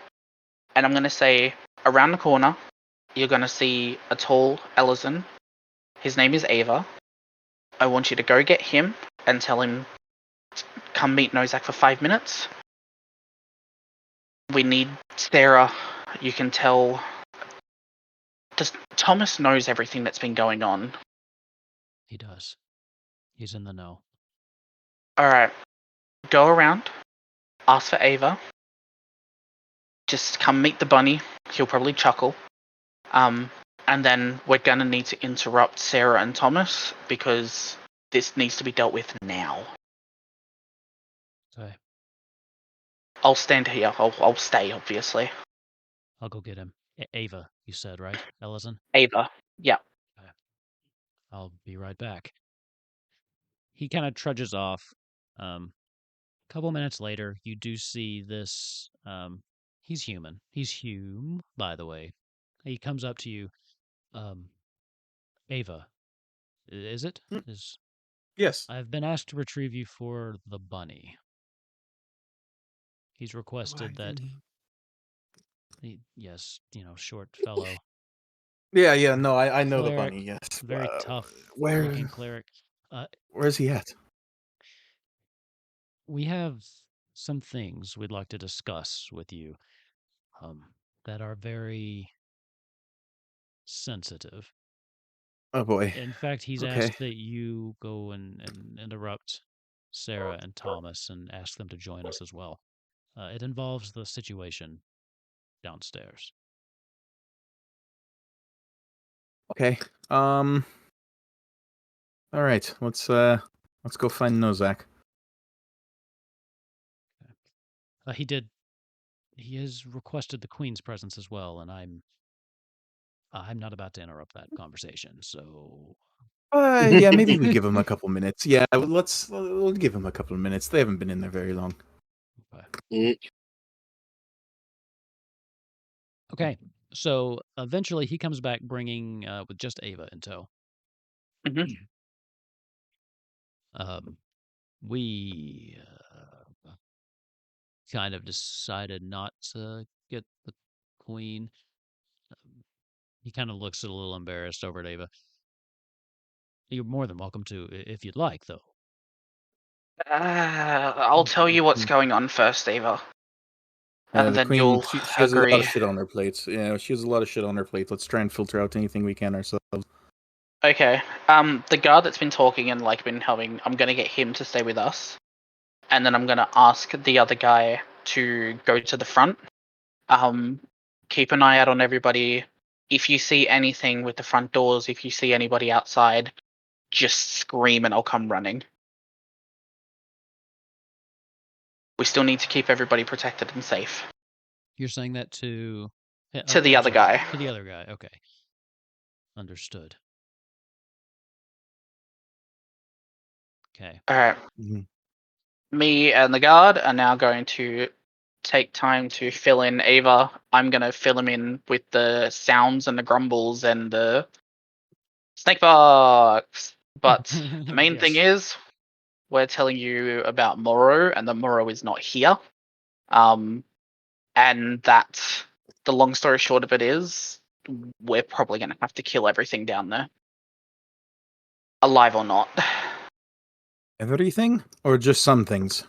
and I'm going to say, around the corner, you're going to see a tall Ellison. His name is Ava. I want you to go get him and tell him, come meet Nozak for 5 minutes. We need Sarah. You can tell. Thomas knows everything that's been going on. He does. He's in the know. Alright. Go around. Ask for Ava. Just come meet the bunny. He'll probably chuckle. And then we're going to need to interrupt Sarah and Thomas because this needs to be dealt with now. Okay. I'll stand here. I'll stay, obviously. I'll go get him. Ava, you said, right? Ellison? Ava. Yeah. Okay. I'll be right back. He kind of trudges off. A couple minutes later, you do see this. He's human. He's Hume, by the way. He comes up to you. Ava, is it? Is Yes. I've been asked to retrieve you for the bunny. He's requested that. Yes, short fellow. Yeah. No, I know the Cleric, bunny. Yes. very tough Where? looking cleric. Where's he at? We have some things we'd like to discuss with you, that are very sensitive. Oh boy. In fact, he's Okay. asked that you go and interrupt Sarah and Thomas and ask them to join us as well. It involves the situation downstairs. Okay. All right. Let's go find Nozak. He has requested the Queen's presence as well, and I'm not about to interrupt that conversation. So Yeah, maybe we give him a couple minutes. Yeah, we'll give him a couple of minutes. They haven't been in there very long. Okay, so eventually he comes back bringing with just Ava in tow. Mm-hmm. We kind of decided not to get the Queen. He kind of looks a little embarrassed over at Ava. You're more than welcome to, if you'd like, though. I'll tell you what's going on first, Ava. Yeah, And the then queen, you'll she has a lot agree. of shit on her plate. Yeah, she has a lot of shit on her plate. Let's try and filter out anything we can ourselves. Okay. The guard that's been talking and like been helping, I'm gonna get him to stay with us, and then I'm gonna ask the other guy to go to the front. Keep an eye out on everybody. If you see anything with the front doors, if you see anybody outside, just scream and I'll come running. We still need to keep everybody protected and safe. You're saying that to To the I'm other sorry, guy. To the other guy. Okay. Understood. Okay. Alright. Mm-hmm. Me and the guard are now going to take time to fill in Ava. I'm going to fill him in with the sounds and the grumbles and the snake box. But the main thing is, we're telling you about Moro, and the Moro is not here. And that the long story short of it is, we're probably going to have to kill everything down there, alive or not. Everything, or just some things?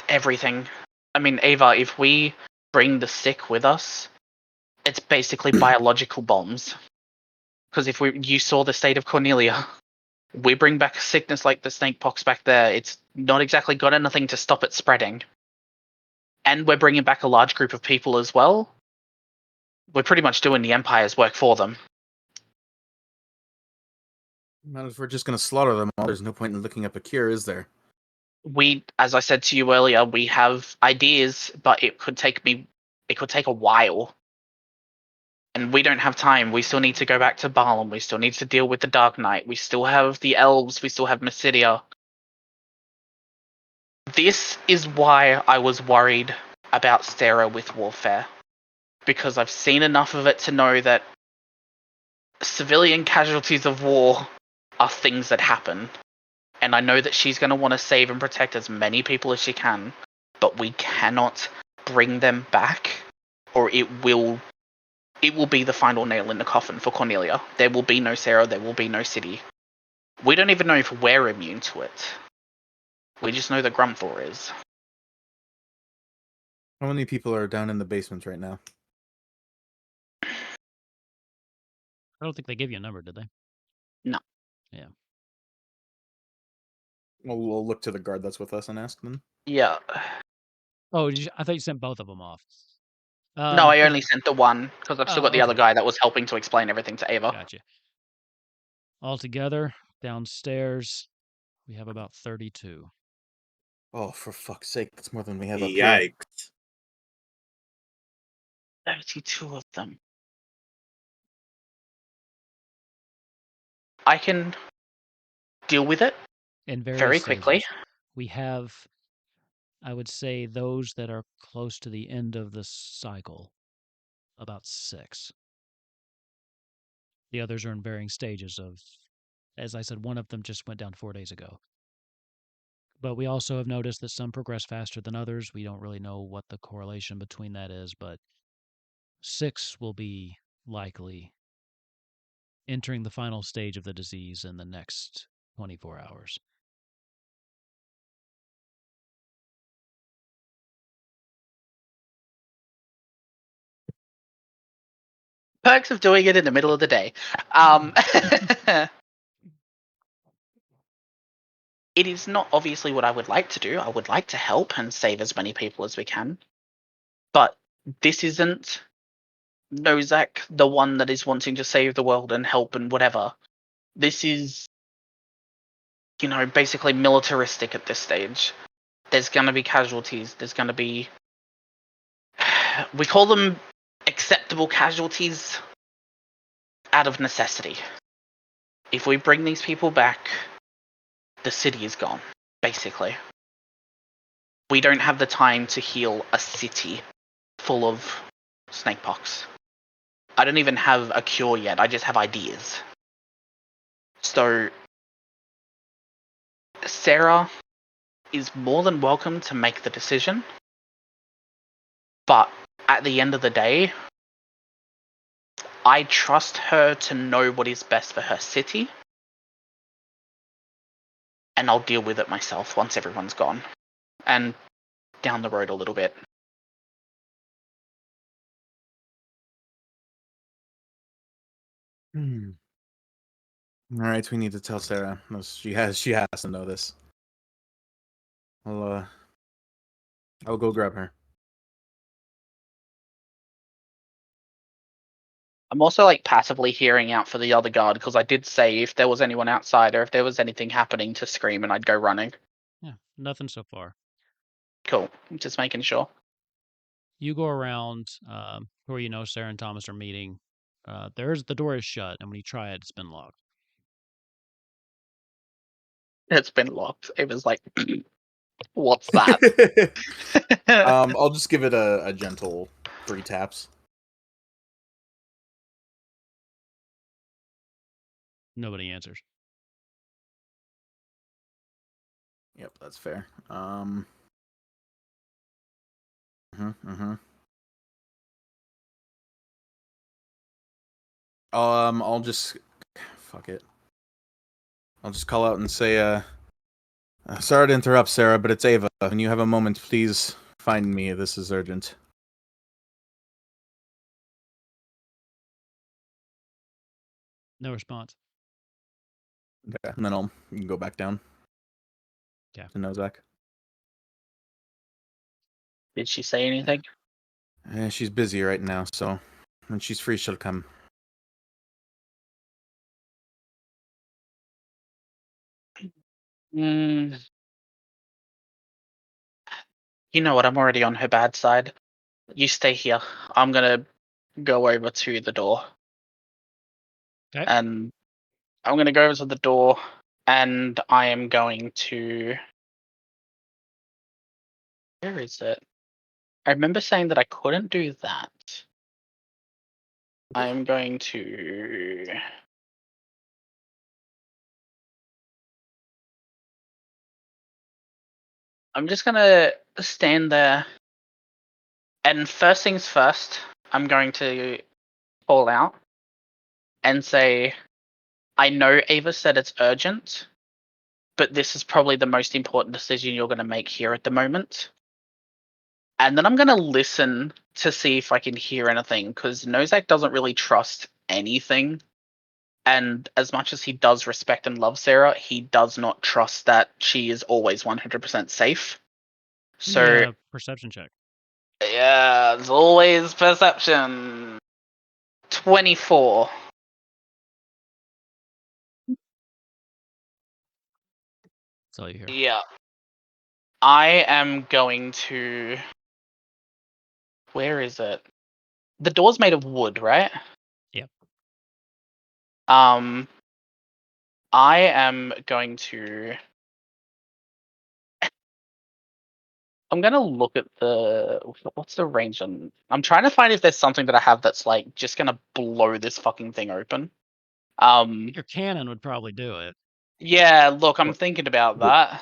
Everything. I mean, Ava, if we bring the sick with us, it's basically biological bombs. Because if you saw the state of Cornelia, we bring back a sickness like the snake pox back there, it's not exactly got anything to stop it spreading. And we're bringing back a large group of people as well. We're pretty much doing the Empire's work for them. Not if we're just going to slaughter them all. There's no point in looking up a cure, is there? As I said to you earlier, we have ideas, but it could take a while. And we don't have time. We still need to go back to Balam. We still need to deal with the Dark Knight. We still have the elves. We still have Missidia. This is why I was worried about Sarah with warfare. Because I've seen enough of it to know that civilian casualties of war are things that happen. And I know that she's going to want to save and protect as many people as she can. But we cannot bring them back, or it will be the final nail in the coffin for Cornelia. There will be no Sarah, there will be no city. We don't even know if we're immune to it. We just know that Grumthor is. How many people are down in the basement right now? I don't think they give you a number, did they? No. Yeah. Well, we'll look to the guard that's with us and ask them. Yeah. Oh, I thought you sent both of them off. No, I only sent the one, because I've still got the other okay. guy that was helping to explain everything to Ava. Gotcha. All together, downstairs, we have about 32. Oh, for fuck's sake, that's more than we have up here. Yikes. 32 of them. I can deal with it In various very stages. quickly. We have, I would say, those that are close to the end of the cycle, about 6. The others are in varying stages of, as I said, one of them just went down 4 days ago. But we also have noticed that some progress faster than others. We don't really know what the correlation between that is, but 6 will be likely entering the final stage of the disease in the next 24 hours. Perks of doing it in the middle of the day. It is not obviously what I would like to do. I would like to help and save as many people as we can. But this isn't Nozak, the one that is wanting to save the world and help and whatever. This is, basically militaristic at this stage. There's going to be casualties. There's going to be... We call them acceptable casualties out of necessity. If we bring these people back, the city is gone, basically. We don't have the time to heal a city full of snakepox. I don't even have a cure yet, I just have ideas. So, Sarah is more than welcome to make the decision, but at the end of the day, I trust her to know what is best for her city, and I'll deal with it myself once everyone's gone, and down the road a little bit. All right, we need to tell Sarah. No, she has to know this. I'll go grab her. I'm also like passively hearing out for the other guard because I did say if there was anyone outside or if there was anything happening to scream and I'd go running. Yeah, nothing so far. Cool. Just making sure. You go around where you know Sarah and Thomas are meeting. The door is shut, and when you try it, it's been locked. It's been locked. It was like, what's that? I'll just give it a gentle 3 taps. Nobody answers. Yep, that's fair. I'll just fuck it. I'll just call out and say, sorry to interrupt, Sarah, but it's Ava. When you have a moment, please find me. This is urgent. No response. Okay, and then you can go back down. Yeah. To Nozak. Did she say anything? She's busy right now, so when she's free, she'll come. You know what? I'm already on her bad side. You stay here. I'm gonna go over to the door. Okay. And I'm gonna go over to the door and I am going to. Where is it? I remember saying that I couldn't do that. I am going to. I'm just gonna stand there. And first things first, I'm going to call out and say, I know Ava said it's urgent, but this is probably the most important decision you're going to make here at the moment. And then I'm going to listen to see if I can hear anything, because Nozak doesn't really trust anything. And as much as he does respect and love Sarah, he does not trust that she is always 100% safe. Give me So, a perception check. yeah, it's always perception. 24. That's all you hear. Yeah. I am going to. Where is it? The door's made of wood, right? Yep. I am going to. I'm gonna look at what's the range on. I'm trying to find if there's something that I have that's like just gonna blow this fucking thing open. Your cannon would probably do it. Yeah. Look, I'm thinking about that.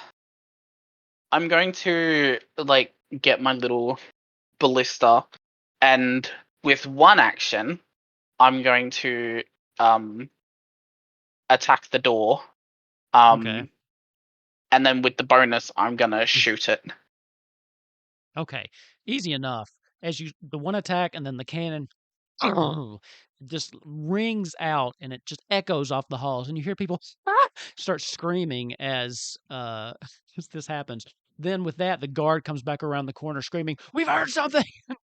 I'm going to like get my little ballista, and with one action, I'm going to attack the door. Okay. And then with the bonus, I'm gonna shoot it. Okay. Easy enough. The one attack and then the cannon just rings out and it just echoes off the halls and you hear people start screaming as as this happens. Then with that, the guard comes back around the corner screaming, "We've heard something!"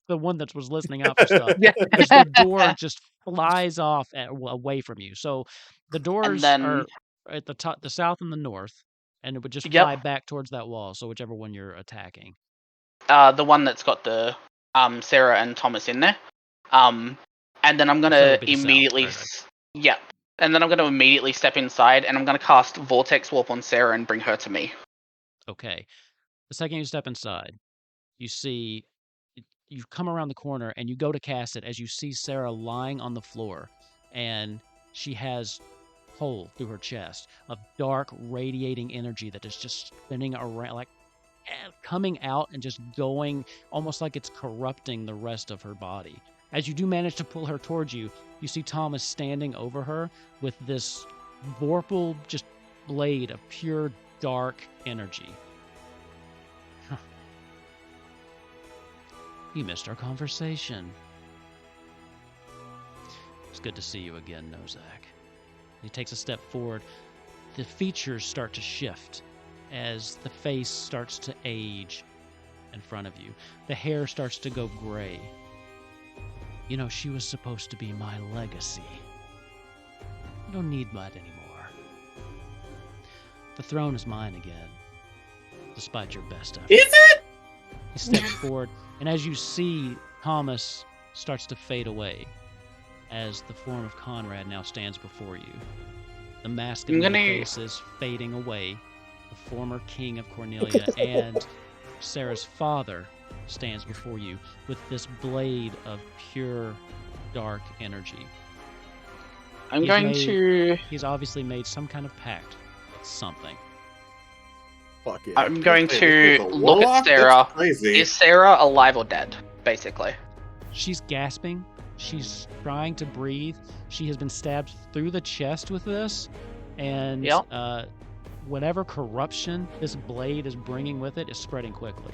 The one that was listening out for stuff. Yeah. As the door just flies off away from you. So the And doors then, are at the top, the south and the north, and it would just yep, fly back towards that wall. So whichever one you're attacking. the one that's got the Sarah and Thomas in there. And then I'm So that gonna would be the south. immediately, Right. yeah. And then I'm gonna immediately step inside, and I'm gonna cast Vortex Warp on Sarah and bring her to me. Okay. The second you step inside, you see you come around the corner and you go to cast it as you see Sarah lying on the floor and she has hole through her chest of dark radiating energy that is just spinning around like coming out and just going almost like it's corrupting the rest of her body. As you do manage to pull her towards you, you see Thomas standing over her with this vorpal just blade of pure dark energy. You missed our conversation. good to see you again, Nozak. He takes a step forward. The features start to shift as the face starts to age in front of you. The hair starts to go gray. You know, she was supposed to be my legacy. You don't need that anymore. The throne is mine again, despite your best efforts. Is it? He steps forward, and as you see, Thomas starts to fade away as the form of Conrad now stands before you. The mask of the face is fading away. The former king of Cornelia and Sarah's father stands before you with this blade of pure dark energy. He's obviously made some kind of pact with something. Fuck yeah. I'm going to look at Sarah. Is Sarah alive or dead, basically? She's gasping. She's trying to breathe. She has been stabbed through the chest with this, and whatever corruption this blade is bringing with it is spreading quickly.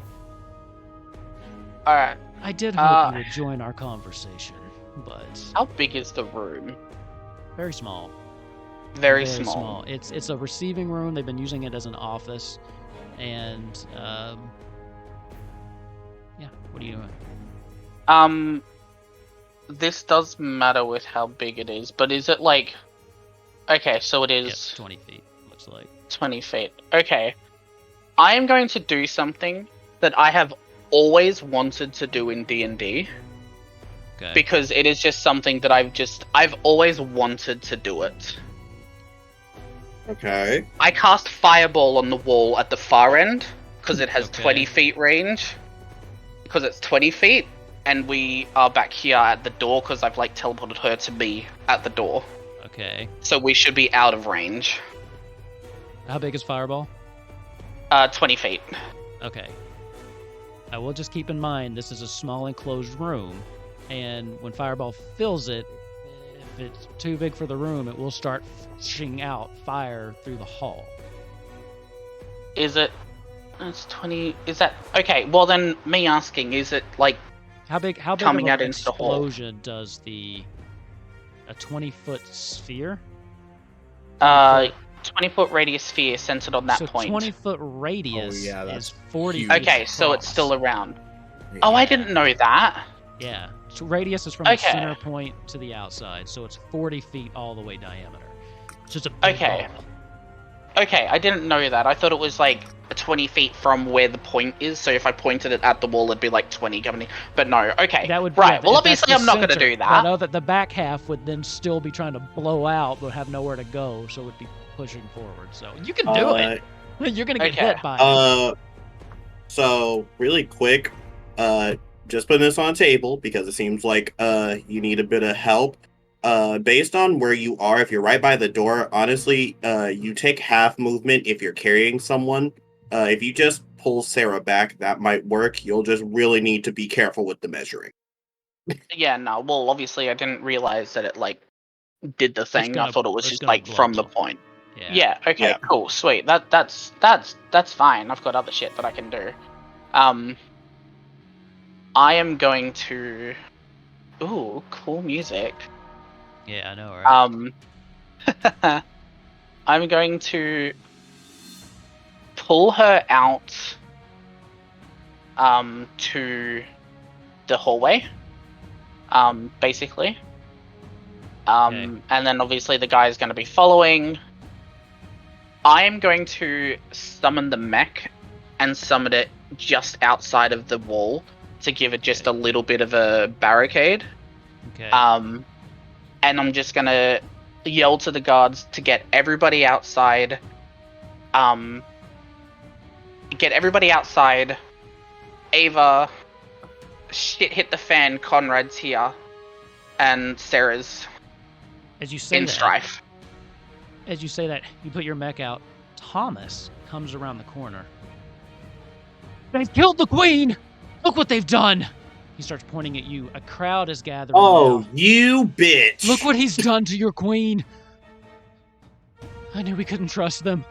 All right. I did hope you would join our conversation, but how big is the room? Very small. Very small. It's a receiving room. They've been using it as an office, and what are you doing? This does matter with how big it is, but is it like... Okay, so it is... 20 feet, looks like. 20 feet. Okay. I am going to do something that I have always wanted to do in D&D. Okay. Because it is just something that I've always wanted to do it. Okay. I cast Fireball on the wall at the far end, because it has 20 feet range. Because it's 20 feet. And we are back here at the door because I've teleported her to me at the door. Okay. So we should be out of range. How big is Fireball? 20 feet. Okay. I will just keep in mind this is a small enclosed room, and when Fireball fills it, if it's too big for the room, it will start pushing out fire through the hall. Is it? It's 20. Is that okay? Well, then me asking, is it How big coming of out an into the hall? explosion does a 20-foot sphere? 20-foot radius sphere centered on that point. 20-foot radius is 40 huge. feet Okay, so across. it's still around. Yeah. Oh, I didn't know that. Yeah. So radius is from the center point to the outside, so it's 40 feet all the way diameter. It's just a big ball. Okay, I didn't know that. I thought it was 20 feet from where the point is, so if I pointed it at the wall, it'd be 20 coming in. But no, okay. That would right. yeah, Well, if that's obviously the I'm not going to center. do that. I know that the back half would then still be trying to blow out, but have nowhere to go, so it would be pushing forward. So you can do it. You're going to get hit by it. So really quick, just putting this on the table because it seems like you need a bit of help. Based on where you are, if you're right by the door, honestly, you take half movement if you're carrying someone. If you just pull Sarah back, that might work. You'll just really need to be careful with the measuring. Yeah, no. Well, obviously I didn't realize that it did the thing. I thought it was just from the point. Yeah. Okay. Yeah. Cool. Sweet. That's fine. I've got other shit that I can do. I am going to. Ooh, cool music. Yeah, I know, right? I'm going to pull her out to the hallway, basically. And then obviously the guy is going to be following. I am going to summon the mech and summon it just outside of the wall to give it just a little bit of a barricade. Okay. And I'm just gonna yell to the guards to get everybody outside. Get everybody outside. Ava, shit hit the fan. Conrad's here, and Sarah's As you say in that, strife. As you say that, you put your mech out. Thomas comes around the corner. They've killed the queen! Look what they've done! He starts pointing at you. A crowd is gathering. Oh, now. you bitch! Look what he's done to your queen! I knew we couldn't trust them.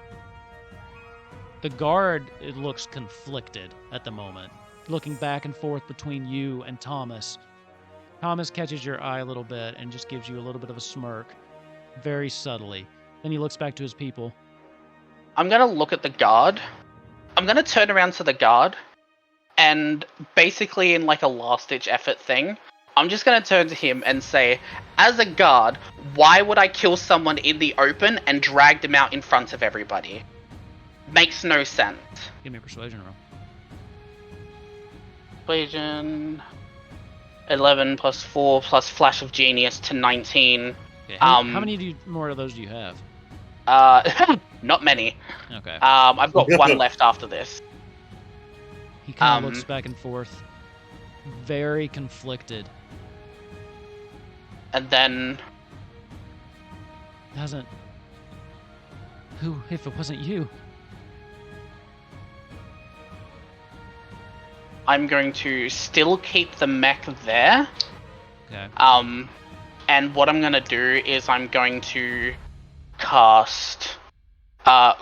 The guard, it looks conflicted at the moment, looking back and forth between you and Thomas. Thomas catches your eye a little bit and just gives you a little bit of a smirk, very subtly. Then he looks back to his people. I'm gonna look at the guard. I'm gonna turn around to the guard, and basically in like a last-ditch effort thing, I'm just gonna turn to him and say, as a guard, why would I kill someone in the open and drag them out in front of everybody? Makes no sense. Give me a persuasion roll. Persuasion. 11 plus 4 plus Flash of Genius to 19. Okay, how many more of those do you have? Not many. Okay. I've got one left after this. He kind of looks back and forth, very conflicted. And then... Who, if it wasn't you? I'm going to still keep the mech there. Okay. And what I'm going to do is I'm going to cast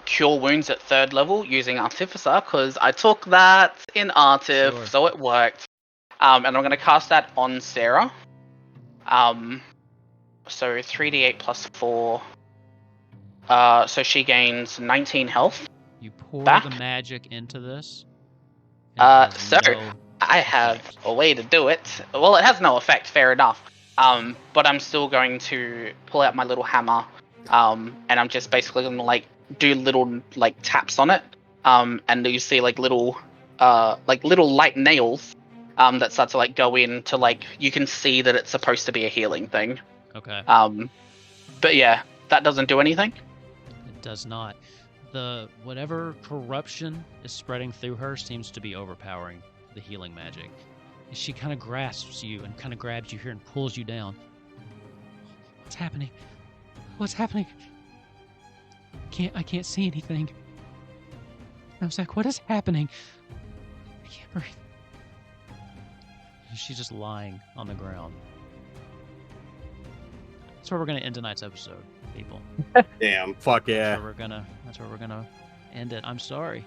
Cure Wounds at 3rd level using Artificer, because I took that in Artif, Sure. so it worked. And I'm going to cast that on Sarah. So 3d8 plus 4. So she gains 19 health. You pour back. the magic into this. So I have a way to do it. Well, it has no effect, fair enough. But I'm still going to pull out my little hammer. And I'm just basically gonna like do little like taps on it. And you see like little light nails that start to like go in to like you can see that it's supposed to be a healing thing. Okay. But yeah, that doesn't do anything. It does not. Whatever corruption is spreading through her seems to be overpowering the healing magic. She kind of grasps you and kind of grabs you here and pulls you down. What's happening? What's happening? I can't see anything. Nozak, what is happening? I can't breathe. She's just lying on the ground. That's where we're gonna end tonight's episode, people. Damn. Fuck yeah. That's where we're gonna end it. I'm sorry.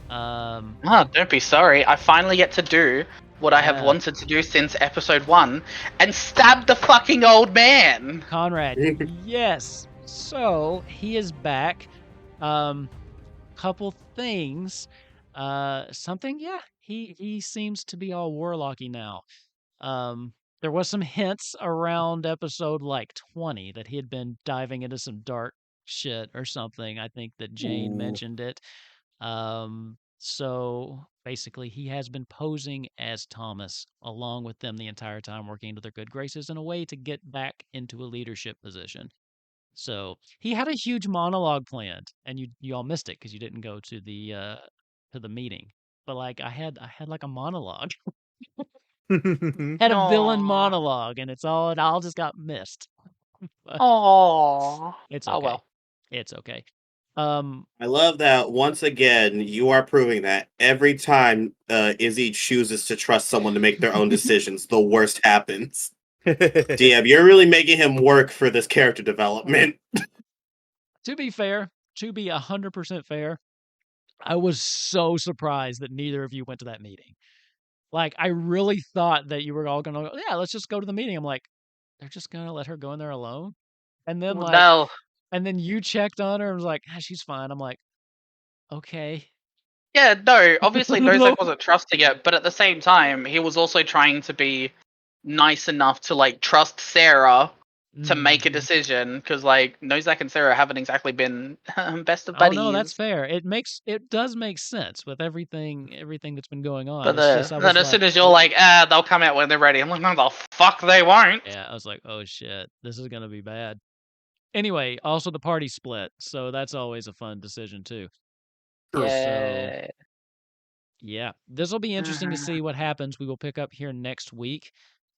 Don't be sorry. I finally get to do what I have Yeah. wanted to do since episode 1 and stab the fucking old man. Conrad, yes. So he is back. Couple things. Something. Yeah. He seems to be all warlocky now. There was some hints around episode like 20 that he had been diving into some dark shit or something. I think that Jane Ooh. mentioned it. So basically he has been posing as Thomas along with them the entire time, working into their good graces in a way to get back into a leadership position. So he had a huge monologue planned, and you all missed it because you didn't go to the meeting. But like I had like a monologue. Had a villain Aw. monologue, and it all just got missed. Aww. It's Oh okay. well. It's okay. I love that once again you are proving that every time Izzy chooses to trust someone to make their own decisions, the worst happens. DM, you're really making him work for this character development. To be fair, to be 100% fair, I was so surprised that neither of you went to that meeting. Like, I really thought that you were all gonna go, yeah, let's just go to the meeting. I'm like, they're just gonna let her go in there alone? And then like, No. and then you checked on her and was like, she's fine. I'm like, okay. Yeah, no. Obviously, Nozak wasn't trusting it, but at the same time, he was also trying to be nice enough to like trust Sarah to make a Mhm. decision, because like Nozak and Sarah haven't exactly been best of Oh buddies. no, that's fair. It does make sense with everything that's been going on. But It's just I was then as like, soon as you're like, they'll come out when they're ready. I'm like, no, the fuck they won't. yeah, I was like, oh shit, this is gonna be bad. Anyway, also the party split, so that's always a fun decision too. Yeah. So yeah, this will be interesting to see what happens. We will pick up here next week.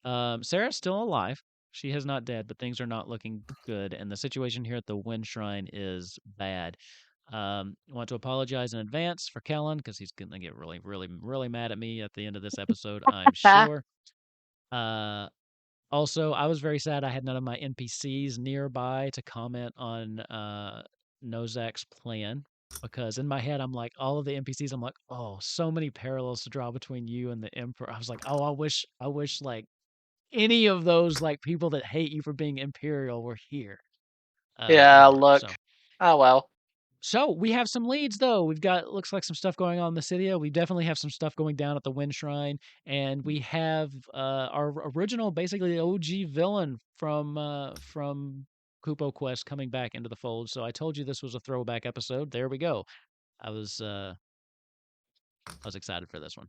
Sarah's still alive. She has not dead, but things are not looking good, and the situation here at the Wind Shrine is bad. I want to apologize in advance for Kellen because he's gonna get really, really, really mad at me at the end of this episode, I'm sure. Also, I was very sad I had none of my NPCs nearby to comment on Nozak's plan, because in my head I'm like, all of the NPCs, I'm like, oh, so many parallels to draw between you and the Emperor. I was like, oh, I wish like any of those like people that hate you for being Imperial were here. Yeah, anymore, look. Oh well. So we have some leads though. We've got looks like some stuff going on in Missidia. We definitely have some stuff going down at the Wind Shrine, and we have our original, basically OG villain from Kupo Quest coming back into the fold. So I told you this was a throwback episode. There we go. I was excited for this one.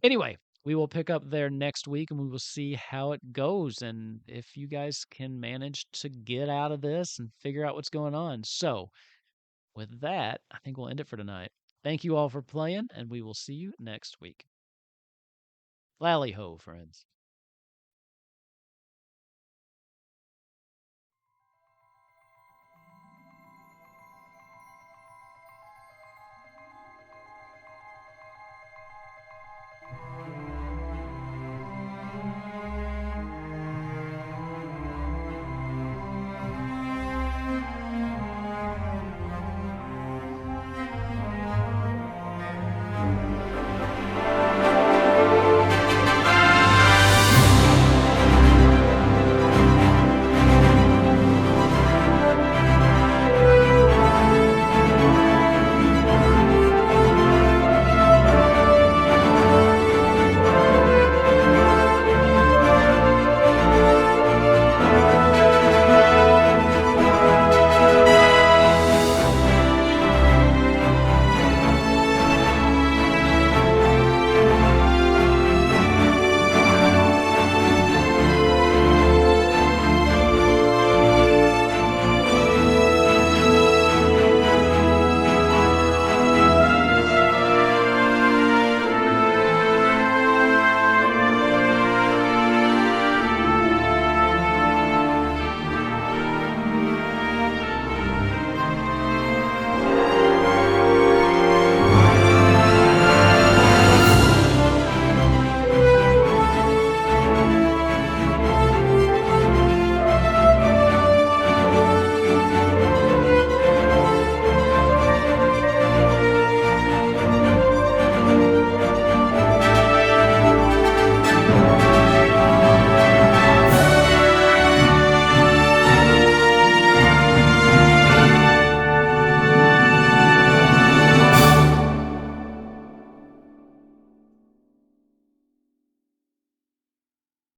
Anyway, we will pick up there next week and we will see how it goes and if you guys can manage to get out of this and figure out what's going on. So, with that, I think we'll end it for tonight. Thank you all for playing, and we will see you next week. Lally ho, friends.